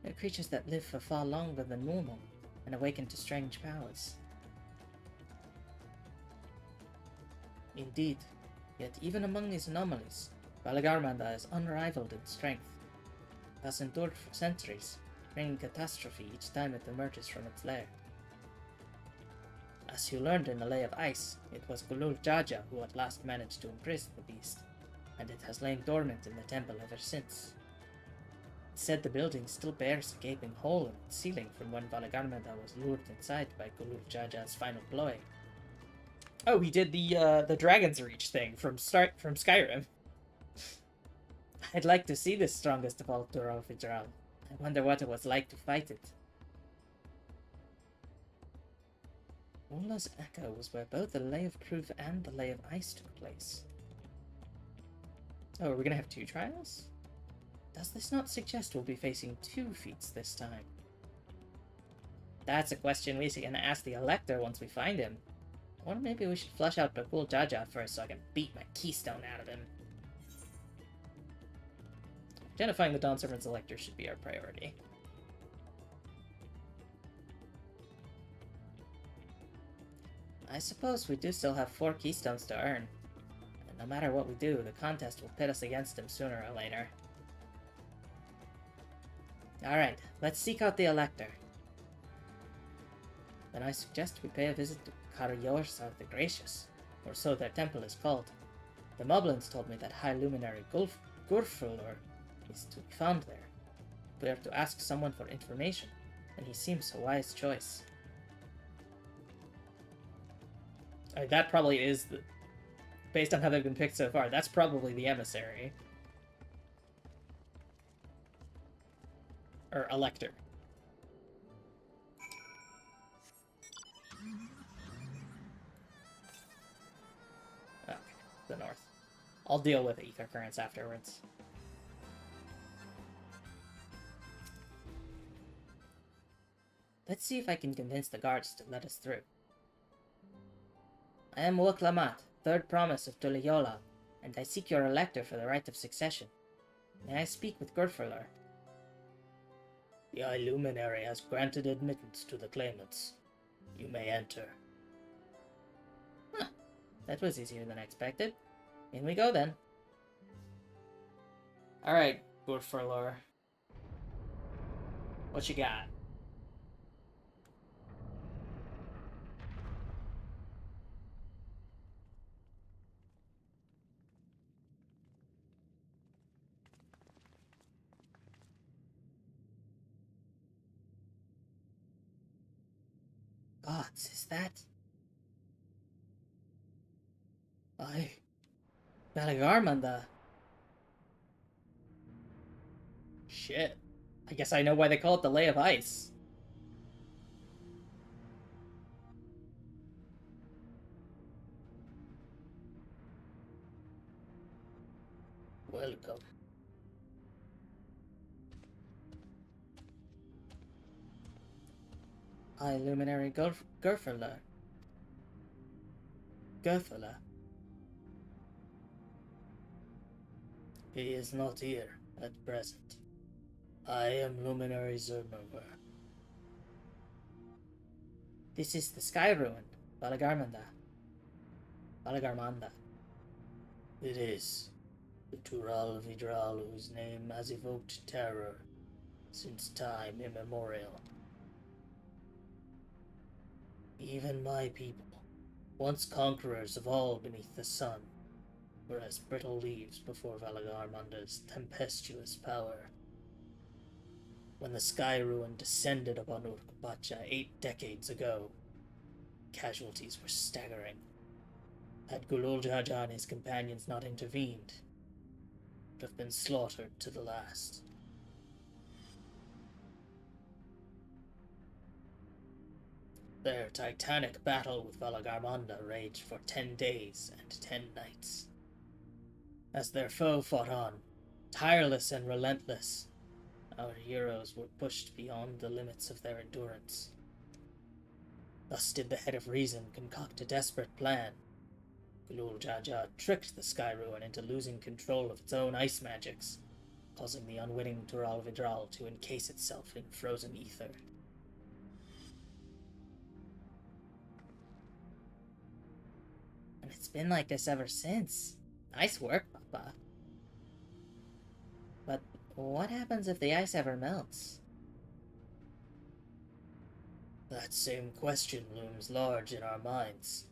They're creatures that live for far longer than normal, and awaken to strange powers. Indeed, yet even among these anomalies, Valigarmanda is unrivaled in strength. It has endured for centuries, bringing catastrophe each time it emerges from its lair. As you learned in the Lay of Ice, it was Gulul Jaja who at last managed to imprison the beast, and it has lain dormant in the temple ever since. It's said the building still bears a gaping hole in its ceiling from when Valigarmanda was lured inside by Gulul Jaja's final ploy. Oh, he did the Dragon's Reach thing from Skyrim. I'd like to see this strongest of all Dural Vidral. I wonder what it was like to fight it. Orla's Echo was where both the Lay of Proof and the Lay of Ice took place. Oh, are we gonna have 2 trials? Does this not suggest we'll be facing 2 feats this time? That's a question we can ask the Elector once we find him. Or maybe we should flush out Bakul Jaja first so I can beat my keystone out of him. Identifying the Dawn Servant's Elector should be our priority. I suppose we do still have 4 keystones to earn. And no matter what we do, the contest will pit us against him sooner or later. Alright, let's seek out the Elector. Then I suggest we pay a visit to Karayorsar the Gracious, or so their temple is called. The Moblins told me that High Luminary Gurfulur is to be found there. We are to ask someone for information, and he seems a wise choice. That probably is the... Based on how they've been picked so far, that's probably the emissary. Or Elector. Okay, the north. I'll deal with ether currents afterwards. Let's see if I can convince the guards to let us through. I am Woklamat, third promise of Tuliyola, and I seek your elector for the right of succession. May I speak with Gurfurlar? The High Luminary has granted admittance to the claimants. You may enter. Huh. That was easier than I expected. In we go then. Alright, Gurfurlar. What you got? Gods, is that... Aye. Balagarmanda. Shit. I guess I know why they call it the Lay of Ice. Welcome. High Luminary Gurfurlar. Gurfurlar. He is not here at present. I am Luminary Zermerwer. This is the Sky Ruin, Balagarmanda. Balagarmanda. It is. The Tural Vidral whose name has evoked terror since time immemorial. Even my people, once conquerors of all beneath the sun, were as brittle leaves before Valagarmanda's tempestuous power. When the Sky Ruin descended upon Urkbacha 8 decades ago, casualties were staggering. Had Gululjaja and his companions not intervened, would have been slaughtered to the last. Their titanic battle with Valagarmanda raged for 10 days and 10 nights. As their foe fought on, tireless and relentless, our heroes were pushed beyond the limits of their endurance. Thus did the Head of Reason concoct a desperate plan. Gululjaja tricked the Sky Ruin into losing control of its own ice magics, causing the unwitting Tural Vidral to encase itself in frozen ether. And it's been like this ever since. Nice work, Papa. But what happens if the ice ever melts? That same question looms large in our minds.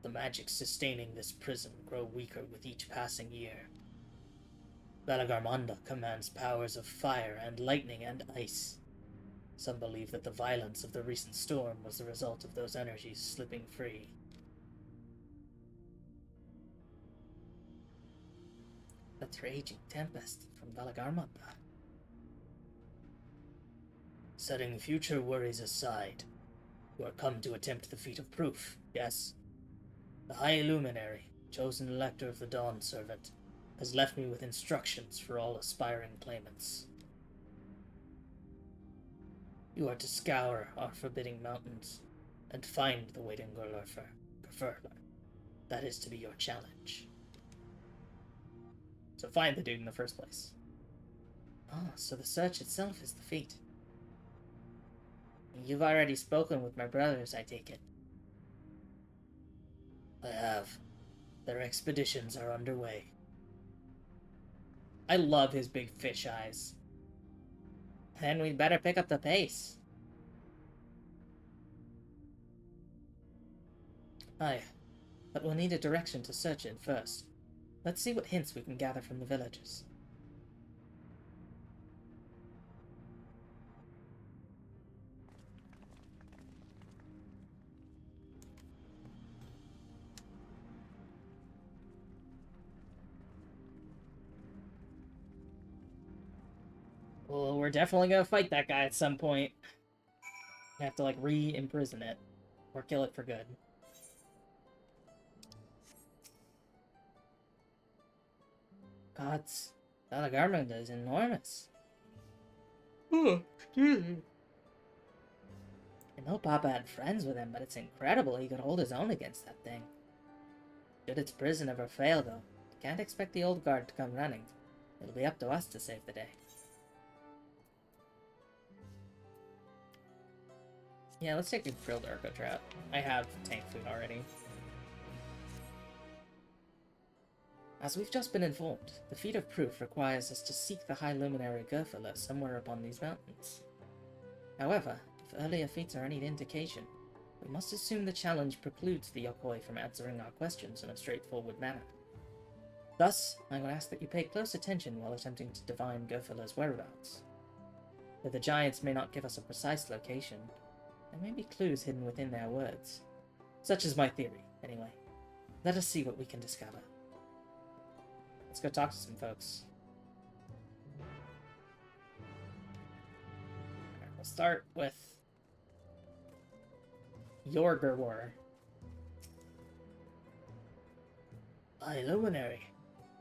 The magic sustaining this prison grow weaker with each passing year. Balagarmanda commands powers of fire and lightning and ice. Some believe that the violence of the recent storm was the result of those energies slipping free. The raging tempest from Balagarmanda. Setting future worries aside, you are come to attempt the feat of proof, yes? The High Luminary, chosen elector of the Dawn Servant, has left me with instructions for all aspiring claimants. You are to scour our forbidding mountains and find the waiting Gurfurlar. That is to be your challenge. So find the dude in the first place. Oh, so the search itself is the feat. You've already spoken with my brothers, I take it. I have. Their expeditions are underway. I love his big fish eyes. Then we'd better pick up the pace. Aye, but we'll need a direction to search in first. Let's see what hints we can gather from the villagers. Well, we're definitely gonna fight that guy at some point. We have to, like, re-imprison it. Or kill it for good. Gods, Balagarmanda is enormous. Oh, excuse me. I know Papa had friends with him, but it's incredible he could hold his own against that thing. Should its prison ever fail, though, can't expect the old guard to come running. It'll be up to us to save the day. Yeah, let's take a grilled Urko trout. I have tank food already. As we've just been informed, the feat of proof requires us to seek the High Luminary Gurfala somewhere upon these mountains. However, if earlier feats are any indication, we must assume the challenge precludes the Yokoi from answering our questions in a straightforward manner. Thus, I would ask that you pay close attention while attempting to divine Gurfala's whereabouts. Though the giants may not give us a precise location, there may be clues hidden within their words. Such is my theory, anyway. Let us see what we can discover. Let's go talk to some folks. Alright, we'll start with Yorgurwar. High Luminary.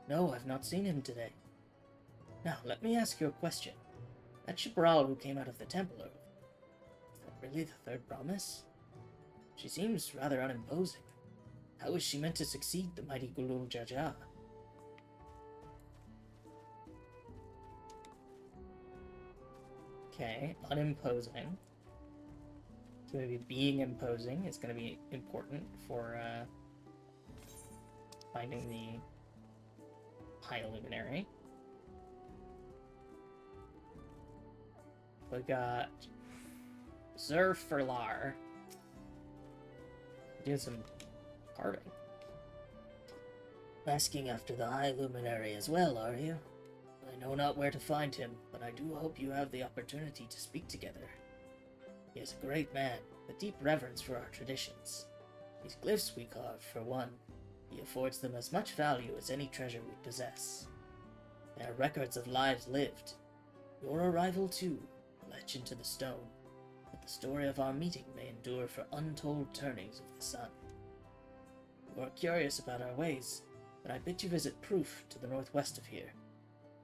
No, I've not seen him today. Now, let me ask you a question. That Shibral who came out of the temple, is that really the third promise? She seems rather unimposing. How is she meant to succeed the mighty Gulul Jaja? Okay, unimposing. So maybe being imposing is going to be important for finding the High Luminary. We got Zerfurlar. Doing some carving. Asking after the High Luminary as well, are you? I know not where to find him, but I do hope you have the opportunity to speak together. He is a great man, with deep reverence for our traditions. These glyphs we carve, for one, he affords them as much value as any treasure we possess. They are records of lives lived. Your arrival, too, will etch into the stone, but the story of our meeting may endure for untold turnings of the sun. You are curious about our ways, but I bid you visit Proof to the northwest of here.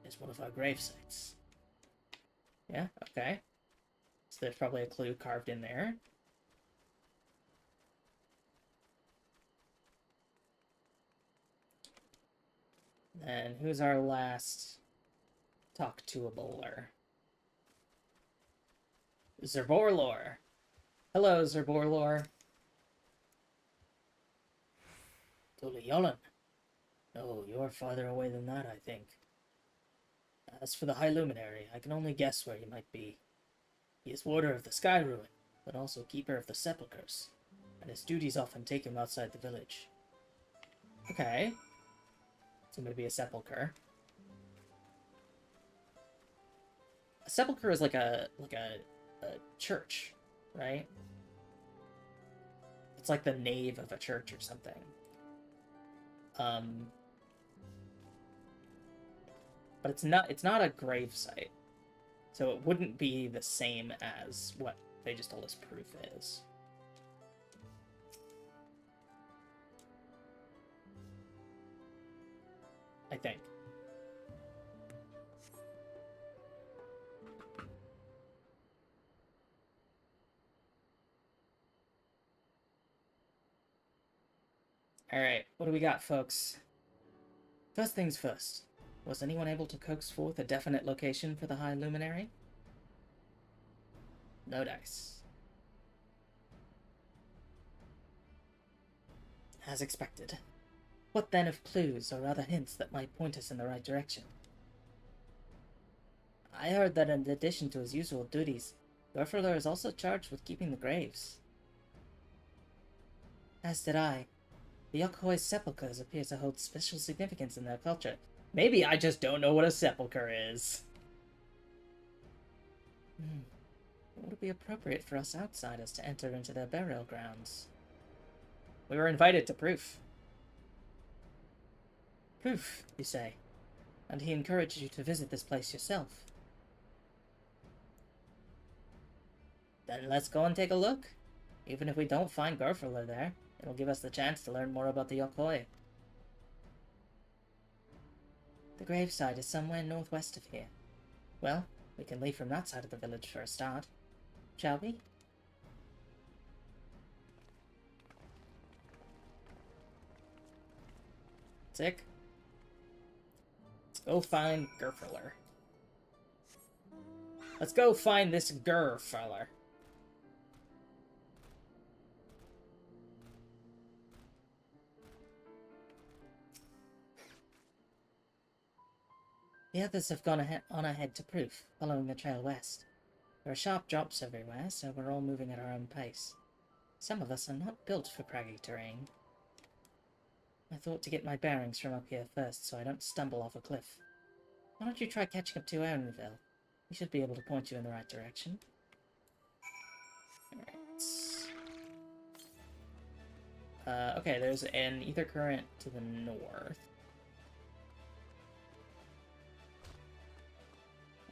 It is one of our grave sites. Yeah, okay. So there's probably a clue carved in there. And who's our last talk to a bowler? Zerborlor. Hello, Zerborlor. Tuliyolan. No, you're farther away than that, I think. As for the High Luminary, I can only guess where he might be. He is warder of the Sky Ruin, but also keeper of the sepulchres, and his duties often take him outside the village. Okay. So maybe a sepulcher. A sepulcher is like a church, right? It's like the nave of a church or something. But it's not a grave site. So it wouldn't be the same as what they just told us Proof is. I think. Alright, what do we got, folks? First things first. Was anyone able to coax forth a definite location for the High Luminary? No dice. As expected. What then of clues or other hints that might point us in the right direction? I heard that in addition to his usual duties, Gurfurlar is also charged with keeping the graves. As did I. The Yokoi's sepulchres appear to hold special significance in their culture. Maybe I just don't know what a sepulcher is. It would be appropriate for us outsiders to enter into their burial grounds. We were invited to Proof. Proof, you say? And he encouraged you to visit this place yourself? Then let's go and take a look. Even if we don't find Gurfurlar there, it'll give us the chance to learn more about the Yokoi. The gravesite is somewhere northwest of here. Well, we can leave from that side of the village for a start. Shall we? Sick. Let's go find Gerfurler. Let's go find this Gerfurler. The others have gone on ahead to Proof, following the trail west. There are sharp drops everywhere, so we're all moving at our own pace. Some of us are not built for craggy terrain. I thought to get my bearings from up here first, so I don't stumble off a cliff. Why don't you try catching up to Aaronville? He should be able to point you in the right direction. Alright. Okay, there's an ether current to the north.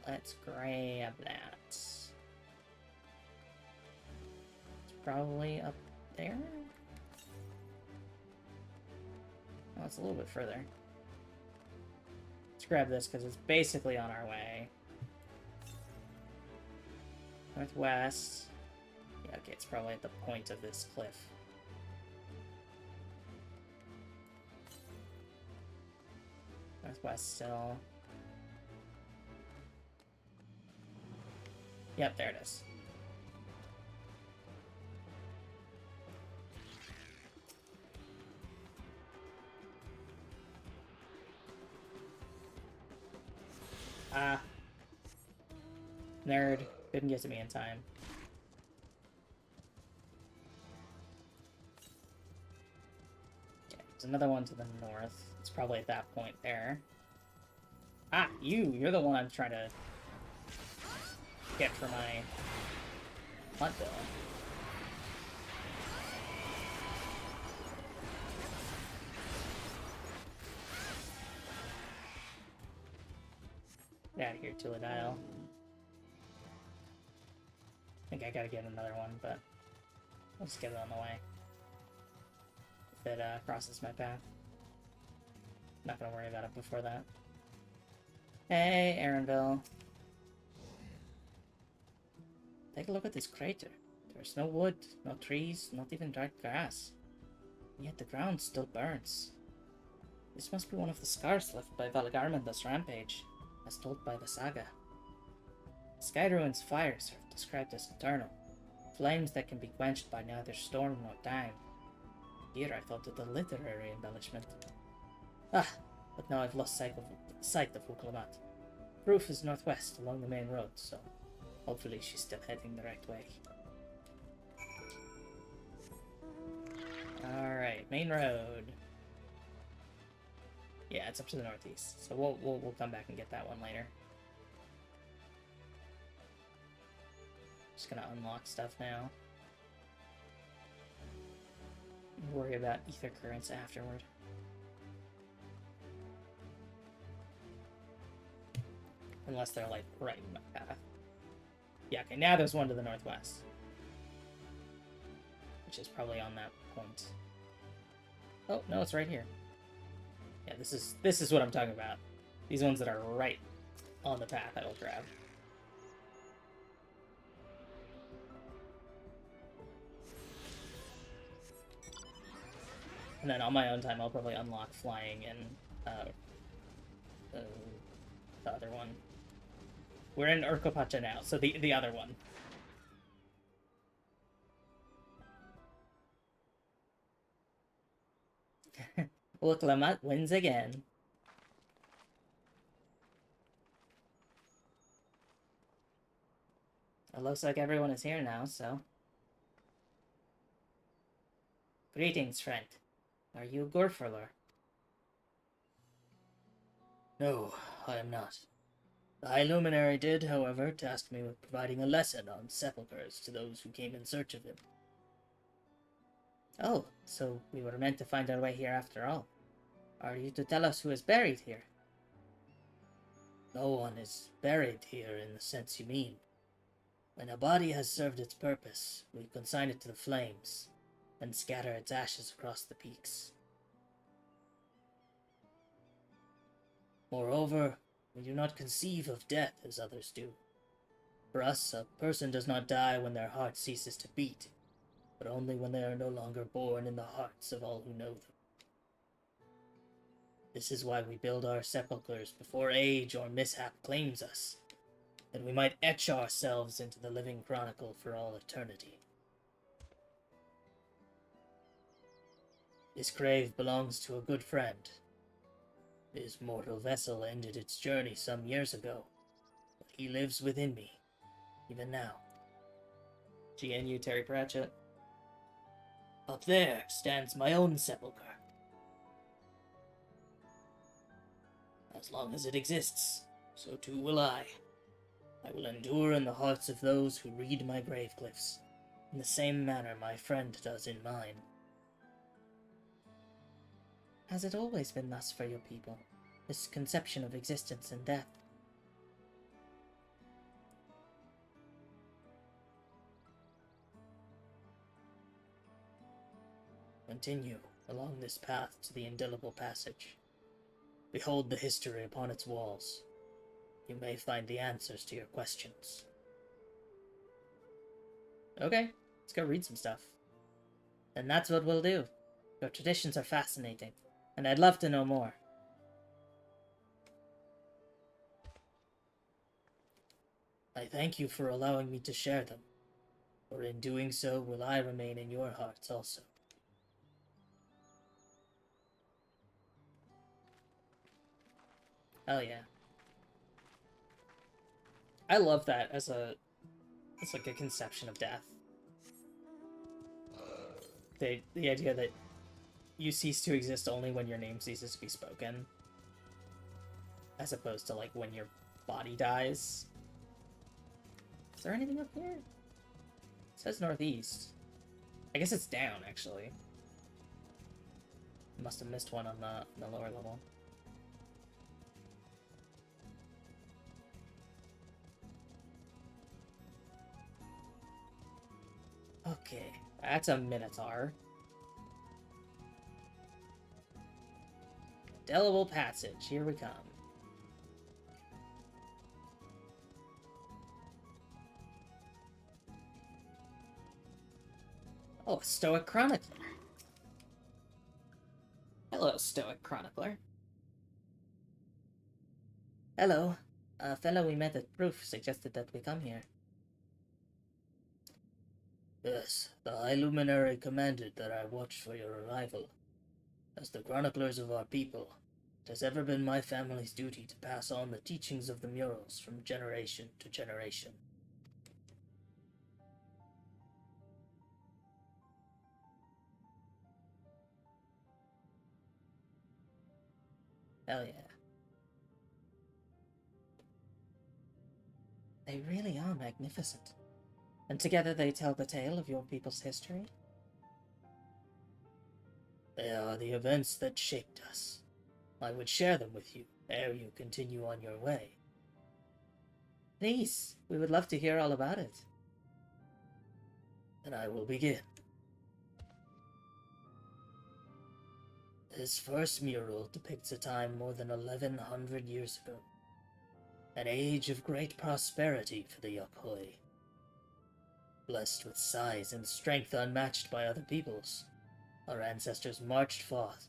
Let's grab that. It's probably up there? Oh, it's a little bit further. Let's grab this because it's basically on our way. Northwest. Yeah, okay, it's probably at the point of this cliff. Northwest still. Yep, there it is. Ah. Nerd. Didn't get to me in time. Okay, there's another one to the north. It's probably at that point there. Ah, you're the one I'm trying to get for my hunt bill. Get out of here, Tuladile. I think I gotta get another one, but I'll just get it on the way. If it crosses my path. Not gonna worry about it before that. Hey, Aaronville. Take a look at this crater. There's no wood, no trees, not even dry grass. And yet the ground still burns. This must be one of the scars left by Valgarmanda's rampage, as told by the saga. Skyruin's fires are described as eternal, flames that can be quenched by neither storm nor time. Here I thought of the literary embellishment. Ah, but now I've lost sight of Uklamat. Proof is northwest along the main road, so hopefully she's still heading the right way. Alright, main road. Yeah, it's up to the northeast, so we'll come back and get that one later. Just gonna unlock stuff now. Worry about ether currents afterward. Unless they're like right in my path. Yeah, okay, now there's one to the northwest. Which is probably on that point. Oh, no, it's right here. Yeah, this is what I'm talking about. These ones that are right on the path I will grab. And then on my own time, I'll probably unlock flying and the other one. We're in Urkopacha now, so the other one. Look, Lamont wins again. It looks like everyone is here now, so... Greetings, friend. Are you Gorfurler? No, I am not. The High Luminary did, however, task me with providing a lesson on sepulchres to those who came in search of him. Oh, so we were meant to find our way here after all. Are you to tell us who is buried here? No one is buried here in the sense you mean. When a body has served its purpose, we consign it to the flames, and scatter its ashes across the peaks. Moreover, we do not conceive of death as others do. For us, a person does not die when their heart ceases to beat, but only when they are no longer born in the hearts of all who know them. This is why we build our sepulchres before age or mishap claims us, that we might etch ourselves into the living chronicle for all eternity. This grave belongs to a good friend. His mortal vessel ended its journey some years ago, but he lives within me, even now. GNU Terry Pratchett. Up there stands my own sepulchre. As long as it exists, so too will I. I will endure in the hearts of those who read my grave glyphs, in the same manner my friend does in mine. Has it always been thus for your people, this conception of existence and death? Continue along this path to the indelible passage. Behold the history upon its walls. You may find the answers to your questions. Okay, let's go read some stuff. And that's what we'll do. Your traditions are fascinating, and I'd love to know more. I thank you for allowing me to share them, for in doing so will I remain in your hearts also. Hell yeah. I love that as like a conception of death. The idea that you cease to exist only when your name ceases to be spoken, as opposed to like when your body dies. Is there anything up here? It says northeast. I guess it's down, actually. Must have missed one on the lower level. Okay, that's a Minotaur. Indelible passage, here we come. Oh, Stoic Chronicler. Hello, Stoic Chronicler. Hello. A fellow we met at Proof suggested that we come here. Yes, the High Luminary commanded that I watch for your arrival. As the chroniclers of our people, it has ever been my family's duty to pass on the teachings of the murals from generation to generation. Hell yeah. They really are magnificent. And together they tell the tale of your people's history? They are the events that shaped us. I would share them with you ere you continue on your way. Please, we would love to hear all about it. Then I will begin. This first mural depicts a time more than 1100 years ago. An age of great prosperity for the Yokhoi. Blessed with size and strength unmatched by other peoples, our ancestors marched forth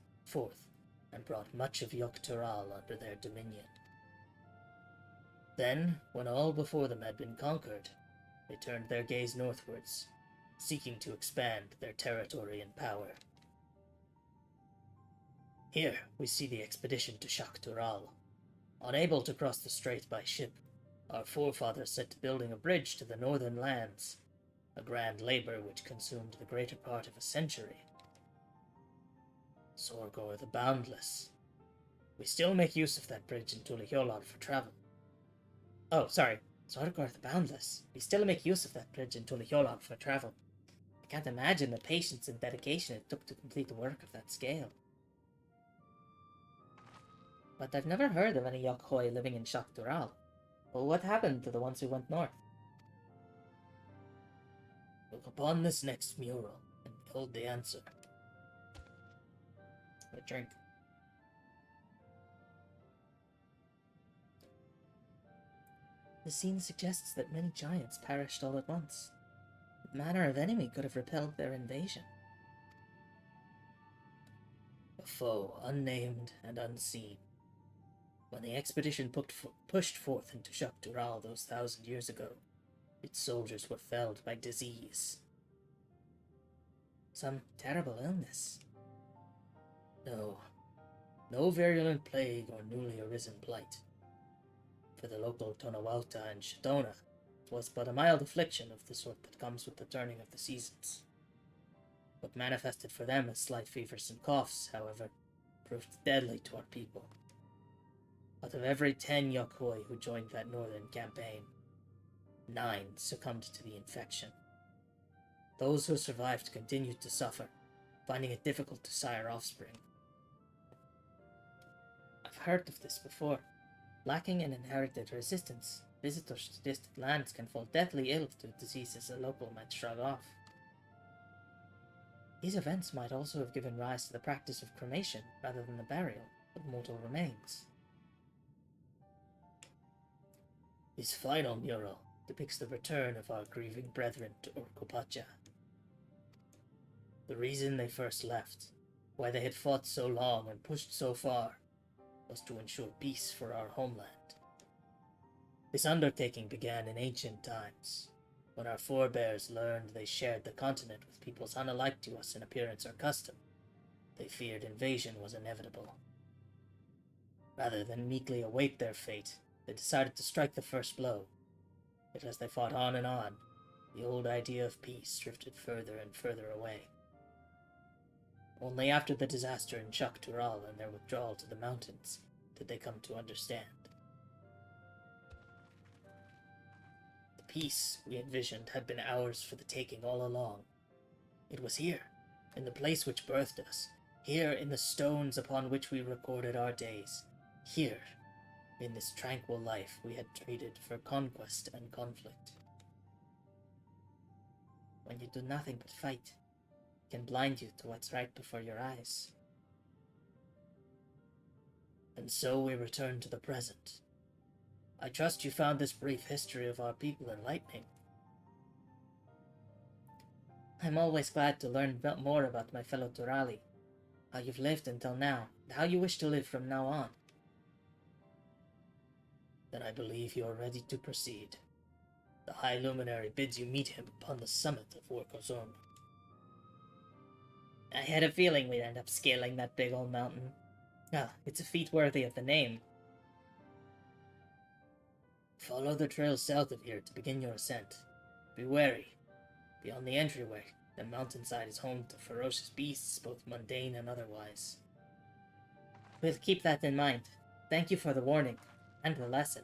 and brought much of Yoktural under their dominion. Then, when all before them had been conquered, they turned their gaze northwards, seeking to expand their territory and power. Here we see the expedition to Shaktural. Unable to cross the strait by ship, our forefathers set to building a bridge to the northern lands, a grand labor which consumed the greater part of a century. Sorgor the Boundless. We still make use of that bridge in Tulihyolod for travel. Oh, sorry. Sorgor the Boundless. We still make use of that bridge in Tulihyolod for travel. I can't imagine the patience and dedication it took to complete the work of that scale. But I've never heard of any Yokhoi living in Shaktural. Well, what happened to the ones who went north? Look upon this next mural and behold the answer. A drink. The scene suggests that many giants perished all at once. What manner of enemy could have repelled their invasion? A A foe unnamed and unseen. When the expedition pushed forth into Shaktural those 1,000 years ago, its soldiers were felled by disease. Some terrible illness. No. No virulent plague or newly arisen blight. For the local Tonawauta and Shadona, it was but a mild affliction of the sort that comes with the turning of the seasons. What manifested for them as slight fevers and coughs, however, proved deadly to our people. Out of every 10 Yokoi who joined that northern campaign, 9 succumbed to the infection. Those who survived continued to suffer, finding it difficult to sire offspring. I've heard of this before. Lacking an inherited resistance, visitors to distant lands can fall deathly ill to diseases a local might shrug off. These events might also have given rise to the practice of cremation rather than the burial of mortal remains. This final mural depicts the return of our grieving brethren to Orkopacha. The reason they first left, why they had fought so long and pushed so far, was to ensure peace for our homeland. This undertaking began in ancient times, when our forebears learned they shared the continent with peoples unalike to us in appearance or custom. They feared invasion was inevitable. Rather than meekly await their fate, they decided to strike the first blow. Yet as they fought on and on, the old idea of peace drifted further and further away. Only after the disaster in Shaktural and their withdrawal to the mountains did they come to understand. The peace we envisioned had been ours for the taking all along. It was here, in the place which birthed us, here in the stones upon which we recorded our days, here, in this tranquil life we had traded for conquest and conflict. When you do nothing but fight, it can blind you to what's right before your eyes. And so we return to the present. I trust you found this brief history of our people enlightening. I'm always glad to learn more about my fellow Turali, how you've lived until now, and how you wish to live from now on. Then I believe you are ready to proceed. The High Luminary bids you meet him upon the summit of Workozorm. I had a feeling we'd end up scaling that big old mountain. Ah, it's a feat worthy of the name. Follow the trail south of here to begin your ascent. Be wary. Beyond the entryway, the mountainside is home to ferocious beasts, both mundane and otherwise. We'll keep that in mind. Thank you for the warning, and the lesson.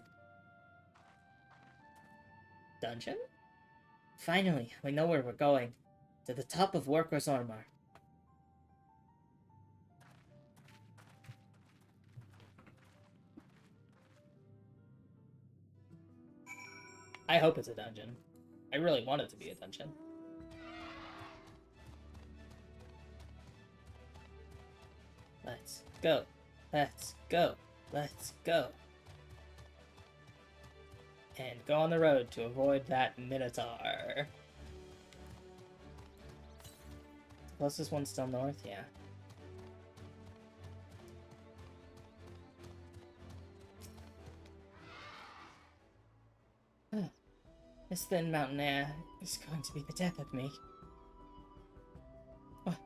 Dungeon? Finally, we know where we're going. To the top of Worker's Armor. I hope it's a dungeon. I really want it to be a dungeon. Let's go. Let's go. Let's go. And go on the road to avoid that Minotaur. The closest one's still north? Yeah. This thin mountain air is going to be the death of me. What?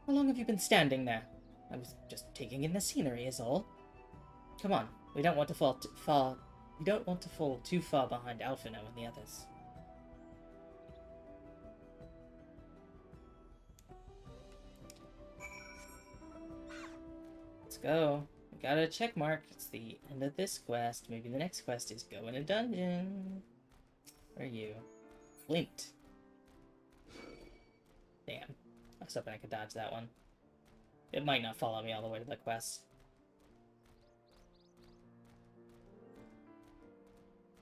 How long have you been standing there? I was just taking in the scenery is all. Come on, we don't want to fall too far behind Alphino and the others. Let's go. We got a check mark. It's the end of this quest. Maybe the next quest is go in a dungeon. Where are you? Flint. Damn. I was hoping I could dodge that one. It might not follow me all the way to the quest.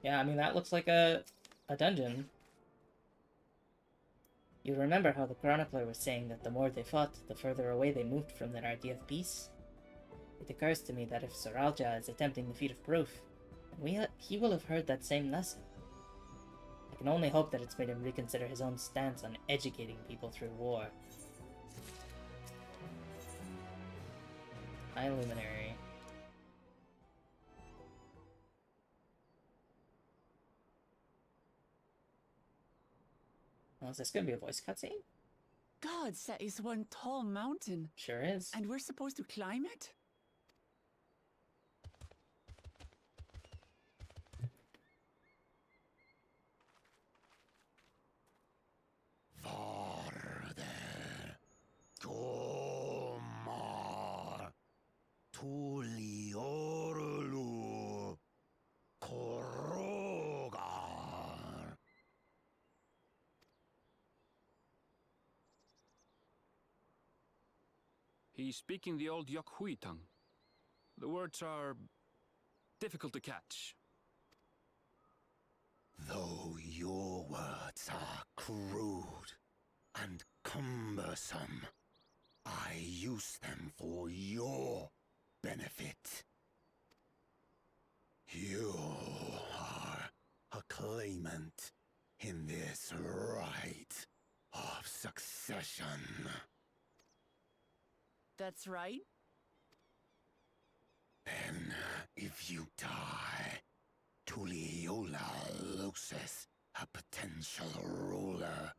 Yeah, I mean, that looks like a dungeon. You remember how the chronicler was saying that the more they fought, the further away they moved from their idea of peace? It occurs to me that if Soralja is attempting the feat of proof, he will have heard that same lesson. I can only hope that it's made him reconsider his own stance on educating people through war. High Luminary. Oh, is this gonna be a voice cutscene? God, that is one tall mountain. Sure is. And we're supposed to climb it? Farther. Tomar. Tuliorlu. Korogar. He's speaking the old Yokhui tongue. The words are difficult to catch. Though your words are crude and cumbersome, I use them for your benefit. You are a claimant in this rite of succession. That's right. Then, if you die, Tuliola loses a potential ruler.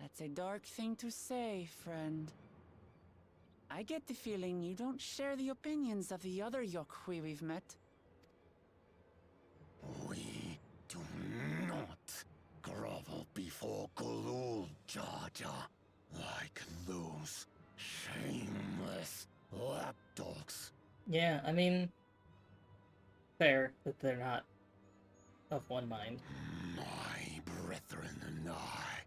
That's a dark thing to say, friend. I get the feeling you don't share the opinions of the other Yokhui we've met. We do not grovel before Galul, Jar Jar, like those shameless lapdogs. Yeah, I mean, fair that they're not of one mind. My brethren and I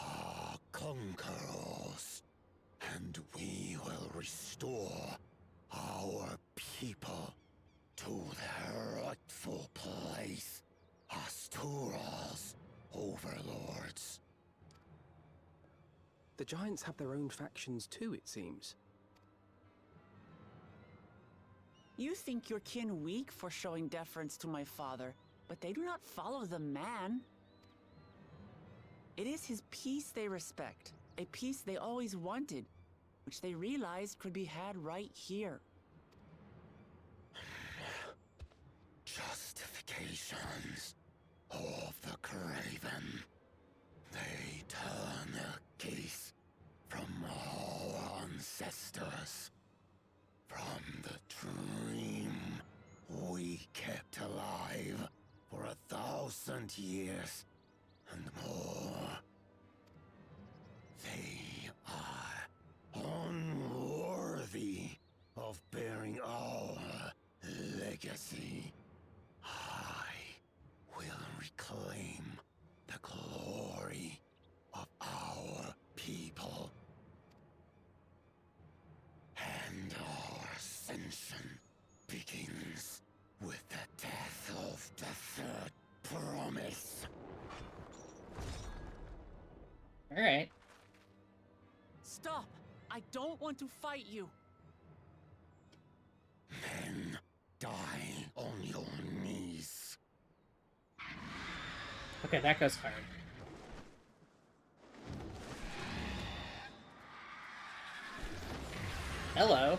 are conquerors, and we will restore our people to their rightful place as Tural's overlords. The Giants have their own factions too, it seems. You think your kin weak for showing deference to my father, but they do not follow the man. It is his peace they respect, a peace they always wanted, which they realized could be had right here. Justifications of the craven. They turn their gaze from our ancestors, from the dream we kept alive for 1,000 years and more. They are unworthy of bearing our legacy. I will reclaim the glory of our people. And our ascension begins with the death of the third promise. Alright. Stop! I don't want to fight you! Then die on your knees. Okay, that goes hard. Hello.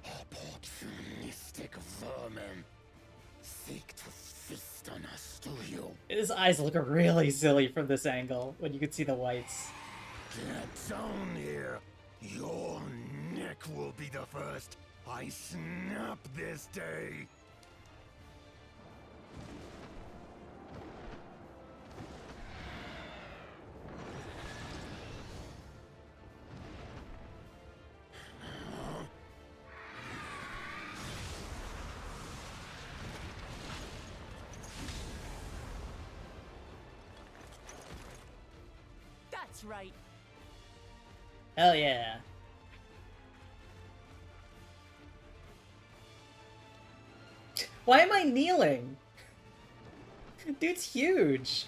Opportunistic vermin seek to feast on us, do you? His eyes look really silly from this angle, when you can see the whites. Get down here. Your neck will be the first I snap this day. That's right. Hell yeah. Why am I kneeling? Dude's huge.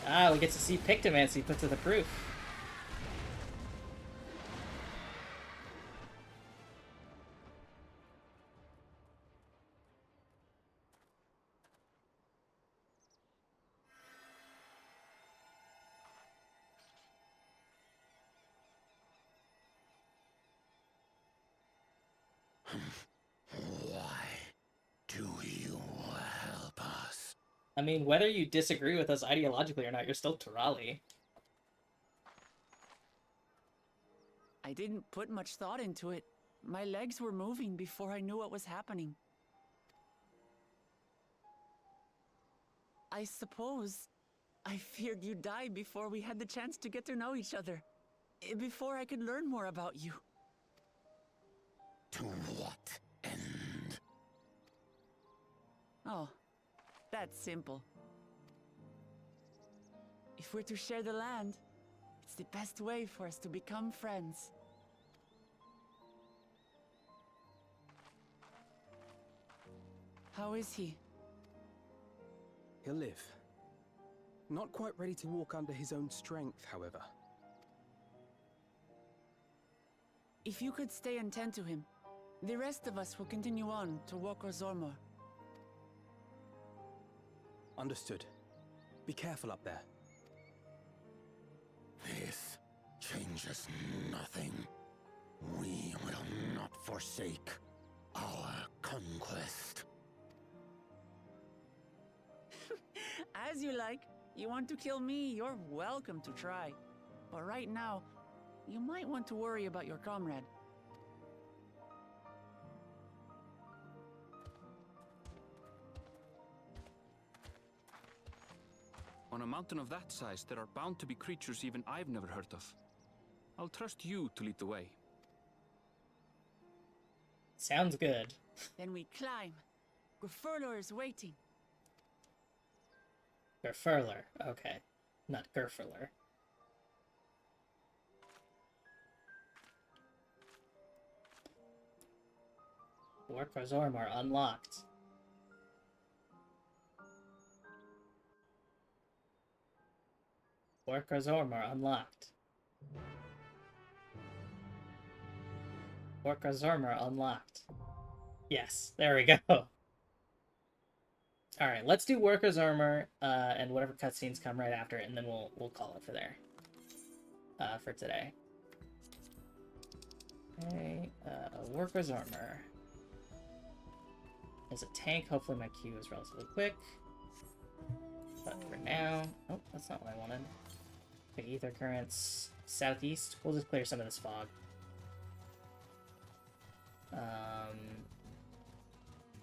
Ah, we get to see Pictomancy put to the proof. Why do you help us? I mean, whether you disagree with us ideologically or not, you're still Turali. I didn't put much thought into it. My legs were moving before I knew what was happening. I suppose I feared you'd die before we had the chance to get to know each other. Before I could learn more about you. To what end? Oh, that's simple. If we're to share the land, it's the best way for us to become friends. How is he? He'll live. Not quite ready to walk under his own strength, however. If you could stay and tend to him, the rest of us will continue on to Zormor. Understood. Be careful up there. This changes nothing. We will not forsake our conquest. As you like. You want to kill me, you're welcome to try. But right now, you might want to worry about your comrade. On a mountain of that size, there are bound to be creatures even I've never heard of. I'll trust you to lead the way. Sounds good. Then we climb. Grfurler is waiting. Gerfurler, okay. Not Gerfurler. Zormor unlocked. Zormor unlocked. Zormor unlocked. Yes, there we go. Alright, let's do Worker's Armor, and whatever cutscenes come right after it, and then we'll call it for there. For today. Okay, Worker's Armor. As a tank, hopefully my queue is relatively quick. But for now... Oh, that's not what I wanted. Okay, Ether Currents southeast. We'll just clear some of this fog.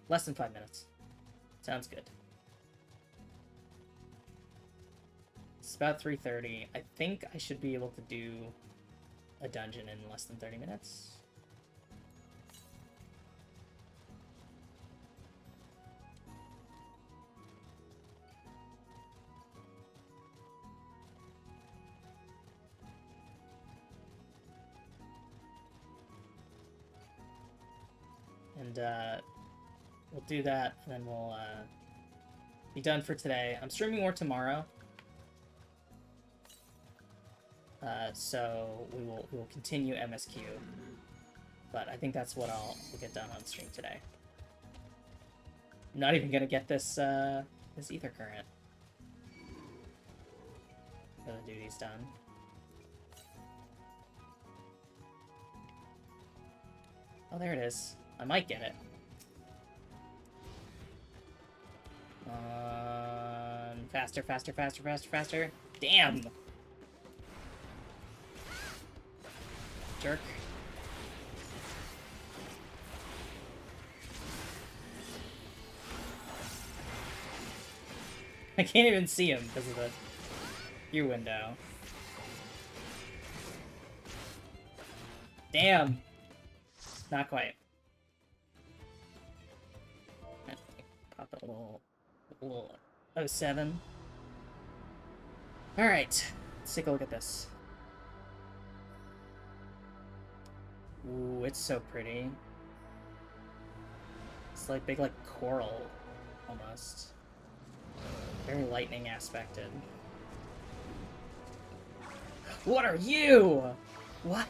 Less than 5 minutes. Sounds good. It's about 3:30. I think I should be able to do a dungeon in less than 30 minutes. And we'll do that, and then we'll be done for today. I'm streaming more tomorrow, so we will continue MSQ. But I think that's what we'll get done on stream today. I'm not even gonna get this this ether current. The duty's done. Oh, there it is. I might get it. Faster, faster, faster, faster, faster. Damn! Jerk. I can't even see him because of the view window. Damn! Not quite. Pop a little 07. Alright, let's take a look at this. Ooh, it's so pretty. It's like big, like, coral, almost. Very lightning aspected. What are you? What?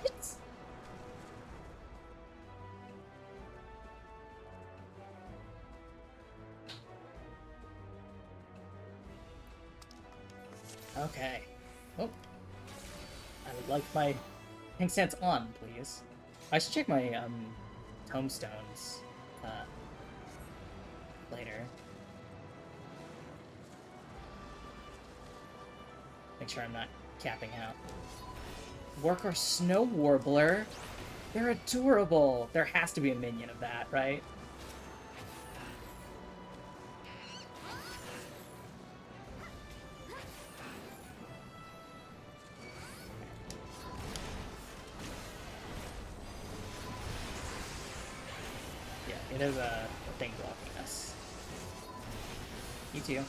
Okay. Oh. I would like my pink sense on, please. I should check my tomestones later. Make sure I'm not capping out. Worker Snow Warbler. They're adorable. There has to be a minion of that, right? Yeah, it is a thing blocking us. You too.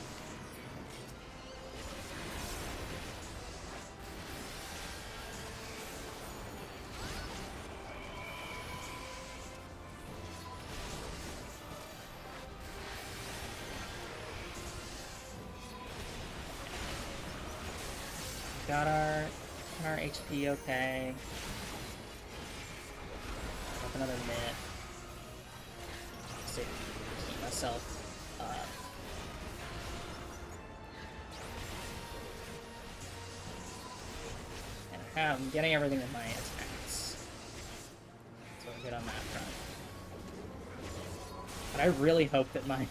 Got our HP okay. Up another minute. So keep myself up. And I'm getting everything in my attacks. So we're good on that front. But I really hope that my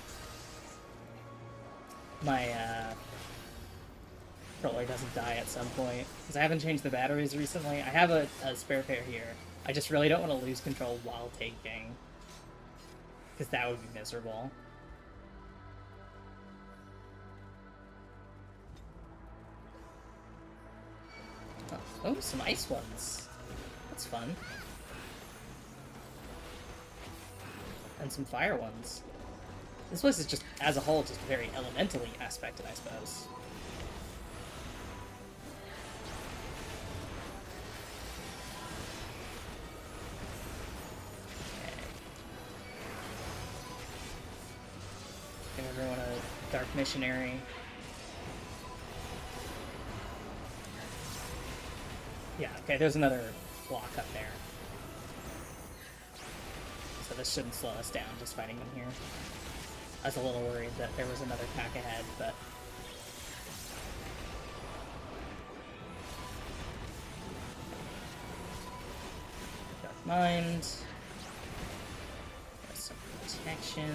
controller doesn't die at some point, because I haven't changed the batteries recently. I have a spare pair here. I just really don't want to lose control while taking, because that would be miserable. Oh, some ice ones. That's fun. And some fire ones. This place is just, as a whole, just very elementally aspected, I suppose. Give everyone a Dark Missionary. Yeah, okay, there's another block up there. So this shouldn't slow us down, just fighting them here. I was a little worried that there was another pack ahead, but... Dark Mind. Got some protection.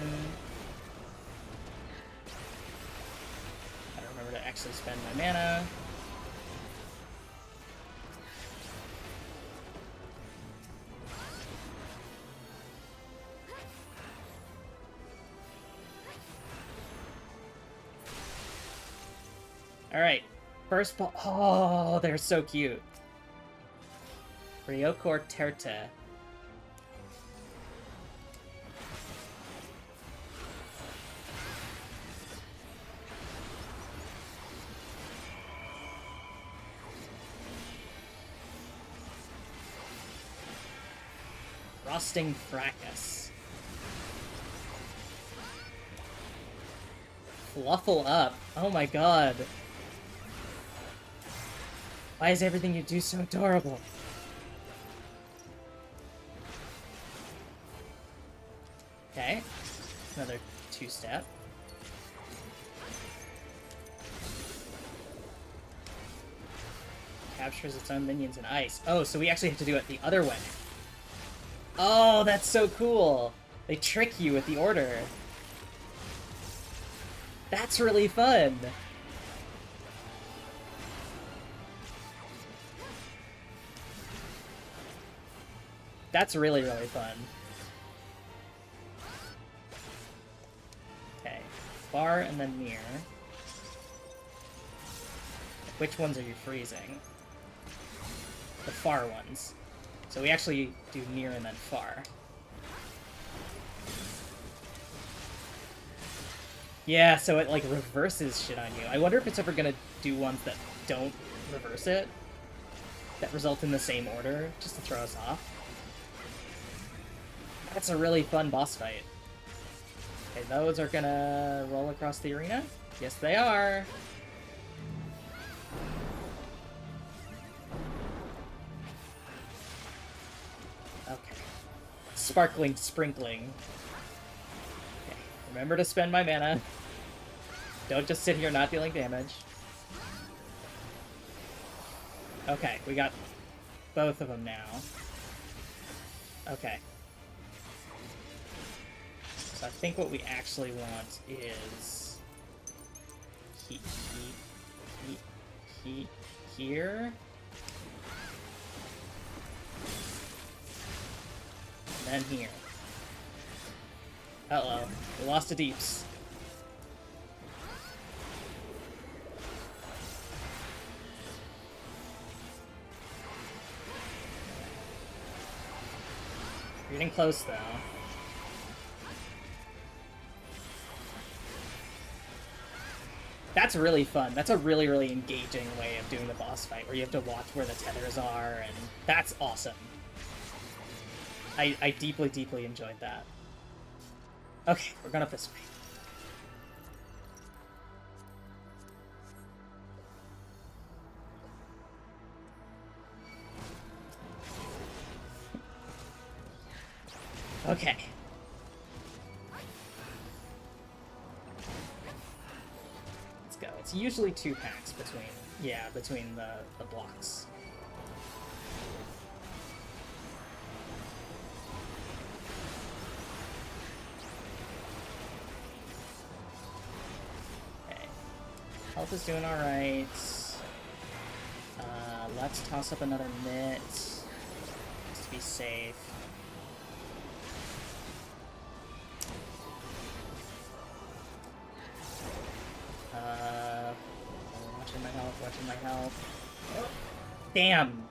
Gotta remember to actually spend my mana. Alright, first ball. Oh, they're so cute. Ryokor Terta. Frosting Fracas. Fluffle up. Oh my god. Why is everything you do so adorable? Okay. Another two-step. Captures its own minions in ice. Oh, so we actually have to do it the other way. Oh, that's so cool! They trick you with the order. That's really fun! That's really, really fun. Okay. Far and then near. Which ones are you freezing? The far ones. So we actually do near and then far. Yeah, so it like reverses shit on you. I wonder if it's ever gonna do ones that don't reverse it. That result in the same order, just to throw us off. That's a really fun boss fight. Okay, those are gonna roll across the arena? Yes, they are! Okay. Sparkling Sprinkling. Okay, remember to spend my mana. Don't just sit here not dealing damage. Okay, we got both of them now. Okay. I think what we actually want is here. And then here. Uh-oh. We lost a deeps. We're getting close, though. That's really fun. That's a really, really engaging way of doing the boss fight, where you have to watch where the tethers are, and that's awesome. I deeply, deeply enjoyed that. Okay, we're going up this way. Okay. Let's go. It's usually 2 packs between the blocks. Okay. Health is doing alright. Let's toss up another mitt. Just to be safe. Watching my health. Oh, damn!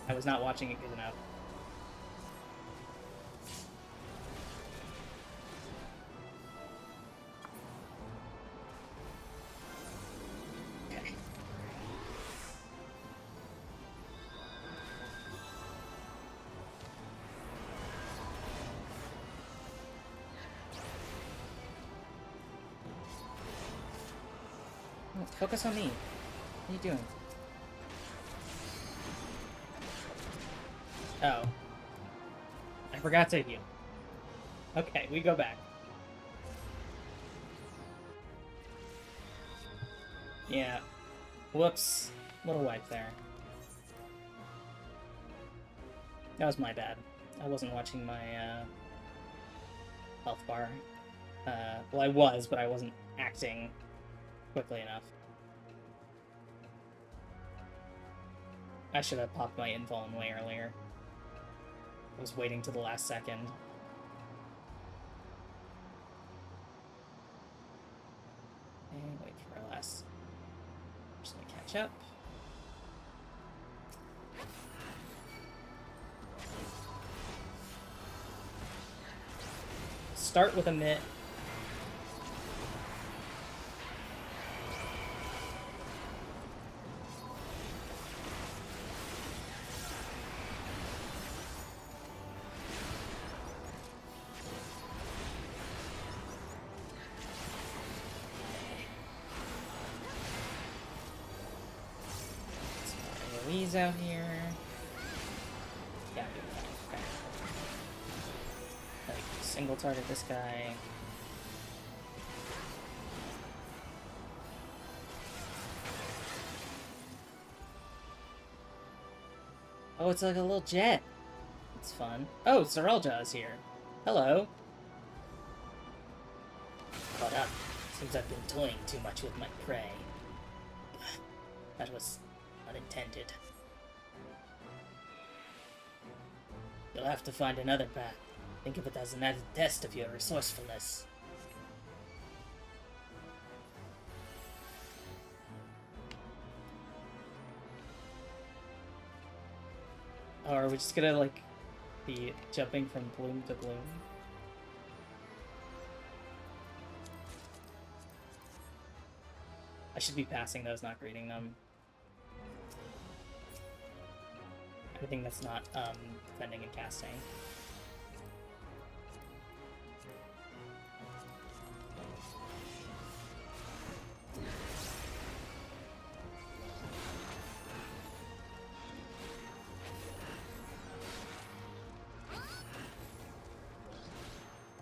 I was not watching it good enough. Okay. Oh, focus on me. What are you doing? Oh. I forgot to heal. Okay, we go back. Yeah. Whoops. Little wipe there. That was my bad. I wasn't watching my, health bar. Well, I was, but I wasn't acting quickly enough. I should have popped my invuln way earlier. I was waiting to the last second. And wait for our last... Just gonna catch up. Start with a mitt. Out here. Yeah, I'm doing that. Okay. Like, single target this guy. Oh, it's like a little jet. It's fun. Oh, Sorelja is here. Hello. Caught up. Seems I've been toying too much with my prey. That was unintended. You'll have to find another path. Think of it as an added test of your resourcefulness. Oh, are we just gonna, like, be jumping from bloom to bloom? I should be passing those, not greeting them. Everything that's not, defending and casting.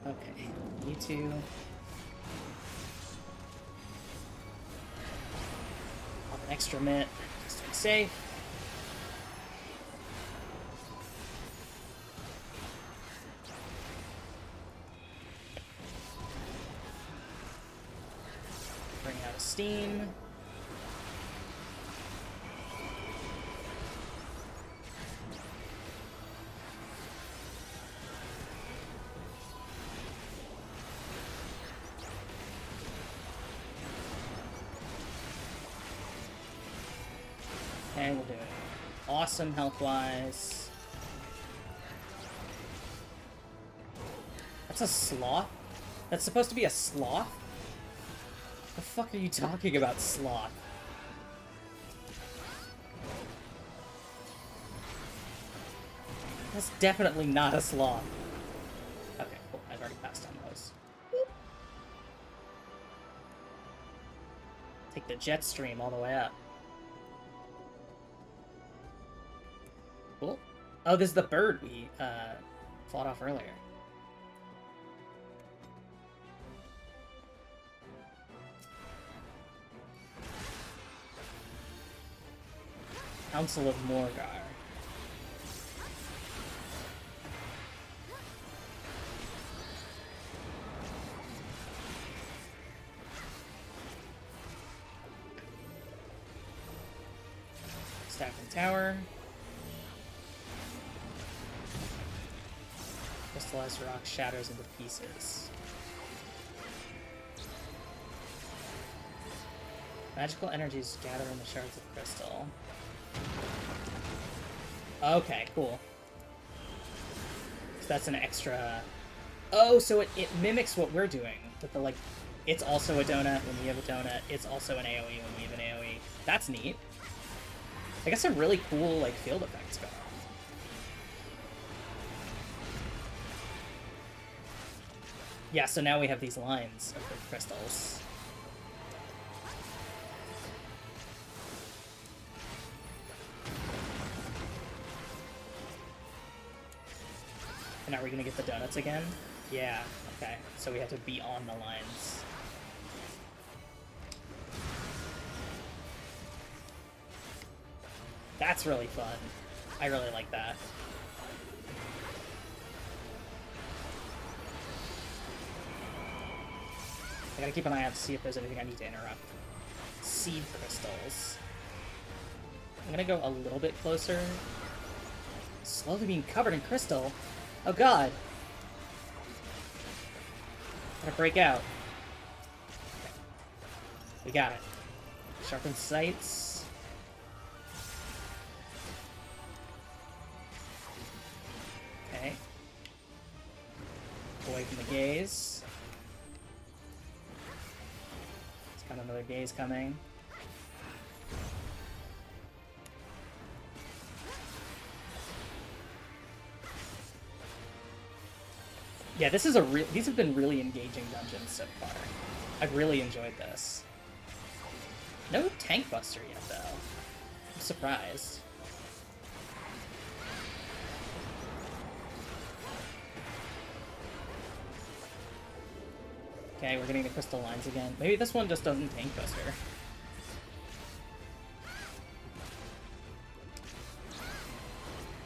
Okay, you two. Pop an extra mitt, just to be safe. steam. Okay, we're doing awesome health-wise. That's a sloth? That's supposed to be a sloth? The fuck are you talking about, sloth? That's definitely not a sloth. Okay, cool. I've already passed on those. Take the jet stream all the way up. Cool. Oh, this is the bird we fought off earlier. Council of Morgar. Staff and Tower. Crystallized rock shatters into pieces. Magical energies gather in the shards of crystal. Okay, cool. So that's an extra... Oh, so it mimics what we're doing. With the, like, it's also a donut when we have a donut. It's also an AoE when we have an AoE. That's neat. I guess some really cool, like, field effects going on. Yeah, so now we have these lines of the crystals. And are we gonna get the donuts again? Yeah, okay. So we have to be on the lines. That's really fun. I really like that. I gotta keep an eye out to see if there's anything I need to interrupt. Seed crystals. I'm gonna go a little bit closer. Slowly being covered in crystal. Oh god! Gotta break out. Okay. We got it. Sharpen sights. Okay. Away from the gaze. It's got another gaze coming. Yeah, this is these have been really engaging dungeons so far. I've really enjoyed this. No tank buster yet, though. I'm surprised. Okay, we're getting the crystal lines again. Maybe this one just doesn't tank buster.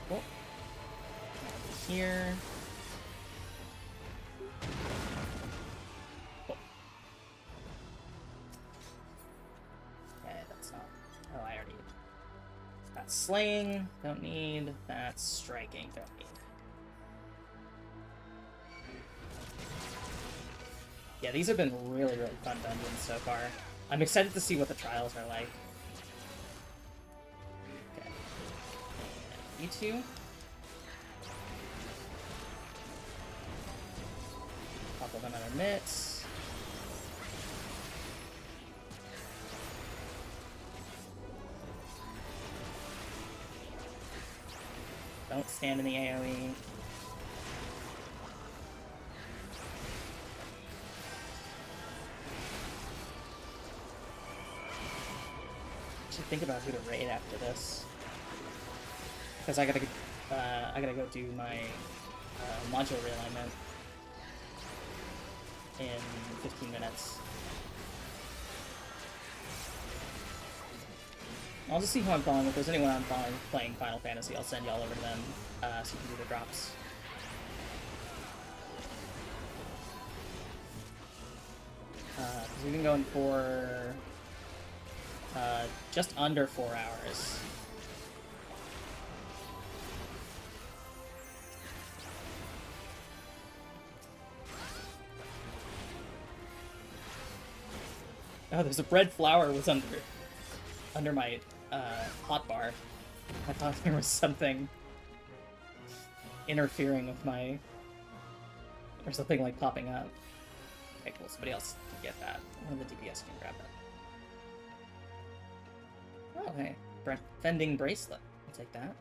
Cool. Here. Slaying, don't need. That's striking, don't need. Yeah, these have been really, really fun dungeons so far. I'm excited to see what the trials are like. Okay. You two. Pop up another mitts. Don't stand in the AoE. I should think about who to raid after this, because I gotta go do my module realignment in 15 minutes. I'll just see who I'm following. If there's anyone I'm following playing Final Fantasy, I'll send y'all over to them so you can do the drops. We've been going for Just under 4 hours. Oh, there's a red flower was under my hotbar. I thought there was something interfering with my, or something like popping up. Okay, cool. Somebody else can get that. One of the DPS can grab that. Oh, hey, fending bracelet. I'll take that.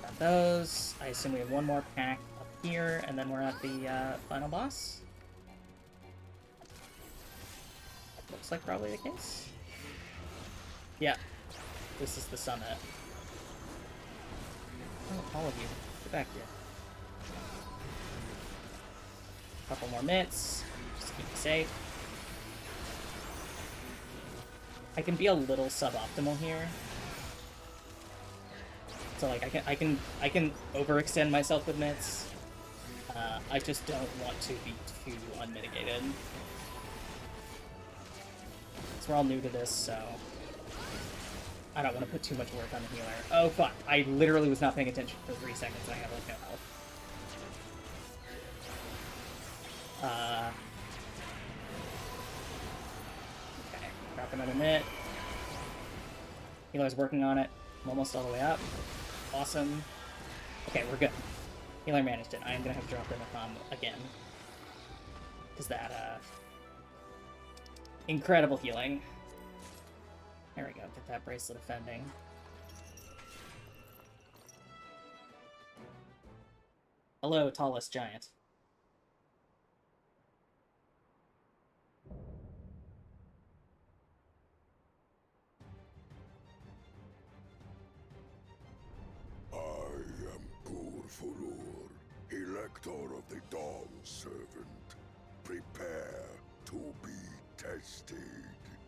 Got those. I assume we have one more pack up here, and then we're at the final boss. Looks like probably the case. Yeah, this is the summit. Oh, all of you, get back here. Couple more mitts, just keep it safe. I can be a little suboptimal here. So like I can overextend myself with mitts. I just don't want to be too unmitigated. So we're all new to this, so I don't want to put too much work on the healer. Oh fuck! I literally was not paying attention for 3 seconds. I have like no health. Okay, drop another mitt. Healer's working on it. I'm almost all the way up. Awesome. Okay, we're good. Healer managed it. I am gonna have to drop in a combo again. Because that, incredible healing. There we go, get that bracelet offending. Hello, tallest giant. I am Pur Furur, Elector of the Dawn Servant. Prepare to be tested.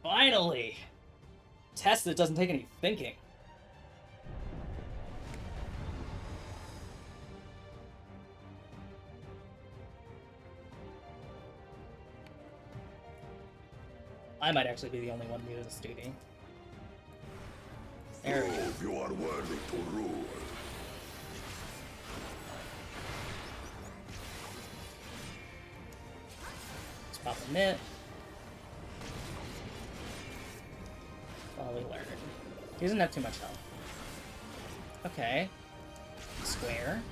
Finally! Test that doesn't take any thinking. I might actually be the only one new to this duty. There we go. Prove you are worthy to rule. Let's pop a mitt. Well, we learned. He doesn't have too much health. Okay. Square.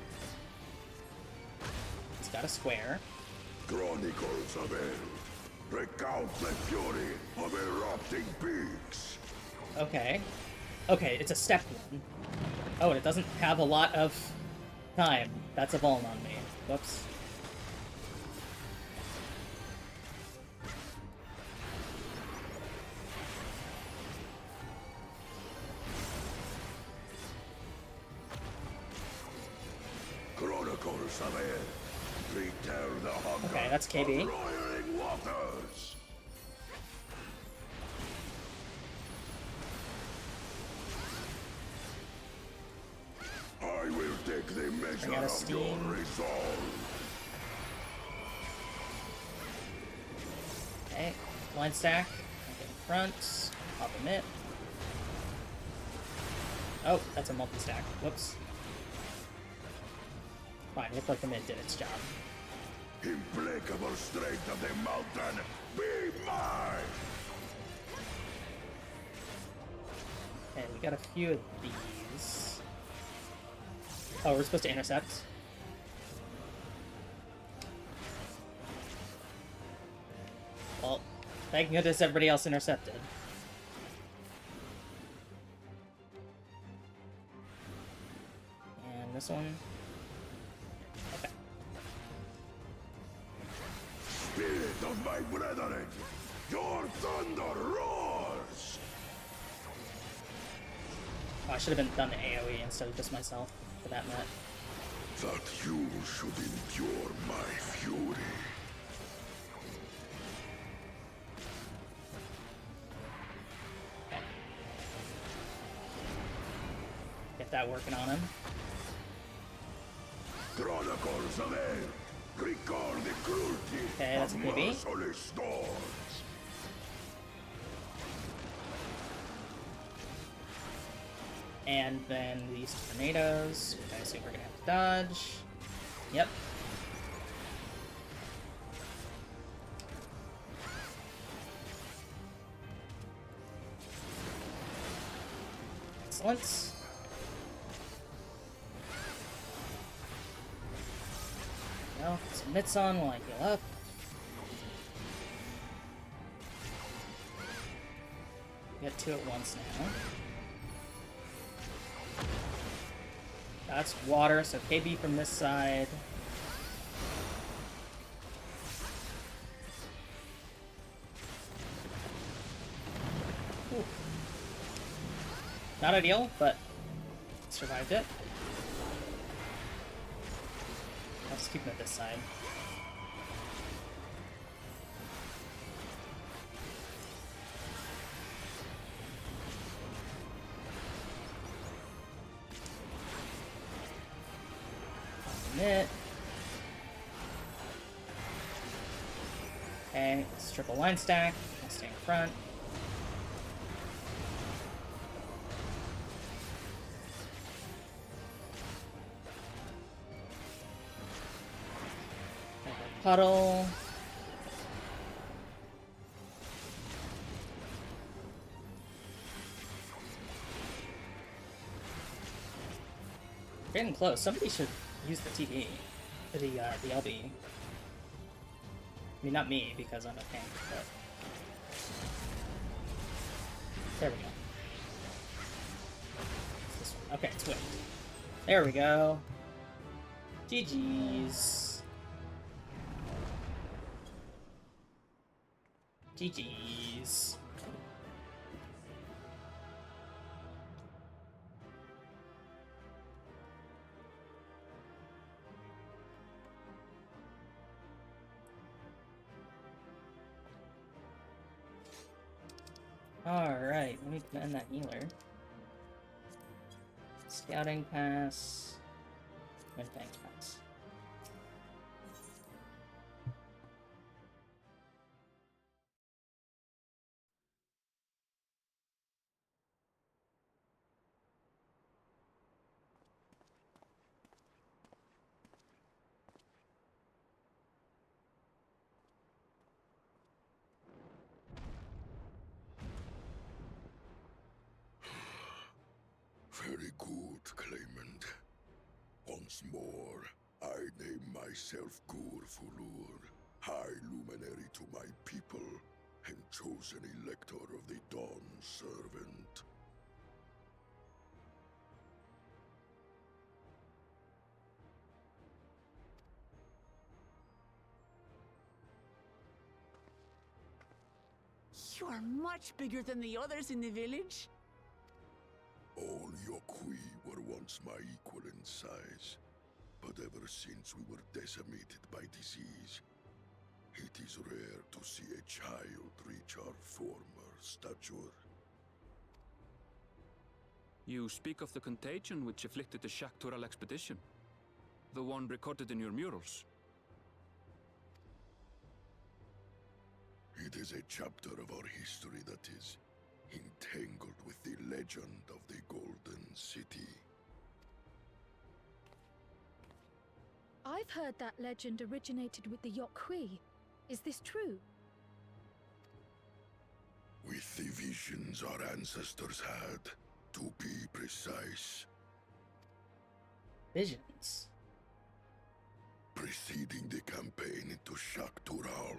He's got a square. Chronicles of Hell. Recount the fury of erupting peaks. Okay. Okay, it's a step one. Oh, and it doesn't have a lot of time. That's a vuln on me. Whoops. Chronicles of Hell. Retell the hunger Okay, that's KB. of roaring waters. I will take the measure of your resolve. Okay, line stack. Get in front. Pop a mitt. Oh, that's a multi-stack. Whoops. Fine, looked like the mitt did its job. Implacable strength of the mountain, be mine! Okay, we got a few of these. Oh, we're supposed to intercept. Well, thank goodness everybody else intercepted. And this one. Okay. Spirit of my brethren, your thunder roars! Oh, I should have been done the AoE instead of just myself for that net. That you should endure my fury. Get that working on him. Chronicles of Hell, Recall the cruelty Okay, that's a of baby. merciless storms. And then these tornadoes, which I assume we're gonna have to dodge. Yep. Excellent. Well, put some mitts on while I heal up. Get two at once now. That's water, so KB from this side. Ooh. Not ideal, but survived it. I'll just keep him at this side. It. Okay, it's triple line stack. I'll stay in front. Puddle. Getting close. Somebody should use the TB. The LB. I mean, not me, because I'm a tank, but... There we go. It's this one. Okay, it's Wind. There we go. GG's. GG's. Alright, let me command that healer. Scouting pass. And thanks pass. Very good, Claimant. Once more, I name myself Gur Fulur, High Luminary to my people, and chosen Elector of the Dawn Servant. You are much bigger than the others in the village. All Yokui were once my equal in size, but ever since we were decimated by disease, it is rare to see a child reach our former stature. You speak of the contagion which afflicted the Shaktural expedition, the one recorded in your murals. It is a chapter of our history that is entangled with the legend of the Golden City. I've heard that legend originated with the Yokui. Is this true? With the visions our ancestors had, to be precise. Visions? Preceding the campaign into Shaktural,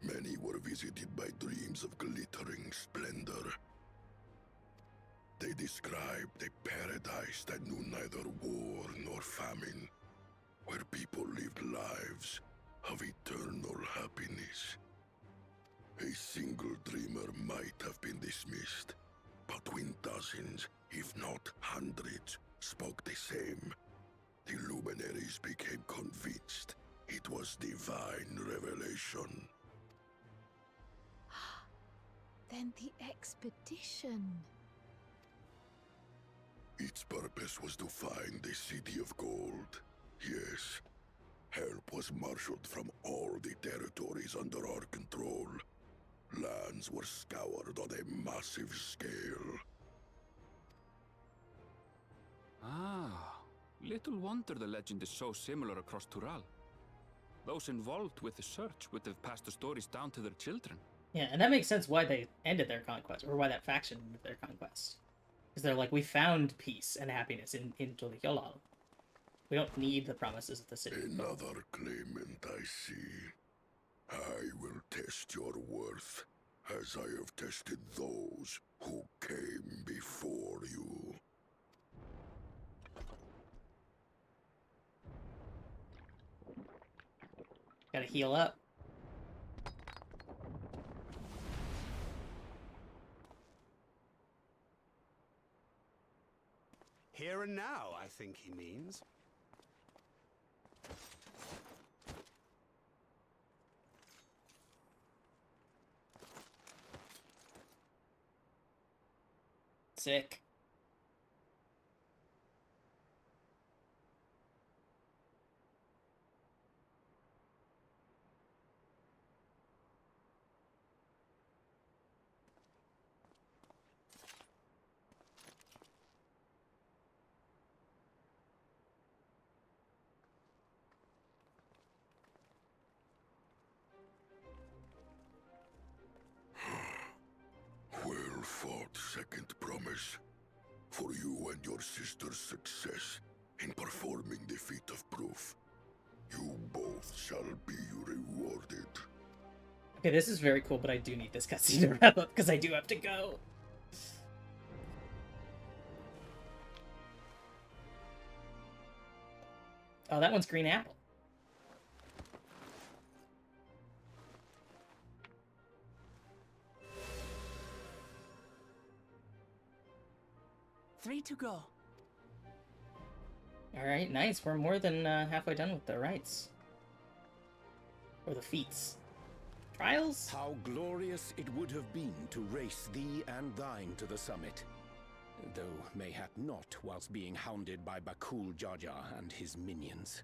many were visited by dreams of glittering splendor. They described a paradise that knew neither war nor famine, where people lived lives of eternal happiness. A single dreamer might have been dismissed, but when dozens, if not hundreds, spoke the same, the luminaries became convinced it was divine revelation. Then the expedition. Its purpose was to find the City of Gold, yes. Help was marshaled from all the territories under our control. Lands were scoured on a massive scale. Ah, little wonder the legend is so similar across Tural. Those involved with the search would have passed the stories down to their children. Yeah, and that makes sense why they ended their conquest, or why that faction ended their conquest. Because they're like, we found peace and happiness in Tulihyolal. We don't need the promises of the city. Another claimant, I see. I will test your worth, as I have tested those who came before you. Gotta heal up. Here and now, I think he means. Sick. Well fought, second promise. For you and your sister's success in performing the feat of proof. You both shall be rewarded. Okay, this is very cool, but I do need this cutscene to wrap up, because I do have to go. Oh, that one's green apple. Three to go. Alright, nice. We're more than halfway done with the rites. Or the feats. Trials? How glorious it would have been to race thee and thine to the summit. Though mayhap not whilst being hounded by Bakul Jaja and his minions.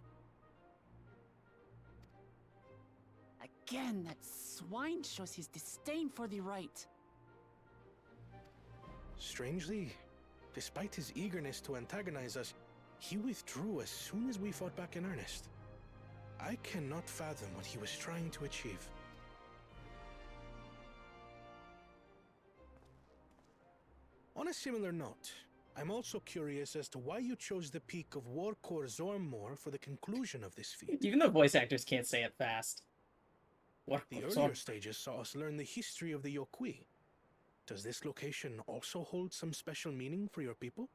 Again, that swine shows his disdain for the Rite. Strangely, despite his eagerness to antagonize us, he withdrew as soon as we fought back in earnest. I cannot fathom what he was trying to achieve. On a similar note, I'm also curious as to why you chose the peak of Warkor Zormor for the conclusion of this feat. Even the voice actors can't say it fast. The earlier stages saw us learn the history of the Yokui. Does this location also hold some special meaning for your people?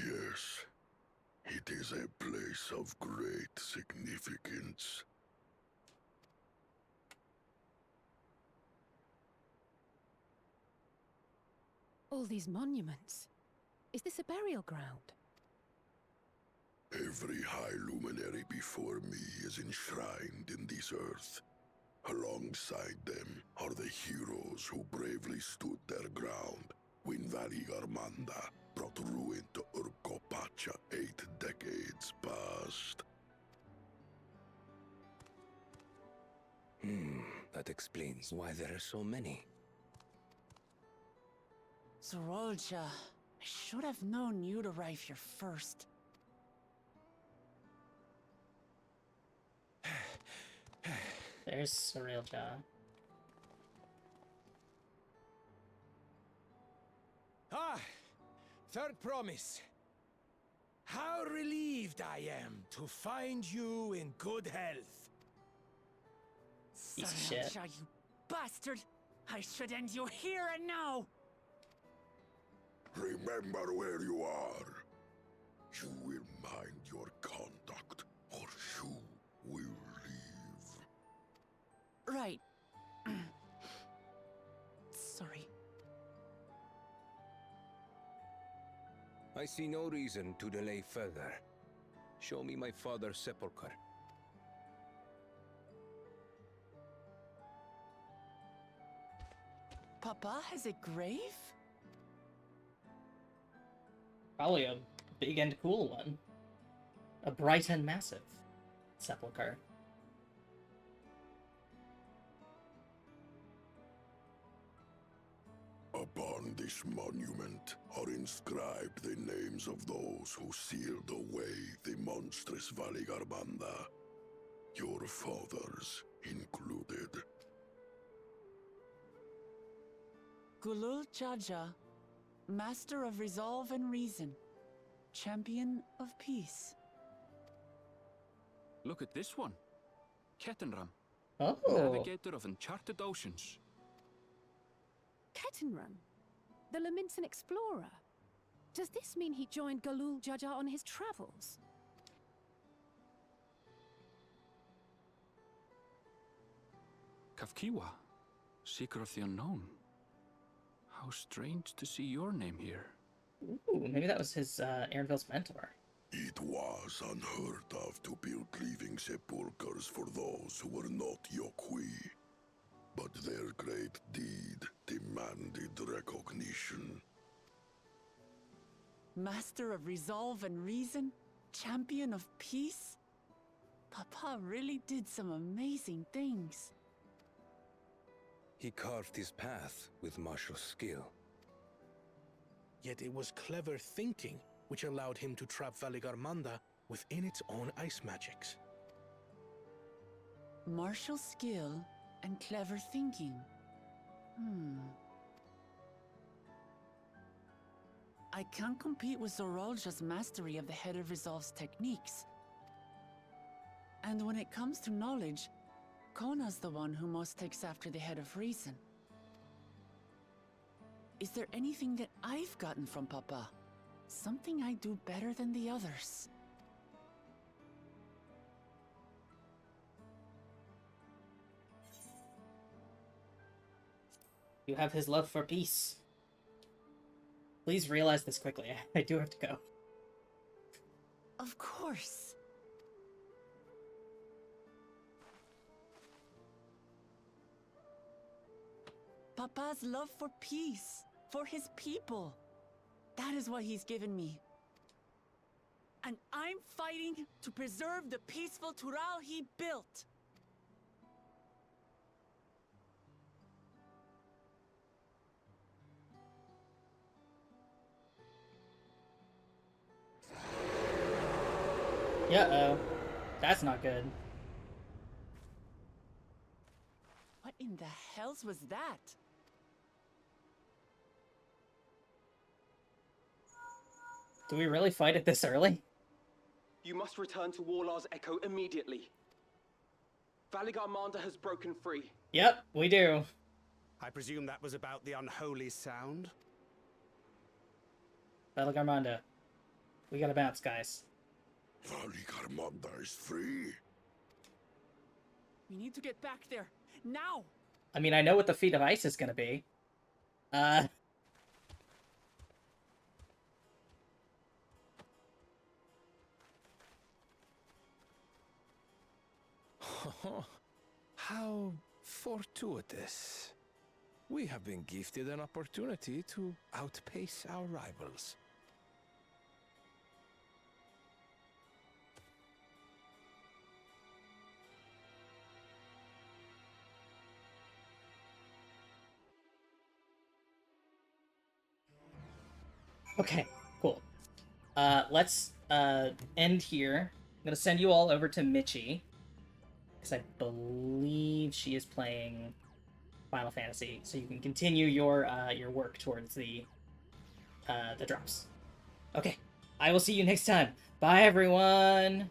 Yes, it is a place of great significance. All these monuments. Is this a burial ground? Every high luminary before me is enshrined in this earth. Alongside them are the heroes who bravely stood their ground when Valigarmanda brought ruin to Urkopacha 8 decades past. That explains why there are so many. Zorolja, I should have known you'd arrive here first. There's Zorolja. Ah! Third promise. How relieved I am to find you in good health. Piece of shit. Zorolja, you bastard! I should end you here and now! Remember where you are. You will mind your conduct, or you will leave. Right. Sorry. I see no reason to delay further. Show me my father's sepulchre. Papa has a grave? Probably a big and cool one. A bright and massive sepulcher. Upon this monument are inscribed the names of those who sealed away the monstrous Valigarbanda, your fathers included. Gulul Jaja, Master of Resolve and Reason, Champion of Peace. Look at this one. Kettenram. Oh. Navigator of uncharted oceans. Kettenram, the Laminsan explorer. Does this mean he joined Gulul Jaja on his travels? Kafkiwa, Seeker of the Unknown. How strange to see your name here. Ooh, maybe that was his Aaronville's mentor. It was unheard of to build living sepulchres for those who were not Yokwi. But their great deed demanded recognition. Master of Resolve and Reason, Champion of Peace? Papa really did some amazing things. He carved his path with martial skill. Yet it was clever thinking which allowed him to trap Valigarmanda within its own ice magics. Martial skill and clever thinking. I can't compete with Zorolja's mastery of the Head of Resolve's techniques. And when it comes to knowledge, Kona's the one who most takes after the Head of Reason. Is there anything that I've gotten from Papa? Something I do better than the others? You have his love for peace. Please realize this quickly. I do have to go. Of course. Papa's love for peace, for his people. That is what he's given me. And I'm fighting to preserve the peaceful Tural he built. Uh-oh. That's not good. What in the hells was that? Do we really fight it this early? You must return to Warlar's Echo immediately. Valigarmanda has broken free. Yep, we do. I presume that was about the unholy sound? Valigarmanda. We gotta bounce, guys. Valigarmanda is free. We need to get back there, now! I mean, I know what the feat of ice is gonna be. How fortuitous. We have been gifted an opportunity to outpace our rivals. Okay, cool. Let's end here. I'm gonna send you all over to Michi, because I believe she is playing Final Fantasy, so you can continue your work towards the drops. Okay, I will see you next time. Bye, everyone!